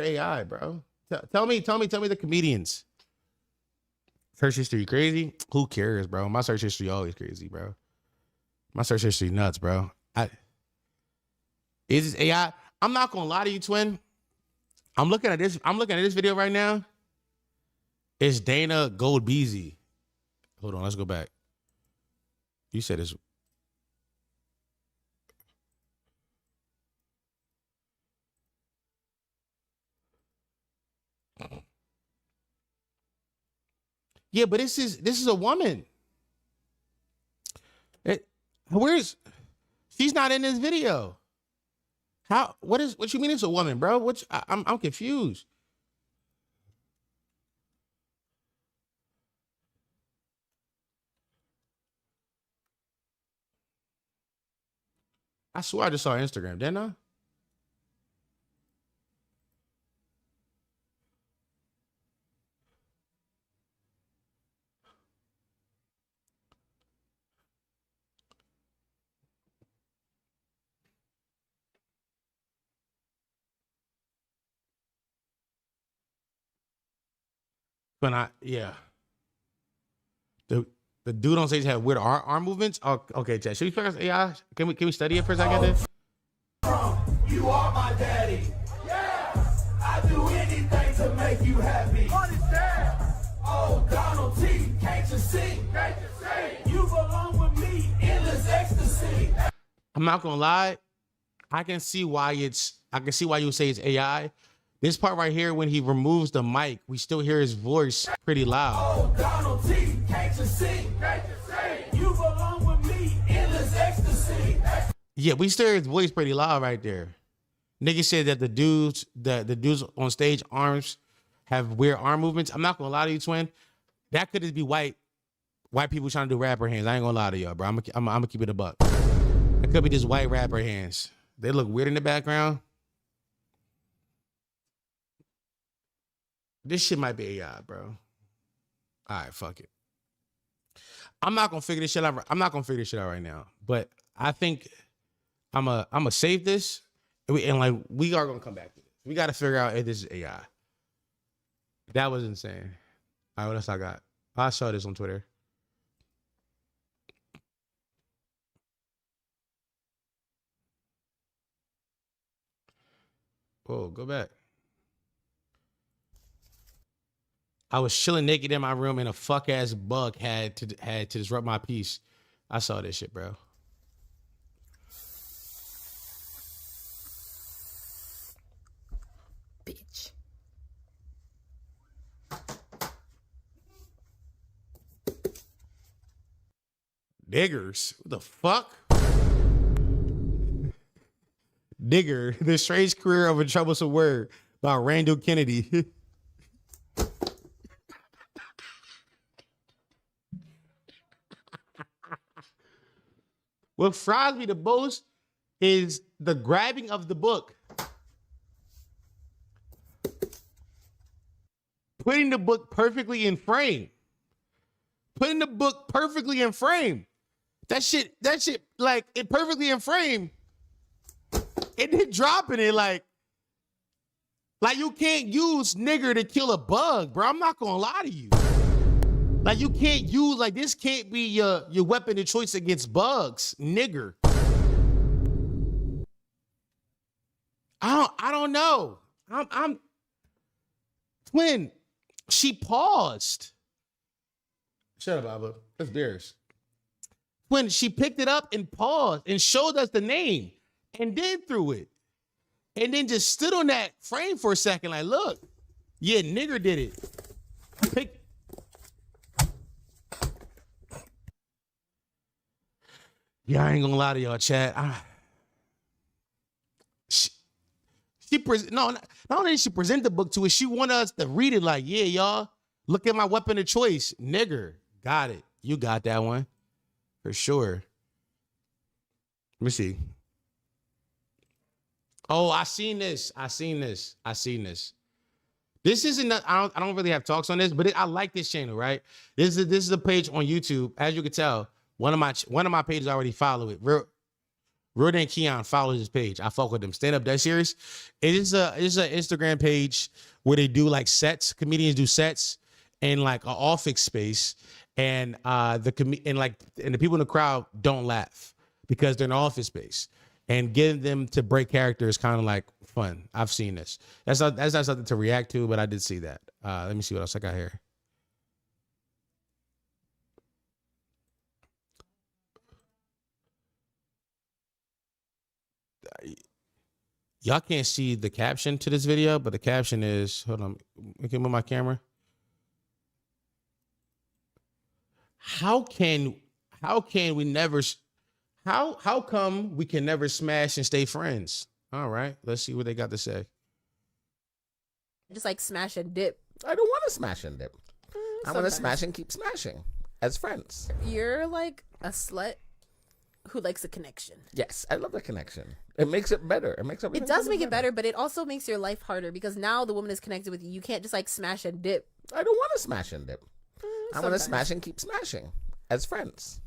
AI, bro. Tell me the comedians. Search history crazy? Who cares, bro? My search history always crazy, bro. My search history nuts, bro. Is this AI? I'm not gonna lie to you, twin. I'm looking at this video right now. It's Dana Goldbeezy. Hold on, let's go back. You said it's. Yeah, but this is a woman. She's not in this video. How? What you mean it's a woman, bro? I'm confused. I swear I just saw Instagram, didn't I? But yeah. The dude on stage had weird arm movements. Oh, okay, Chad. Should we figure out AI? Can we study it for a second? You are my daddy. Yeah. I do anything to make you happy. Oh, Donald T, can't you see? You belong with me in this ecstasy. I'm not gonna lie. I can see why you would say it's AI. This part right here, when he removes the mic, we still hear his voice pretty loud. Oh, Donald T, can't you see? You belong with me in this ecstasy. Yeah, we still hear his voice pretty loud right there. Nigga said that the dudes on stage arms have weird arm movements. I'm not gonna lie to you, twin. That could just be white people trying to do rapper hands. I ain't gonna lie to y'all, bro. I'm gonna keep it a buck. It could be just white rapper hands. They look weird in the background. This shit might be AI, bro. All right, fuck it. I'm not gonna figure this shit out. I'm not gonna figure this shit out right now. But I think I'm gonna save this, and we are gonna come back to this. We got to figure out if this is AI. That was insane. All right, what else I got? I saw this on Twitter. Whoa, go back. I was chilling naked in my room and a fuck ass bug had to disrupt my peace. I saw this shit, bro. Bitch. Niggers? What the fuck? Nigger, The Strange Career of a Troublesome Word by Randall Kennedy. What fries me the most is the grabbing of the book. Putting the book perfectly in frame. Putting the book perfectly in frame. That shit, like, it perfectly in frame. And then dropping it like you can't use nigger to kill a bug, bro. I'm not gonna lie to you. Like, you can't use, like, this can't be your weapon of choice against bugs, nigger. I don't know. I'm twin. She paused. Shut up, Abba. That's beers. When she picked it up and paused and showed us the name and then threw it. And then just stood on that frame for a second, like, look, yeah, nigger did it. Yeah, I ain't gonna lie to y'all, chat. Not only did she present the book to us, she wanted us to read it like, yeah, y'all, look at my weapon of choice. Nigger, got it. You got that one. For sure. Let me see. Oh, I seen this. This isn't, I don't really have talks on this, but I like this channel, right? This is a page on YouTube. As you can tell, one of my pages I already follow it. Real Dan Keon follows this page. I fuck with them. Stand Up Dead Series. It's an Instagram page where they do like sets. Comedians do sets in like an office space, and the people in the crowd don't laugh because they're in an office space. And getting them to break character is kind of like fun. I've seen this. That's not something to react to, but I did see that. Let me see what else I got here. Y'all can't see the caption to this video, but the caption is, hold on, I can move my camera. How come we can never smash and stay friends? All right, let's see what they got to say. Just like smash and dip. I don't want to smash and dip. I want to smash and keep smashing as friends. You're like a slut who likes a connection. Yes, I love the connection. It makes it better. It does make it better, but it also makes your life harder because now the woman is connected with you. You can't just like smash and dip. I don't want to smash and dip. I want to smash and keep smashing as friends.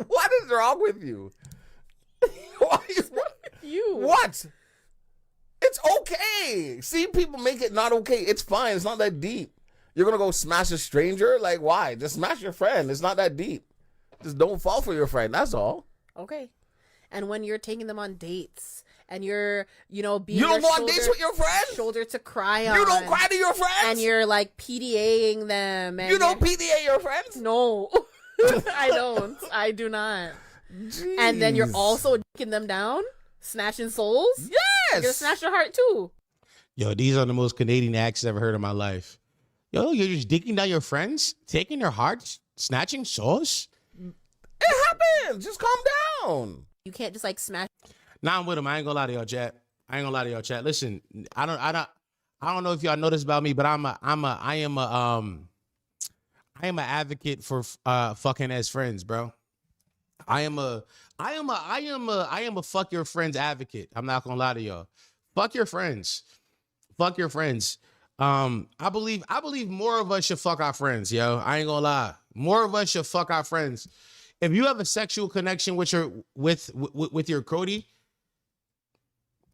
What is wrong with you? What's wrong with you? What? It's okay. See, people make it not okay. It's fine. It's not that deep. You're going to go smash a stranger? Like, why? Just smash your friend. It's not that deep. Just don't fall for your friend. That's all. Okay. And when you're taking them on dates and you're, being you don't go on dates with your friends? Shoulder to cry on. You don't cry to your friends? And you're like PDAing them. And you don't PDA your friends? No. I don't. I do not. Jeez. And then you're also dicking them down? Snatching souls? Yes! You're gonna snatch your heart too. Yo, these are the most Canadian acts I've ever heard in my life. Yo, you're just dicking down your friends? Taking their hearts? Snatching souls? It happens. Just calm down. You can't just like smash. Nah, I'm with him. I ain't gonna lie to y'all, chat. Listen, I don't know if y'all know this about me, but I am an advocate for fucking as friends, bro. I am a fuck your friends advocate. I'm not gonna lie to y'all. Fuck your friends. Fuck your friends. I believe more of us should fuck our friends, yo. I ain't gonna lie. More of us should fuck our friends. If you have a sexual connection with your Cody,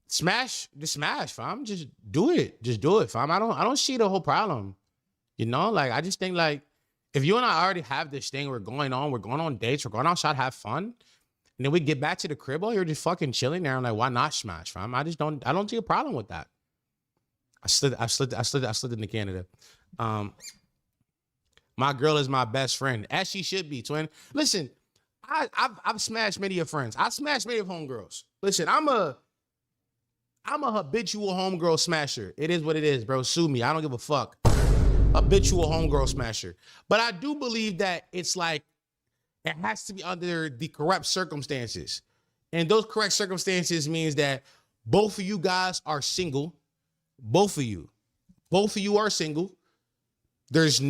smash, fam. Just do it. Just do it, fam. I don't see the whole problem. Like I just think like if you and I already have this thing, we're going on dates, we're going outside, have fun, and then we get back to the crib, you're just fucking chilling there. I'm like, why not smash, fam? I don't see a problem with that. I slid into Canada. My girl is my best friend, as she should be, twin. Listen, I've smashed many of friends. I smashed many of homegirls. Listen, I'm a habitual homegirl smasher. It is what it is, bro. Sue me. I don't give a fuck. Habitual homegirl smasher. But I do believe that it's like it has to be under the correct circumstances. And those correct circumstances means that both of you guys are single. Both of you are single. There's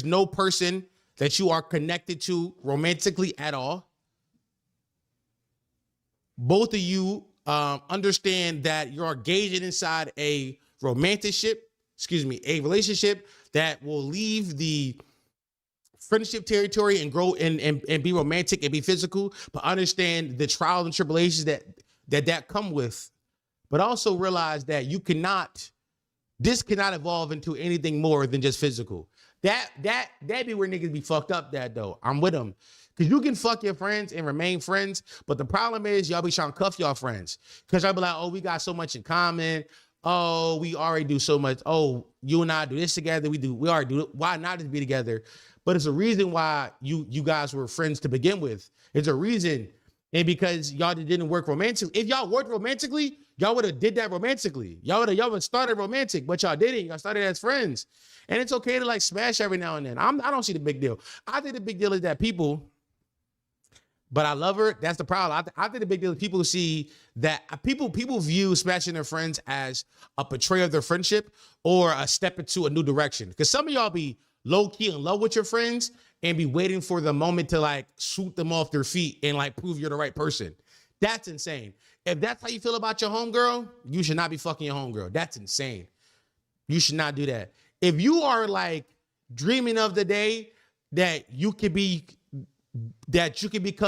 no person that you are connected to romantically at all. Both of you understand that you're engaged inside a relationship that will leave the friendship territory and grow and be romantic and be physical, but understand the trials and tribulations that come with. But also realize that this cannot evolve into anything more than just physical. That be where niggas be fucked up though. I'm with them. Cause you can fuck your friends and remain friends, but the problem is y'all be trying to cuff y'all friends. Cause y'all be like, oh, we got so much in common. Oh, we already do so much. Oh, you and I do this together. We already do it. Why not just be together? But it's a reason why you guys were friends to begin with. It's a reason. And because y'all didn't work romantically. If y'all worked romantically, y'all would have did that romantically. Y'all would started romantic, but y'all didn't. Y'all started as friends. And it's okay to like smash every now and then. I don't see the big deal. I think the big deal is that people but I love her. That's the problem. I think the big deal is people see that people view smashing their friends as a betrayal of their friendship or a step into a new direction. Because some of y'all be low key in love with your friends and be waiting for the moment to like swoop them off their feet and like prove you're the right person. That's insane. If that's how you feel about your homegirl, you should not be fucking your homegirl. That's insane. You should not do that. If you are like dreaming of the day that you can become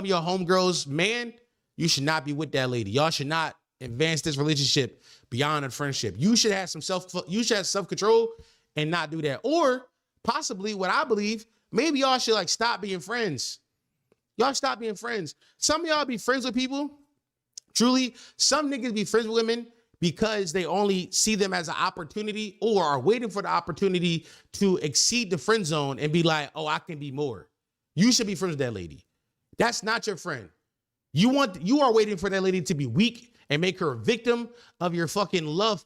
your homegirl's man, you should not be with that lady. Y'all should not advance this relationship beyond a friendship. You should have self-control and not do that. Or possibly what I believe, maybe y'all should like stop being friends. Y'all stop being friends. Some of y'all be friends with people. Truly, some niggas be friends with women because they only see them as an opportunity or are waiting for the opportunity to exceed the friend zone and be like, oh, I can be more. You should be friends with that lady. That's not your friend. You are waiting for that lady to be weak and make her a victim of your fucking love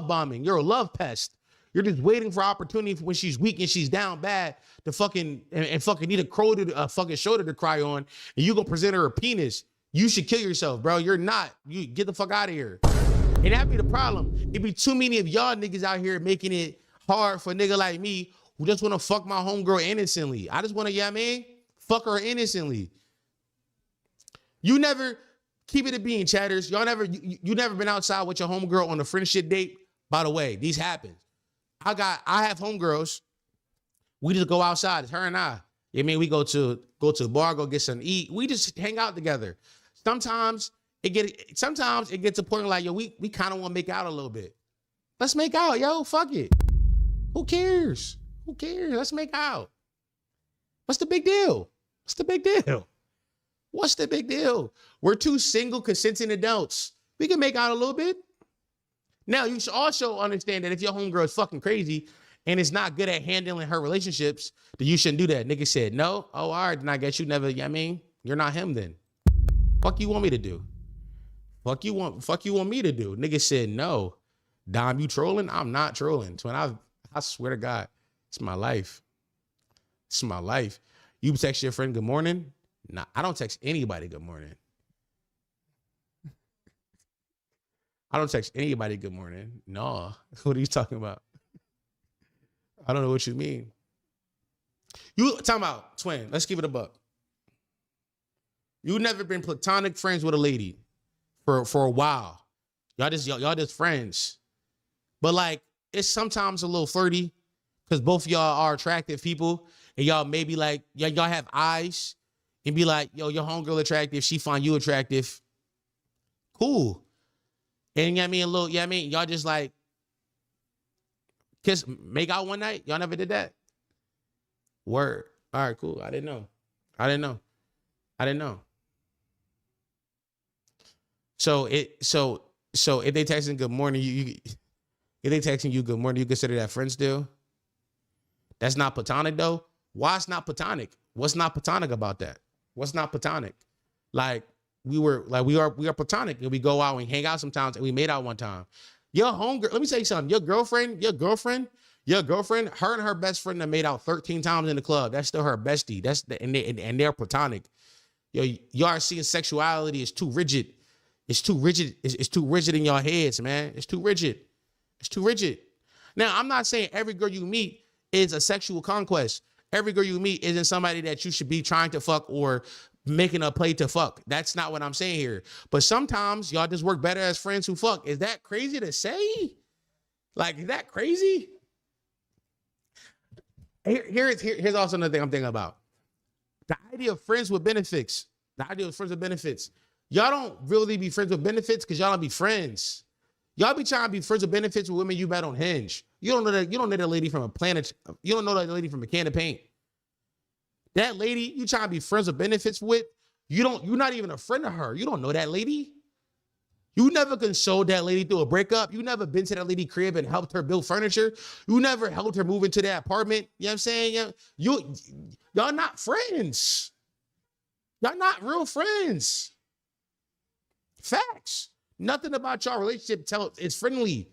bombing. You're a love pest. You're just waiting for opportunity when she's weak and she's down bad to fucking need a fucking shoulder to cry on, and you gonna present her a penis. You should kill yourself, bro. You're not. You get the fuck out of here. And that be the problem. It be too many of y'all niggas out here making it hard for a nigga like me who just want to fuck my homegirl innocently. I just want to, fuck her innocently. You never, keep it a bean, chatters. Y'all never, you never been outside with your homegirl on a friendship date. By the way, these happen. I have homegirls. We just go outside. It's her and I. We go to a bar, go get something to eat. We just hang out together. Sometimes it gets to a point like, yo, we kind of want to make out a little bit. Let's make out, yo. Fuck it. Who cares? Who cares? Let's make out. What's the big deal? What's the big deal? What's the big deal? We're two single, consenting adults. We can make out a little bit. Now, you should also understand that if your homegirl is fucking crazy and is not good at handling her relationships, then you shouldn't do that. Nigga said no. Oh, all right. Then I guess you never, you're not him then. Fuck you want me to do? Fuck you want me to do? Nigga said no. Dom, you trolling? I'm not trolling. Twin, I swear to God, it's my life. It's my life. You text your friend good morning? Nah, I don't text anybody good morning. I don't text anybody good morning. No. What are you talking about? I don't know what you mean. You talking about, twin, let's give it a buck. You never been platonic friends with a lady for a while. Y'all just friends. But like, it's sometimes a little flirty because both of y'all are attractive people and y'all maybe like, y'all have eyes and be like, yo, your homegirl attractive, she find you attractive. Cool. And y'all just like make out one night. Y'all never did that. Word. All right, cool. I didn't know. So if they texting good morning, if they texting you good morning, you consider that friends still? That's not platonic though. Why it's not platonic? What's not platonic about that? What's not platonic? Like we are platonic and we go out and hang out sometimes and we made out one time. Your homegirl, let me tell you something. Your girlfriend, her and her best friend have made out 13 times in the club. That's still her bestie. And they're platonic. Y'all are seeing sexuality is too rigid. It's too rigid. It's too rigid in your heads, man. It's too rigid. It's too rigid. Now, I'm not saying every girl you meet is a sexual conquest. Every girl you meet isn't somebody that you should be trying to fuck or making a play to fuck. That's not what I'm saying here. But sometimes y'all just work better as friends who fuck. Is that crazy to say? Like, is that crazy? Here's also another thing I'm thinking about. The idea of friends with benefits. Y'all don't really be friends with benefits because y'all don't be friends. Y'all be trying to be friends with benefits with women you met on Hinge. You don't know that lady from a planet. You don't know that lady from a can of paint. That lady you trying to be friends with benefits with, you're not even a friend of her. You don't know that lady. You never consoled that lady through a breakup. You never been to that lady crib and helped her build furniture. You never helped her move into that apartment. You know what I'm saying? Y'all not friends. Y'all not real friends. Facts. Nothing about y'all relationship is friendly.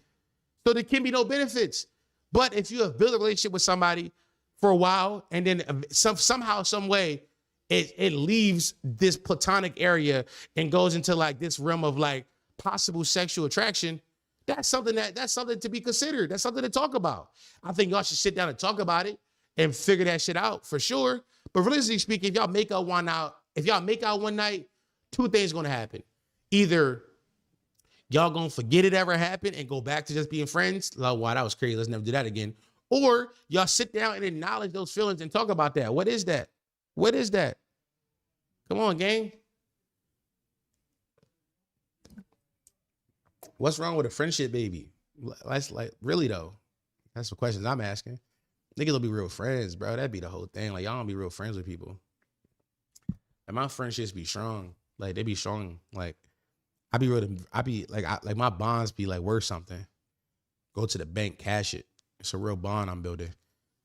So there can be no benefits. But if you have built a relationship with somebody for a while and then somehow, some way, it leaves this platonic area and goes into like this realm of like possible sexual attraction, that's something to be considered. That's something to talk about. I think y'all should sit down and talk about it and figure that shit out for sure. But realistically speaking, if y'all make out one night, two things gonna happen. Either y'all gonna forget it ever happened and go back to just being friends. Like, wow, that was crazy. Let's never do that again. Or y'all sit down and acknowledge those feelings and talk about that. What is that? What is that? Come on, gang. What's wrong with a friendship, baby? That's like, really though. That's the questions I'm asking. Niggas will be real friends, bro. That'd be the whole thing. Like, y'all don't be real friends with people. And my friendships be strong. Like, they be strong. Like, like my bonds be like worth something. Go to the bank, cash it. It's a real bond I'm building.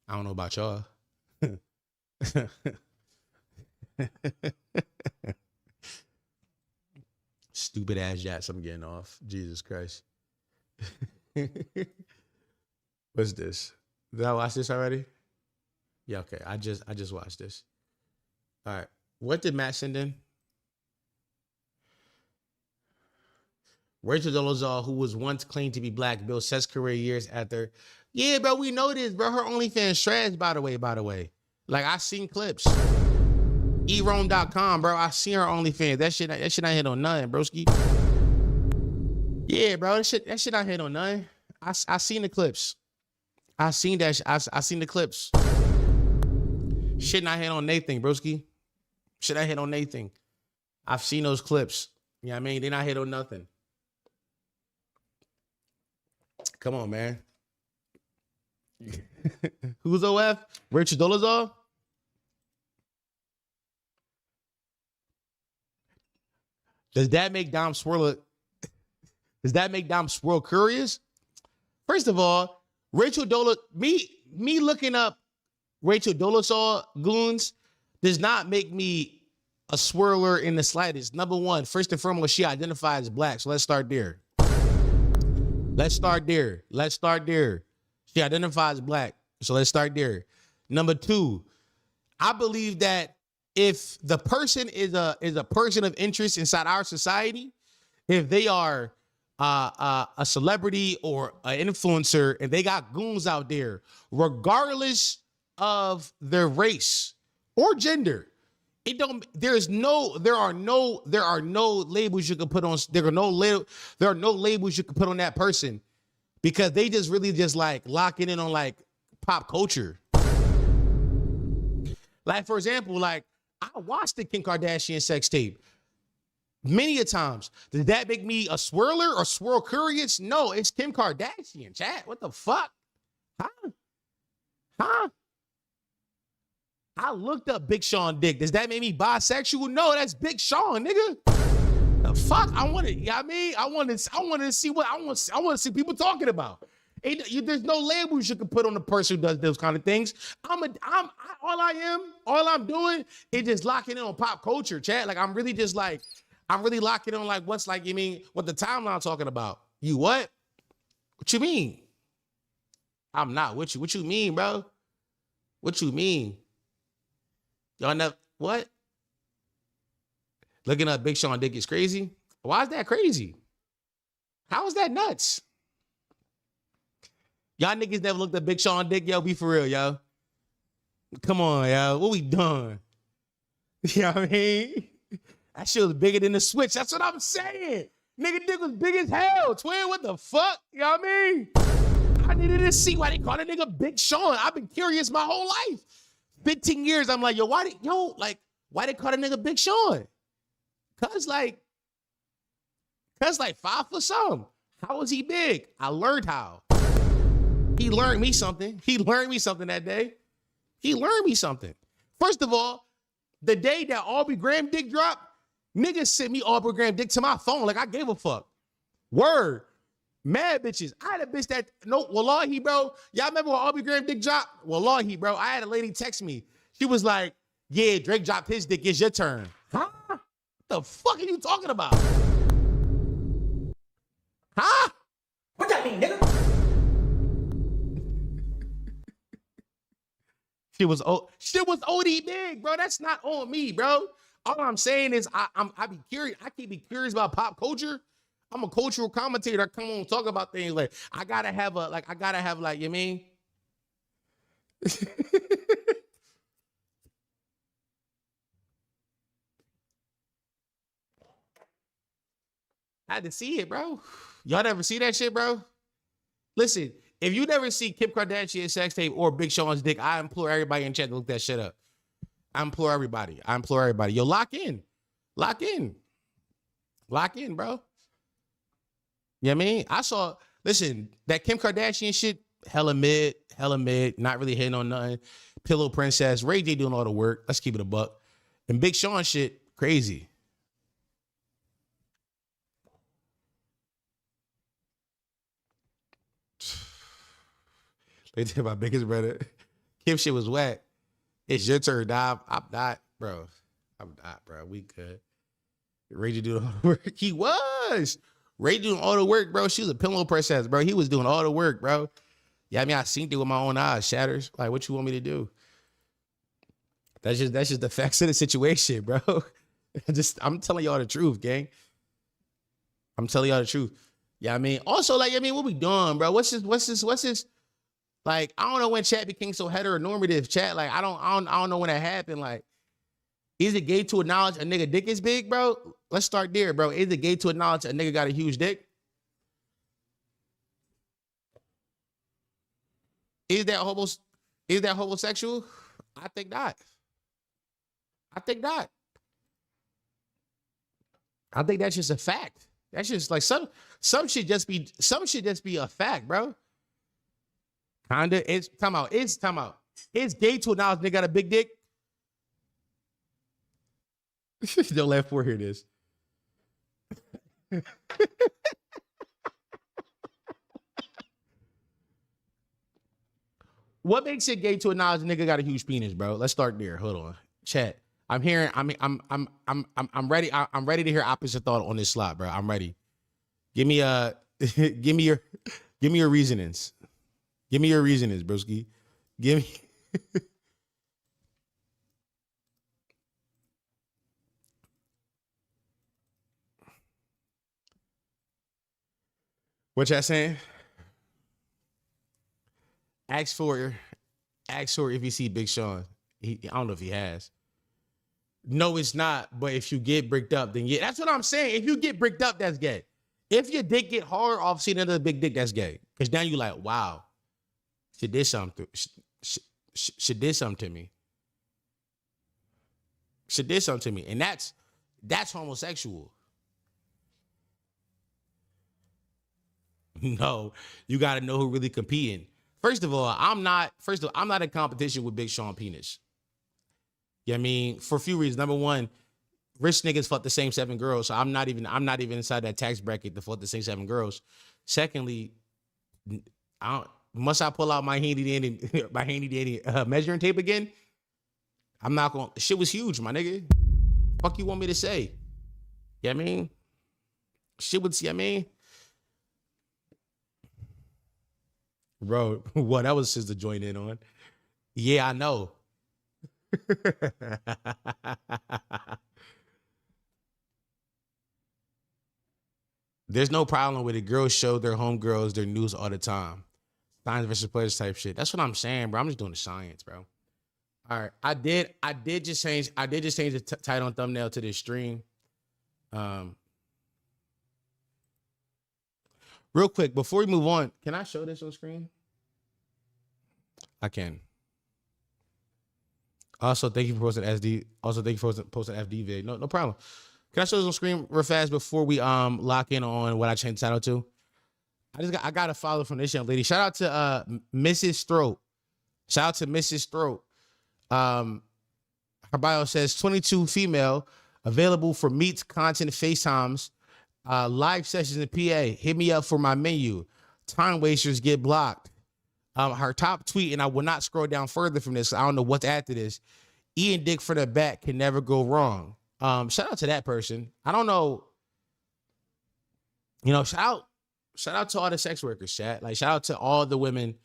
I don't know about y'all. Stupid ass jats I'm getting off. Jesus Christ. What's this? Did I watch this already? Yeah, okay. I just watched this. All right. What did Matt send in? Rachel Dolezal, who was once claimed to be black, built such career years after. Yeah, bro, we know this, bro. Her OnlyFans trash, by the way. Like, I seen clips. eRome.com, bro. I seen her OnlyFans. That shit not hit on nothing, broski. Yeah, bro. That shit not hit on nothing. I seen the clips. I seen that. I seen the clips. Shit not hit on Nathan, broski. Shit not hit on Nathan. I've seen those clips. You know what I mean? They not hit on nothing. Come on, man. Who's OF? Rachel Dolezal? Does that make Dom Swirl curious? First of all, Rachel Dolezal, me looking up Rachel Dolezal goons does not make me a swirler in the slightest. Number one, first and foremost, she identifies as black. So let's start there. She identifies black. So let's start there. Number two, I believe that if the person is a person of interest inside our society, if they are a celebrity or an influencer and they got goons out there, regardless of their race or gender, there are no labels you can put on. There are no labels you can put on that person because they just really just like locking in on like pop culture. Like, for example, like I watched the Kim Kardashian sex tape many a times. Does that make me a swirler or swirl curious? No, it's Kim Kardashian, chat. What the fuck? Huh? I looked up Big Sean dick. Does that make me bisexual? No, that's Big Sean, nigga. The fuck? I want to see people talking about. There's no labels you can put on the person who does those kind of things. All I'm doing is just locking in on pop culture, chat. Like I'm really locking in on like what's like, you mean, what the timeline talking about. You what? What you mean? I'm not with you. What you mean, bro? What you mean? Y'all know what? Looking up Big Sean dick is crazy. Why is that crazy? How is that nuts? Y'all niggas never looked at Big Sean dick, yo. Be for real, yo. Come on, yo. What we done? You know what I mean? That shit was bigger than the Switch. That's what I'm saying. Nigga dick was big as hell. Twin, what the fuck? You know what I mean? I needed to see why they call that nigga Big Sean. I've been curious my whole life. 15 years, I'm like, why they call that nigga Big Sean? Cause like 5 foot something. How was he big? I learned how. He learned me something. That day. He learned me something. First of all, the day that Aubrey Graham dick dropped, niggas sent me Aubrey Graham dick to my phone like I gave a fuck. Word. Mad bitches. I had a bitch that, no, wallahi, bro. Y'all remember when Aubrey Graham dick dropped? Wallahi, bro. I had a lady text me. She was like, yeah, Drake dropped his dick. It's your turn. Huh? What the fuck are you talking about? Huh? What that mean, nigga? Shit was OD big, bro. That's not on me, bro. All I'm saying is I be curious. I keep be curious about pop culture. I'm a cultural commentator. I come on talk about things like I gotta have you mean. I had to see it, bro. Y'all never see that shit, bro? Listen, if you never see Kim Kardashian's sex tape or Big Sean's dick, I implore everybody in chat to look that shit up. I implore everybody. Yo, lock in. Lock in, bro. You know what I mean? Listen, that Kim Kardashian shit, hella mid, not really hitting on nothing. Pillow Princess, Ray J doing all the work. Let's keep it a buck. And Big Sean shit, crazy. They tell my biggest brother, Kim shit was wet. It's your turn, Dom. I'm not, bro. We good. Ray J doing all the work. He was. Ray doing all the work, bro. She was a pillow princess, bro. He was doing all the work, bro. Yeah, I mean, I seen it with my own eyes. Shatters. Like, what you want me to do? That's just the facts of the situation, bro. I'm telling y'all the truth, gang. I'm telling y'all the truth. Yeah, I mean, also, like, I mean, what we doing, bro? What's this? Like, I don't know when chat became so heteronormative. Chat, like, I don't know when that happened. Like, is it gay to acknowledge a nigga dick is big, bro? Let's start there, bro. Is it gay to acknowledge a nigga got a huge dick? Is that homosexual? I think not. I think that's just a fact. That's just like some should just be a fact, bro. Kinda. It's time out. It's gay to acknowledge nigga got a big dick. Don't let four hear this. What makes it gay to acknowledge a nigga got a huge penis, bro? Let's start there. Hold on. Chat. I'm ready. I'm ready to hear opposite thought on this slot, bro. I'm ready. Give me your reasonings. Give me your reasonings, broski. Give me. What y'all saying? Ask for if you see Big Sean. I don't know if he has. No, it's not. But if you get bricked up, then yeah. That's what I'm saying. If you get bricked up, that's gay. If your dick get hard off seeing another big dick, that's gay. Because now you like, wow, she did something. She did something to me. She did something to me. And that's homosexual. No, you got to know who really competing. First of all, I'm not in competition with Big Sean penis. You know what I mean? For a few reasons. Number one, rich niggas fuck the same 7 girls, so I'm not even inside that tax bracket to fuck the same 7 girls. Secondly, must I pull out my handy dandy measuring tape again? I'm not gonna. Shit was huge, my nigga. Fuck you want me to say? You know what I mean? Shit was, you know what I mean? Bro, what that was just to join in on. Yeah, I know. There's no problem with it. Girls show their homegirls their news all the time. Science versus pleasure type shit. That's what I'm saying, bro. I'm just doing the science, bro. All right. I did just change the title and thumbnail to this stream. Real quick, before we move on, can I show this on screen? I can. Also, thank you for posting SD. Also, thank you for posting FD vid. No problem. Can I show this on screen real fast before we lock in on what I changed the title to? I got a follow from this young lady. Shout out to Mrs. Throat. Shout out to Mrs. Throat. Her bio says 22 female, available for meets, content, FaceTimes, live sessions in PA. Hit me up for my menu. Time wasters get blocked. Her top tweet, and I will not scroll down further from this. I don't know what's after this. Eating dick for the back can never go wrong. Shout out to that person. I don't know. You know, shout out to all the sex workers, chat. Like, shout out to all the women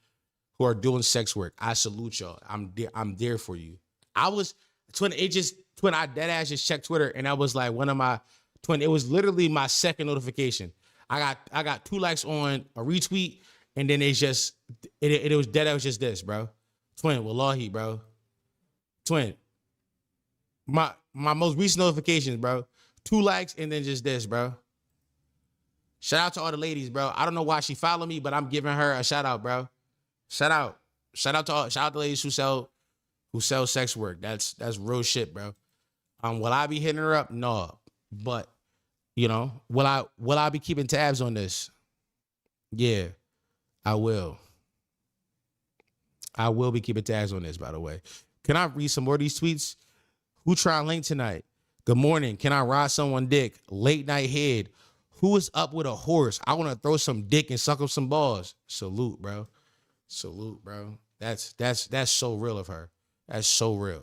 who are doing sex work. I salute y'all. I'm there for you. I was twin. I dead ass just checked Twitter, and that was like one of my twin. It was literally my second notification. I got 2 likes on a retweet, and then it was dead. It was just this, bro. Twin, wallahi, bro. Twin. My most recent notifications, bro. 2 likes and then just this, bro. Shout out to all the ladies, bro. I don't know why she followed me, but I'm giving her a shout out, bro. Shout out to ladies who sell sex work. That's real shit, bro. Will I be hitting her up? No. But, you know, will I be keeping tabs on this? Yeah, I will. I will be keeping tabs on this, by the way. Can I read some more of these tweets? Who trying link tonight? Good morning. Can I ride someone dick? Late night head. Who is up with a horse? I want to throw some dick and suck up some balls. Salute, bro. Salute, bro. That's so real of her. That's so real.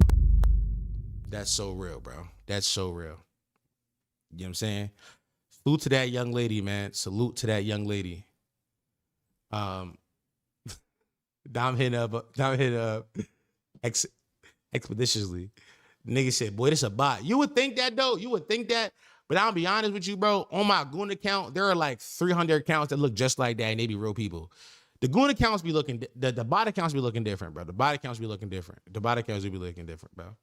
That's so real, bro. That's so real. You know what I'm saying? Salute to that young lady, man. Salute to that young lady. Dom hit up expeditiously. Nigga said, boy, this a bot. You would think that, though. You would think that. But I'll be honest with you, bro. On my Goon account, there are like 300 accounts that look just like that, and they be real people. The Goon accounts be looking, the bot accounts be looking different, bro. The bot accounts be looking different. The bot accounts be looking different, bro.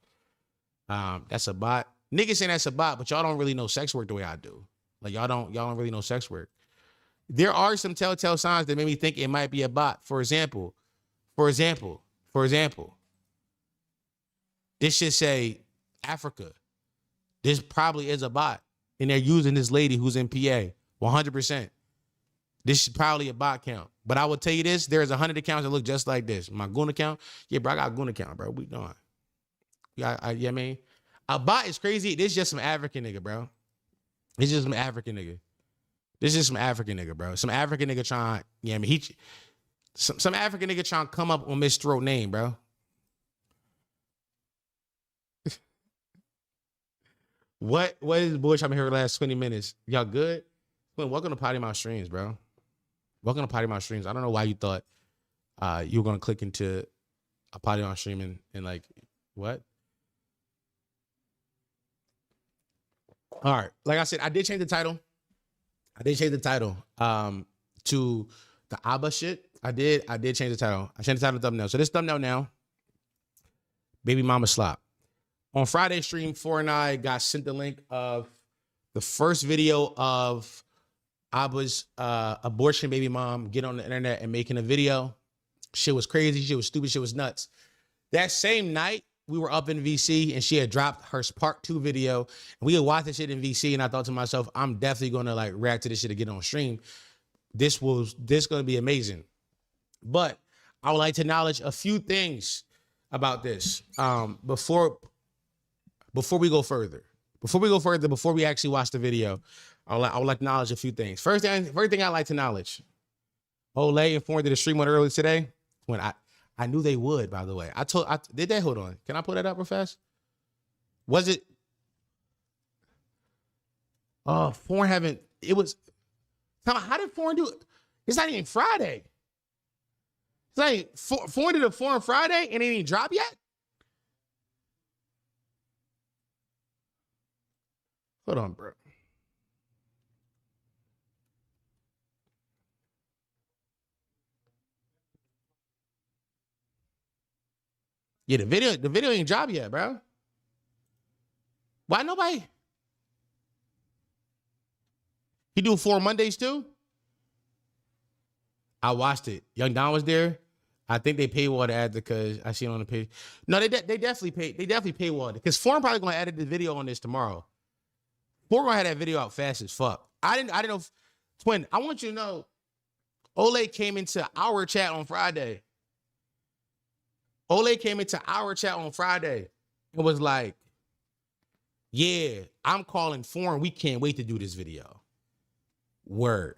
That's a bot. Niggas saying that's a bot, but y'all don't really know sex work the way I do. Like y'all don't really know sex work. There are some telltale signs that made me think it might be a bot. For example, this should say Africa. This probably is a bot. And they're using this lady who's in PA. 100%. This is probably a bot count. But I will tell you this, there's 100 accounts that look just like this. My Goon account, yeah, bro, I got a Goon account, bro. We doing? Yeah, I mean, a bot is crazy. This is just some African nigga, bro. It's just some African nigga. This is some African nigga, bro. Some African nigga trying, yeah, I mean, some African nigga trying to come up on Miss Throat name, bro. What is the bullshit I've been here the last 20 minutes? Y'all good? Welcome to Potty Mouth Streams, bro. Welcome to Potty Mouth Streams. I don't know why you thought you were going to click into a Potty Mouth stream and like, what? All right. Like I said, I did change the title. To the Abba shit. I did change the title. I changed the title to thumbnail. So this thumbnail now, Baby Mama Slop. On Friday's stream, 4 and I got sent the link of the first video of Abba's abortion baby mom get on the internet and making a video. Shit was crazy. Shit was stupid. Shit was nuts. That same night, we were up in VC and she had dropped her part 2 video. And we had watched this shit in VC and I thought to myself, I'm definitely going to like react to this shit to get on stream. This going to be amazing. But I would like to acknowledge a few things about this before we go further. Before we actually watch the video, I would like to acknowledge a few things. First thing I'd like to acknowledge, Olay informed the stream went early today. When I knew they would, by the way. Did they? Hold on. Can I pull that up real fast? Was it? Oh, Foreign haven't. It was. How did Foreign do it? It's not even Friday. It's like Foreign did a Foreign Friday and it didn't drop yet? Hold on, bro. Yeah, the video ain't dropped yet, bro. Why nobody? He do 4 Mondays too? I watched it. Young Don was there. I think they paywalled the ad because I seen it on the page. No, they definitely paywalled it because Foreign probably gonna edit the video on this tomorrow. Foreign gonna have that video out fast as fuck. I didn't know. Twin, I want you to know, Ole came into our chat on Friday. Ole came into our chat on Friday and was like, yeah, I'm calling Foreign. We can't wait to do this video. Word.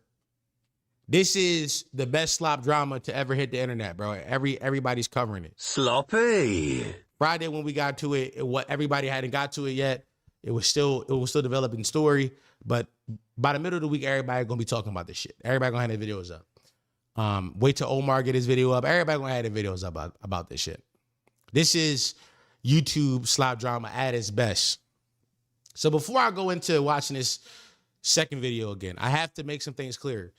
This is the best slop drama to ever hit the internet, bro. Everybody's covering it. Sloppy. Friday when we got to it, what everybody hadn't got to it yet. It was still developing story, but by the middle of the week, everybody gonna be talking about this shit. Everybody gonna have their videos up. Wait till Omar get his video up. Everybody gonna have their videos about this shit. This is YouTube slop drama at its best. So before I go into watching this second video again, I have to make some things clear.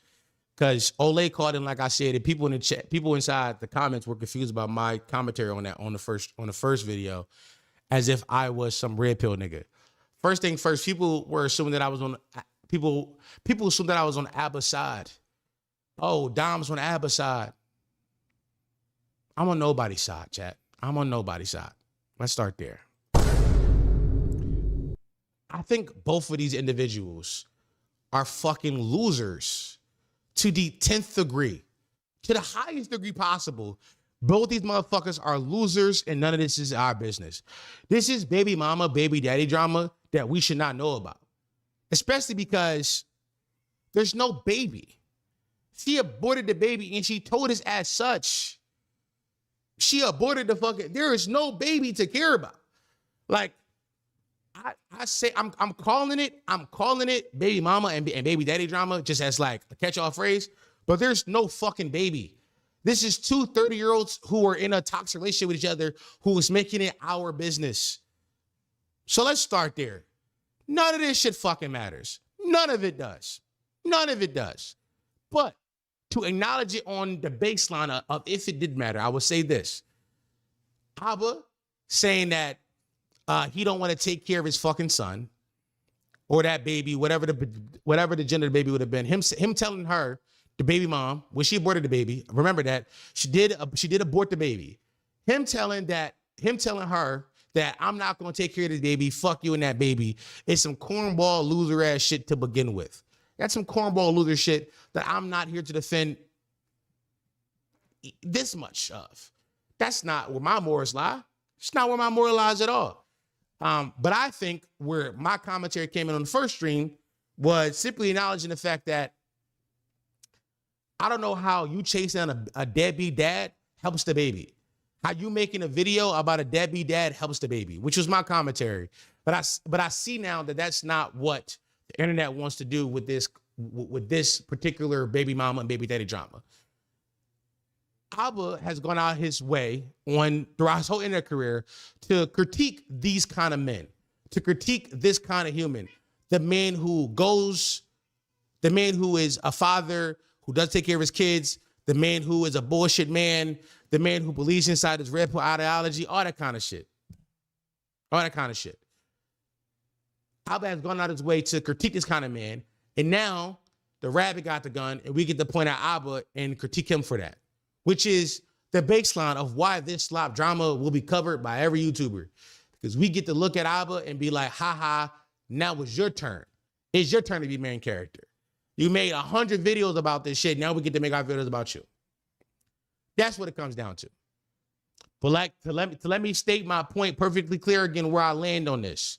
Because Ole called in, like I said, and people in the chat, people inside the comments were confused about my commentary on that on the first video, as if I was some red pill nigga. First thing first, people were assuming that I was on people assumed that I was on Abba's side. Oh, Dom's on Abba's side. I'm on nobody's side, chat. I'm on nobody's side. Let's start there. I think both of these individuals are fucking losers to the 10th degree, to the highest degree possible. Both these motherfuckers are losers, and none of this is our business. This is baby mama, baby daddy drama that we should not know about, especially because there's no baby. She aborted the baby, and she told us as such. She aborted the fucking, there is no baby to care about. Like, I say, I'm calling it baby mama and baby daddy drama, just as like a catch-all phrase, but there's no fucking baby. This is two 30-year-olds who are in a toxic relationship with each other who is making it our business. So let's start there. None of this shit fucking matters. None of it does. None of it does. But to acknowledge it on the baseline of if it did matter, I would say this. Abba saying that he don't want to take care of his fucking son or that baby, whatever the gender of the baby would have been. Him telling her, the baby mom, when she aborted the baby, remember that she did abort the baby. Him telling her that I'm not going to take care of this baby. Fuck you and that baby. It's some cornball loser ass shit to begin with. That's some cornball loser shit that I'm not here to defend this much of. That's not where my morals lie. It's not where my moral lies at all. But I think where my commentary came in on the first stream was simply acknowledging the fact that I don't know how you chasing down a deadbeat dad helps the baby. How you making a video about a deadbeat dad helps the baby, which was my commentary. But I see now that that's not what the internet wants to do with this particular baby mama and baby daddy drama. Abba has gone out his way throughout his whole internet career to critique these kind of men, to critique this kind of human, the man who is a father who does take care of his kids, the man who is a bullshit man, the man who believes inside his red pill ideology, all that kind of shit. All that kind of shit. Abba has gone out his way to critique this kind of man, and now the rabbit got the gun, and we get to point out Abba and critique him for that, which is the baseline of why this slop drama will be covered by every YouTuber. Because we get to look at Abba and be like, haha, now it's your turn. It's your turn to be main character. You made 100 videos about this shit. Now we get to make our videos about you. That's what it comes down to. But let me state my point perfectly clear again where I land on this.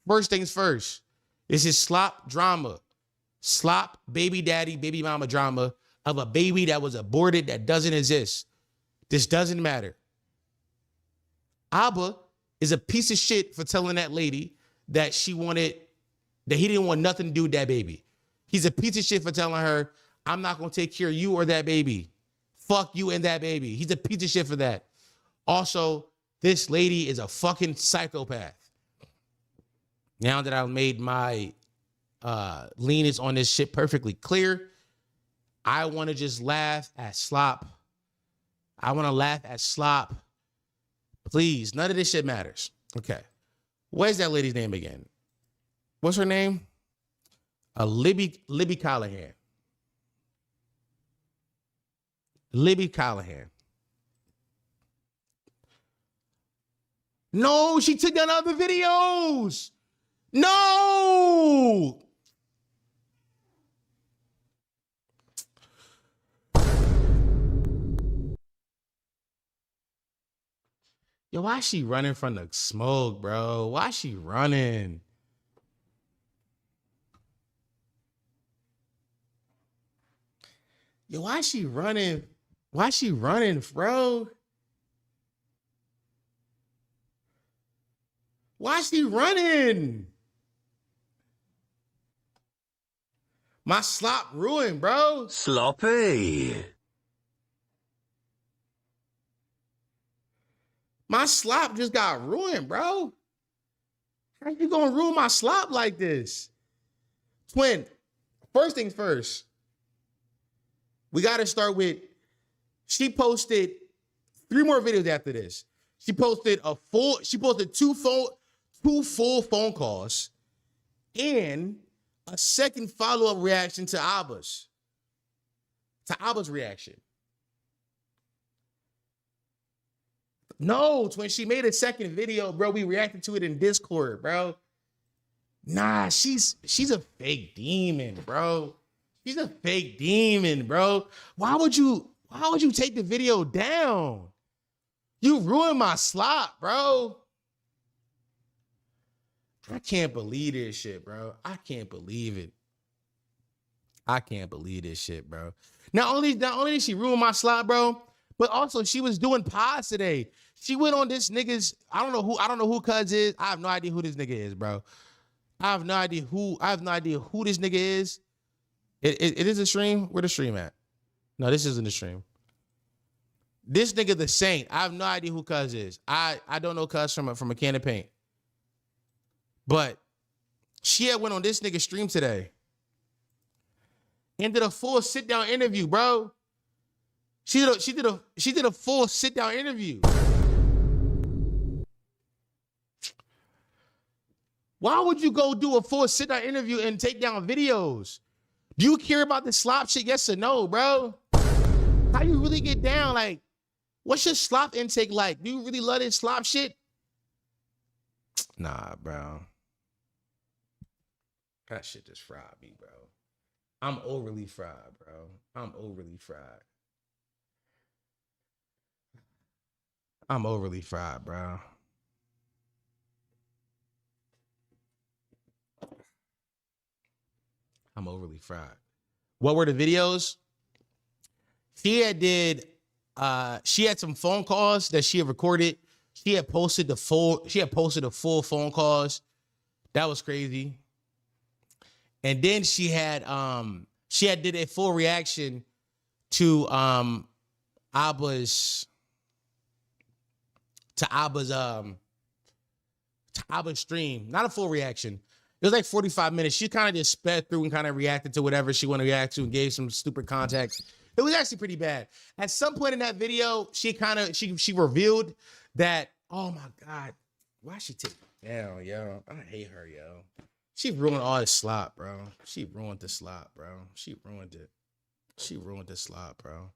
First things first, this is slop drama. Slop baby daddy, baby mama drama of a baby that was aborted that doesn't exist. This doesn't matter. Abba is a piece of shit for telling that lady that he didn't want nothing to do with that baby. He's a piece of shit for telling her, I'm not going to take care of you or that baby. Fuck you and that baby. He's a piece of shit for that. Also, this lady is a fucking psychopath. Now that I've made my leanings on this shit perfectly clear, I want to just laugh at Slop. I want to laugh at Slop. Please, none of this shit matters. Okay. Where's that lady's name again? What's her name? Libby Callahan. Libby Callahan. No, she took down other videos. No. Yo, why she running from the smoke, bro? Why she running? Yo, why she running? Why she running, bro? Why she running? My slop ruined, bro. Sloppy. My slop just got ruined, bro. How you gonna ruin my slop like this? Twin, first things first. We gotta start with, she posted 3 more videos after this. She posted two full phone calls and a second follow-up reaction to Abba's reaction. No, when she made a second video, bro, we reacted to it in Discord, bro. Nah, she's a fake demon, bro. She's a fake demon, bro. Why would you take the video down? You ruined my slop, bro. I can't believe this shit, bro. I can't believe it. I can't believe this shit, bro. Not only did she ruin my slop, bro, but also she was doing pods today. She went on this nigga's, I don't know who cuz is. I have no idea who this nigga is, bro. I have no idea who this nigga is. It is a stream? Where the stream at? No, this isn't the stream. This nigga the Saint. I have no idea who cuz is. I don't know cuz from a can of paint. But she had went on this nigga's stream today and did a full sit-down interview, bro. She did a full sit-down interview. Why would you go do a full sit-down interview and take down videos? Do you care about the slop shit? Yes or no, bro? How you really get down? Like, what's your slop intake like? Do you really love this slop shit? Nah, bro. That shit just fried me, bro. I'm overly fried, bro. I'm overly fried. I'm overly fried, bro. I'm overly fried. What were the videos? She had some phone calls that she had recorded. She had posted the full phone calls. That was crazy. And then she had did a full reaction to Abba's stream. Not a full reaction. It was like 45 minutes. She kind of just sped through and kind of reacted to whatever she wanted to react to and gave some stupid context. It was actually pretty bad. At some point in that video, she revealed that, oh my God, why she take it down, yo? I hate her, yo. She ruined all the slop, bro. She ruined the slop, bro. She ruined it. She ruined the slop, bro.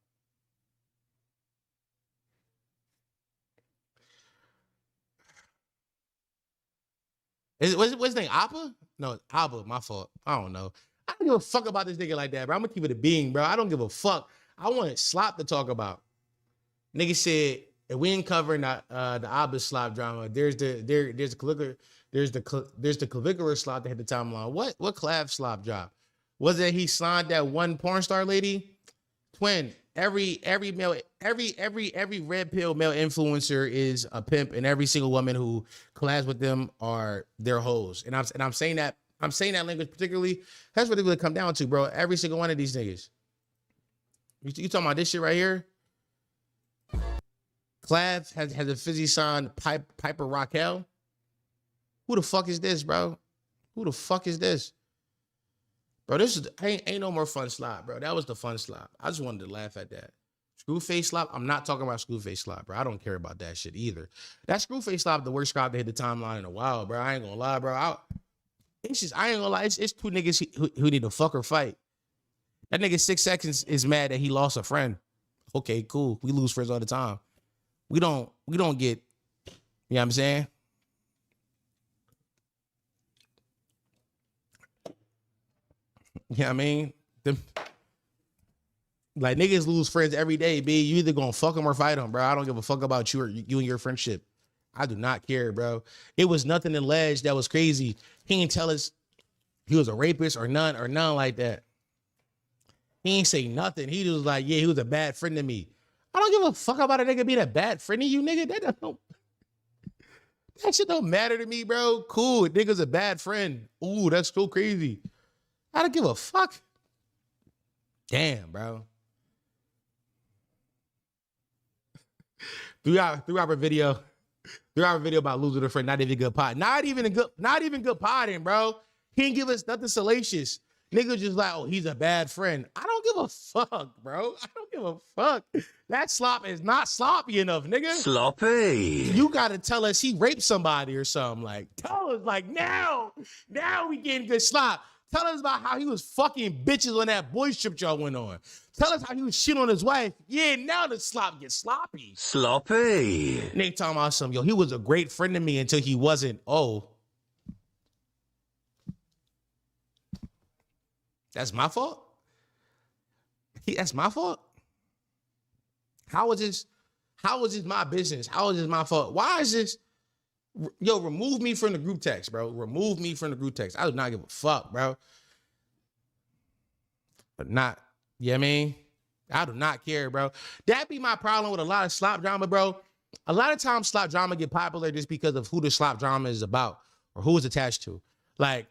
What's his name? Abba? No, Abba. My fault. I don't know. I don't give a fuck about this nigga like that, bro. I'm gonna keep it a being, bro. I don't give a fuck. I want Slop to talk about. Nigga said if we ain't covering the Abba Slop drama, there's the clavicular slop that hit the timeline. What collab slop drop? Was it he signed that one porn star lady? Twin. Every red pill male influencer is a pimp, and every single woman who collabs with them are their hoes. And I'm saying that language particularly. That's what it really come down to, bro. Every single one of these niggas. You talking about this shit right here? Clav has a fizzy sign Piper Raquel. Who the fuck is this, bro? Who the fuck is this? Bro, this is ain't no more fun slop, bro. That was the fun slop. I just wanted to laugh at that. Screwface slop, I'm not talking about Screwface slop, bro. I don't care about that shit either. That Screwface slop, the worst slop that hit the timeline in a while, bro. I ain't gonna lie, bro. I ain't gonna lie. It's two niggas who need to fuck or fight. That nigga 6 seconds is mad that he lost a friend. Okay, cool. We lose friends all the time. We don't get, you know what I'm saying? You know what I mean? Like, niggas lose friends every day, B. You either gonna fuck them or fight them, bro. I don't give a fuck about you or you and your friendship. I do not care, bro. It was nothing alleged that was crazy. He ain't tell us he was a rapist or none like that. He ain't say nothing. He was like, yeah, he was a bad friend to me. I don't give a fuck about a nigga being a bad friend to you, nigga. That shit don't matter to me, bro. Cool, nigga's a bad friend. Ooh, that's so crazy. I don't give a fuck. Damn, bro. 3 hour video. 3 hour video about losing a friend. Not even good pod. Not even good podding, bro. He didn't give us nothing salacious. Nigga just like, oh, he's a bad friend. I don't give a fuck, bro. I don't give a fuck. That slop is not sloppy enough, nigga. Sloppy. You gotta tell us he raped somebody or something. Like, tell us, like, now we getting good slop. Tell us about how he was fucking bitches on that boys trip y'all went on. Tell us how he was shit on his wife. Yeah, now the slop gets sloppy. Sloppy. Nigga talking about something. Yo, he was a great friend to me until he wasn't. Oh. That's my fault? That's my fault? How is this my business? How is this my fault? Why is this? Yo, remove me from the group text, bro. Remove me from the group text. I do not give a fuck, bro. But not, you know what I mean? I do not care, bro. That be my problem with a lot of slop drama, bro. A lot of times slop drama get popular just because of who the slop drama is about or who it's attached to. Like,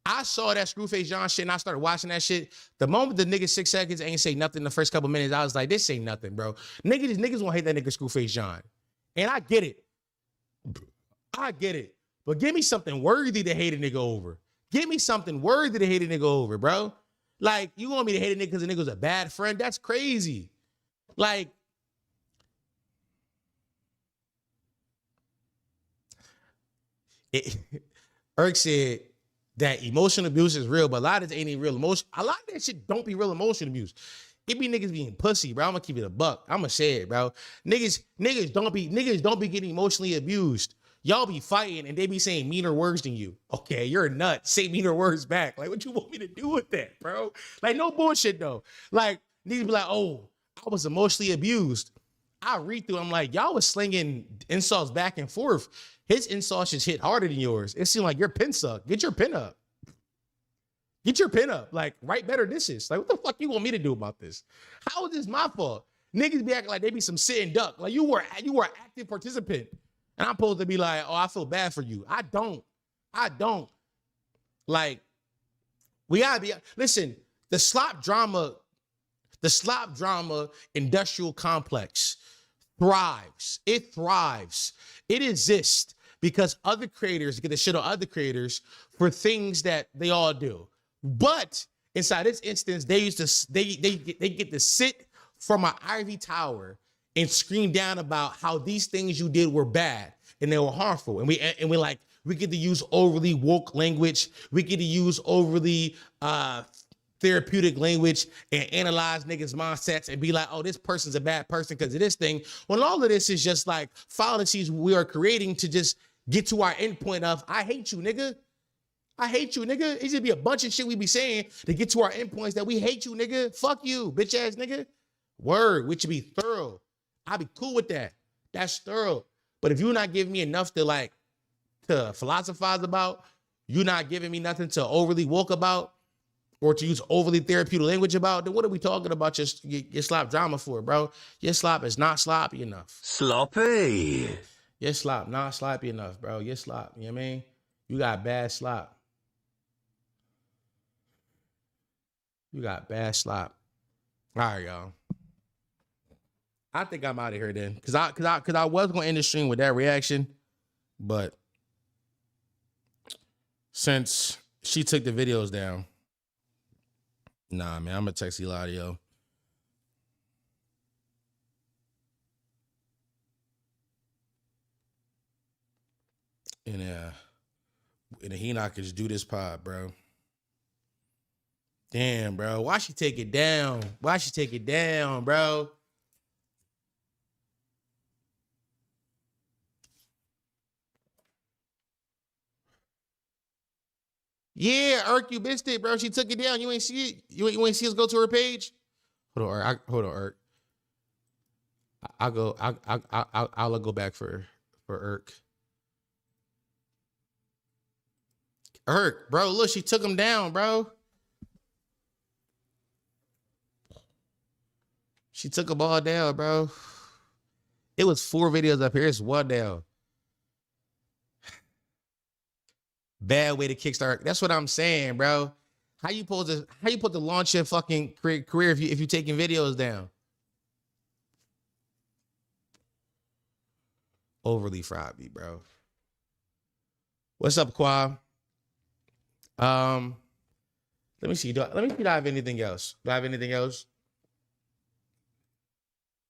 I saw that Screwface John shit and I started watching that shit. The moment the nigga 6 seconds ain't say nothing the first couple minutes, I was like, this ain't nothing, bro. Niggas won't hate that nigga Screwface John. And I get it. But give me something worthy to hate a nigga over. Give me something worthy to hate a nigga over, bro. Like, you want me to hate a nigga because the nigga's a bad friend? That's crazy. Like, Irk said that emotional abuse is real, but a lot of it ain't even real emotion. A lot of that shit don't be real emotional abuse. It be niggas being pussy, bro. I'm gonna keep it a buck. I'm gonna say it, bro. Niggas don't be getting emotionally abused. Y'all be fighting and they be saying meaner words than you. Okay, you're a nut. Say meaner words back. Like, what you want me to do with that, bro? Like, no bullshit though. Like, niggas be like, oh, I was emotionally abused. I read through, I'm like, y'all was slinging insults back and forth. His insults just hit harder than yours. It seemed like your pen sucked. Get your pen up. Get your pen up. Like, write better dishes. Like, what the fuck you want me to do about this? How is this my fault? Niggas be acting like they be some sitting duck. Like, you were an active participant. And I'm supposed to be like, oh, I feel bad for you. I don't. Like, we gotta be, listen, the slop drama industrial complex thrives. It thrives. It exists because other creators get the shit on other creators for things that they all do. But inside this instance, they get to sit from an ivy tower and scream down about how these things you did were bad and they were harmful. And we get to use overly woke language. We get to use overly therapeutic language and analyze niggas' mindsets and be like, oh, this person's a bad person because of this thing. When all of this is just like fallacies we are creating to just get to our end point of, I hate you, nigga. I hate you, nigga. It should be a bunch of shit we be saying to get to our endpoints that we hate you, nigga. Fuck you, bitch ass nigga. Word, which should be thorough. I'll be cool with that. That's thorough. But if you're not giving me enough to philosophize about, you're not giving me nothing to overly woke about or to use overly therapeutic language about, then what are we talking about your slop drama for, bro? Your slop is not sloppy enough. Sloppy. Your slop not sloppy enough, bro. Your slop, you know what I mean? You got bad slop. You got bad slop. All right, y'all. I think I'm out of here then. Cause I was gonna end the stream with that reaction, but since she took the videos down, nah, man, I'm gonna text Eladio. And he not could just do this pod, bro. Damn, bro. Why she take it down? Why she take it down, bro? Yeah, Irk, you missed it, bro. She took it down. You ain't see it. You ain't see us go to her page. Hold on, Irk. I'll go back for Irk. Irk, bro, look, she took him down, bro. She took them all down, bro. It was 4 videos up here. It's 1 down. Bad way to kickstart. That's what I'm saying, bro. How you supposed to launch your fucking career if you taking videos down? Overly fried me, bro. What's up, Qua? Let me see. Do I have anything else? Do I have anything else?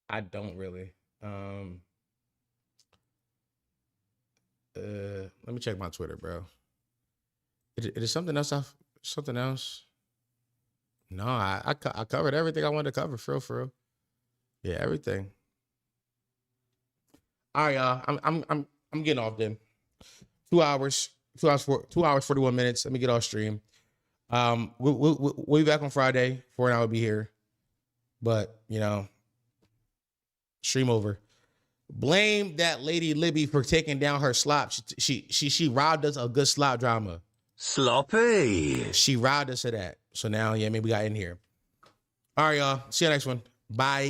I don't really. Let me check my Twitter, bro. It is something else. Something else. No, I covered everything I wanted to cover. For real. Yeah, everything. All right, y'all. I'm getting off then. 2 hours, 41 minutes. Let me get off stream. We'll be back on Friday. 4 and I will be here. But stream over. Blame that lady Libby for taking down her slop. She robbed us of good slop drama. Sloppy. She robbed us of that. So now, maybe we got in here. All right, y'all. See you next one. Bye.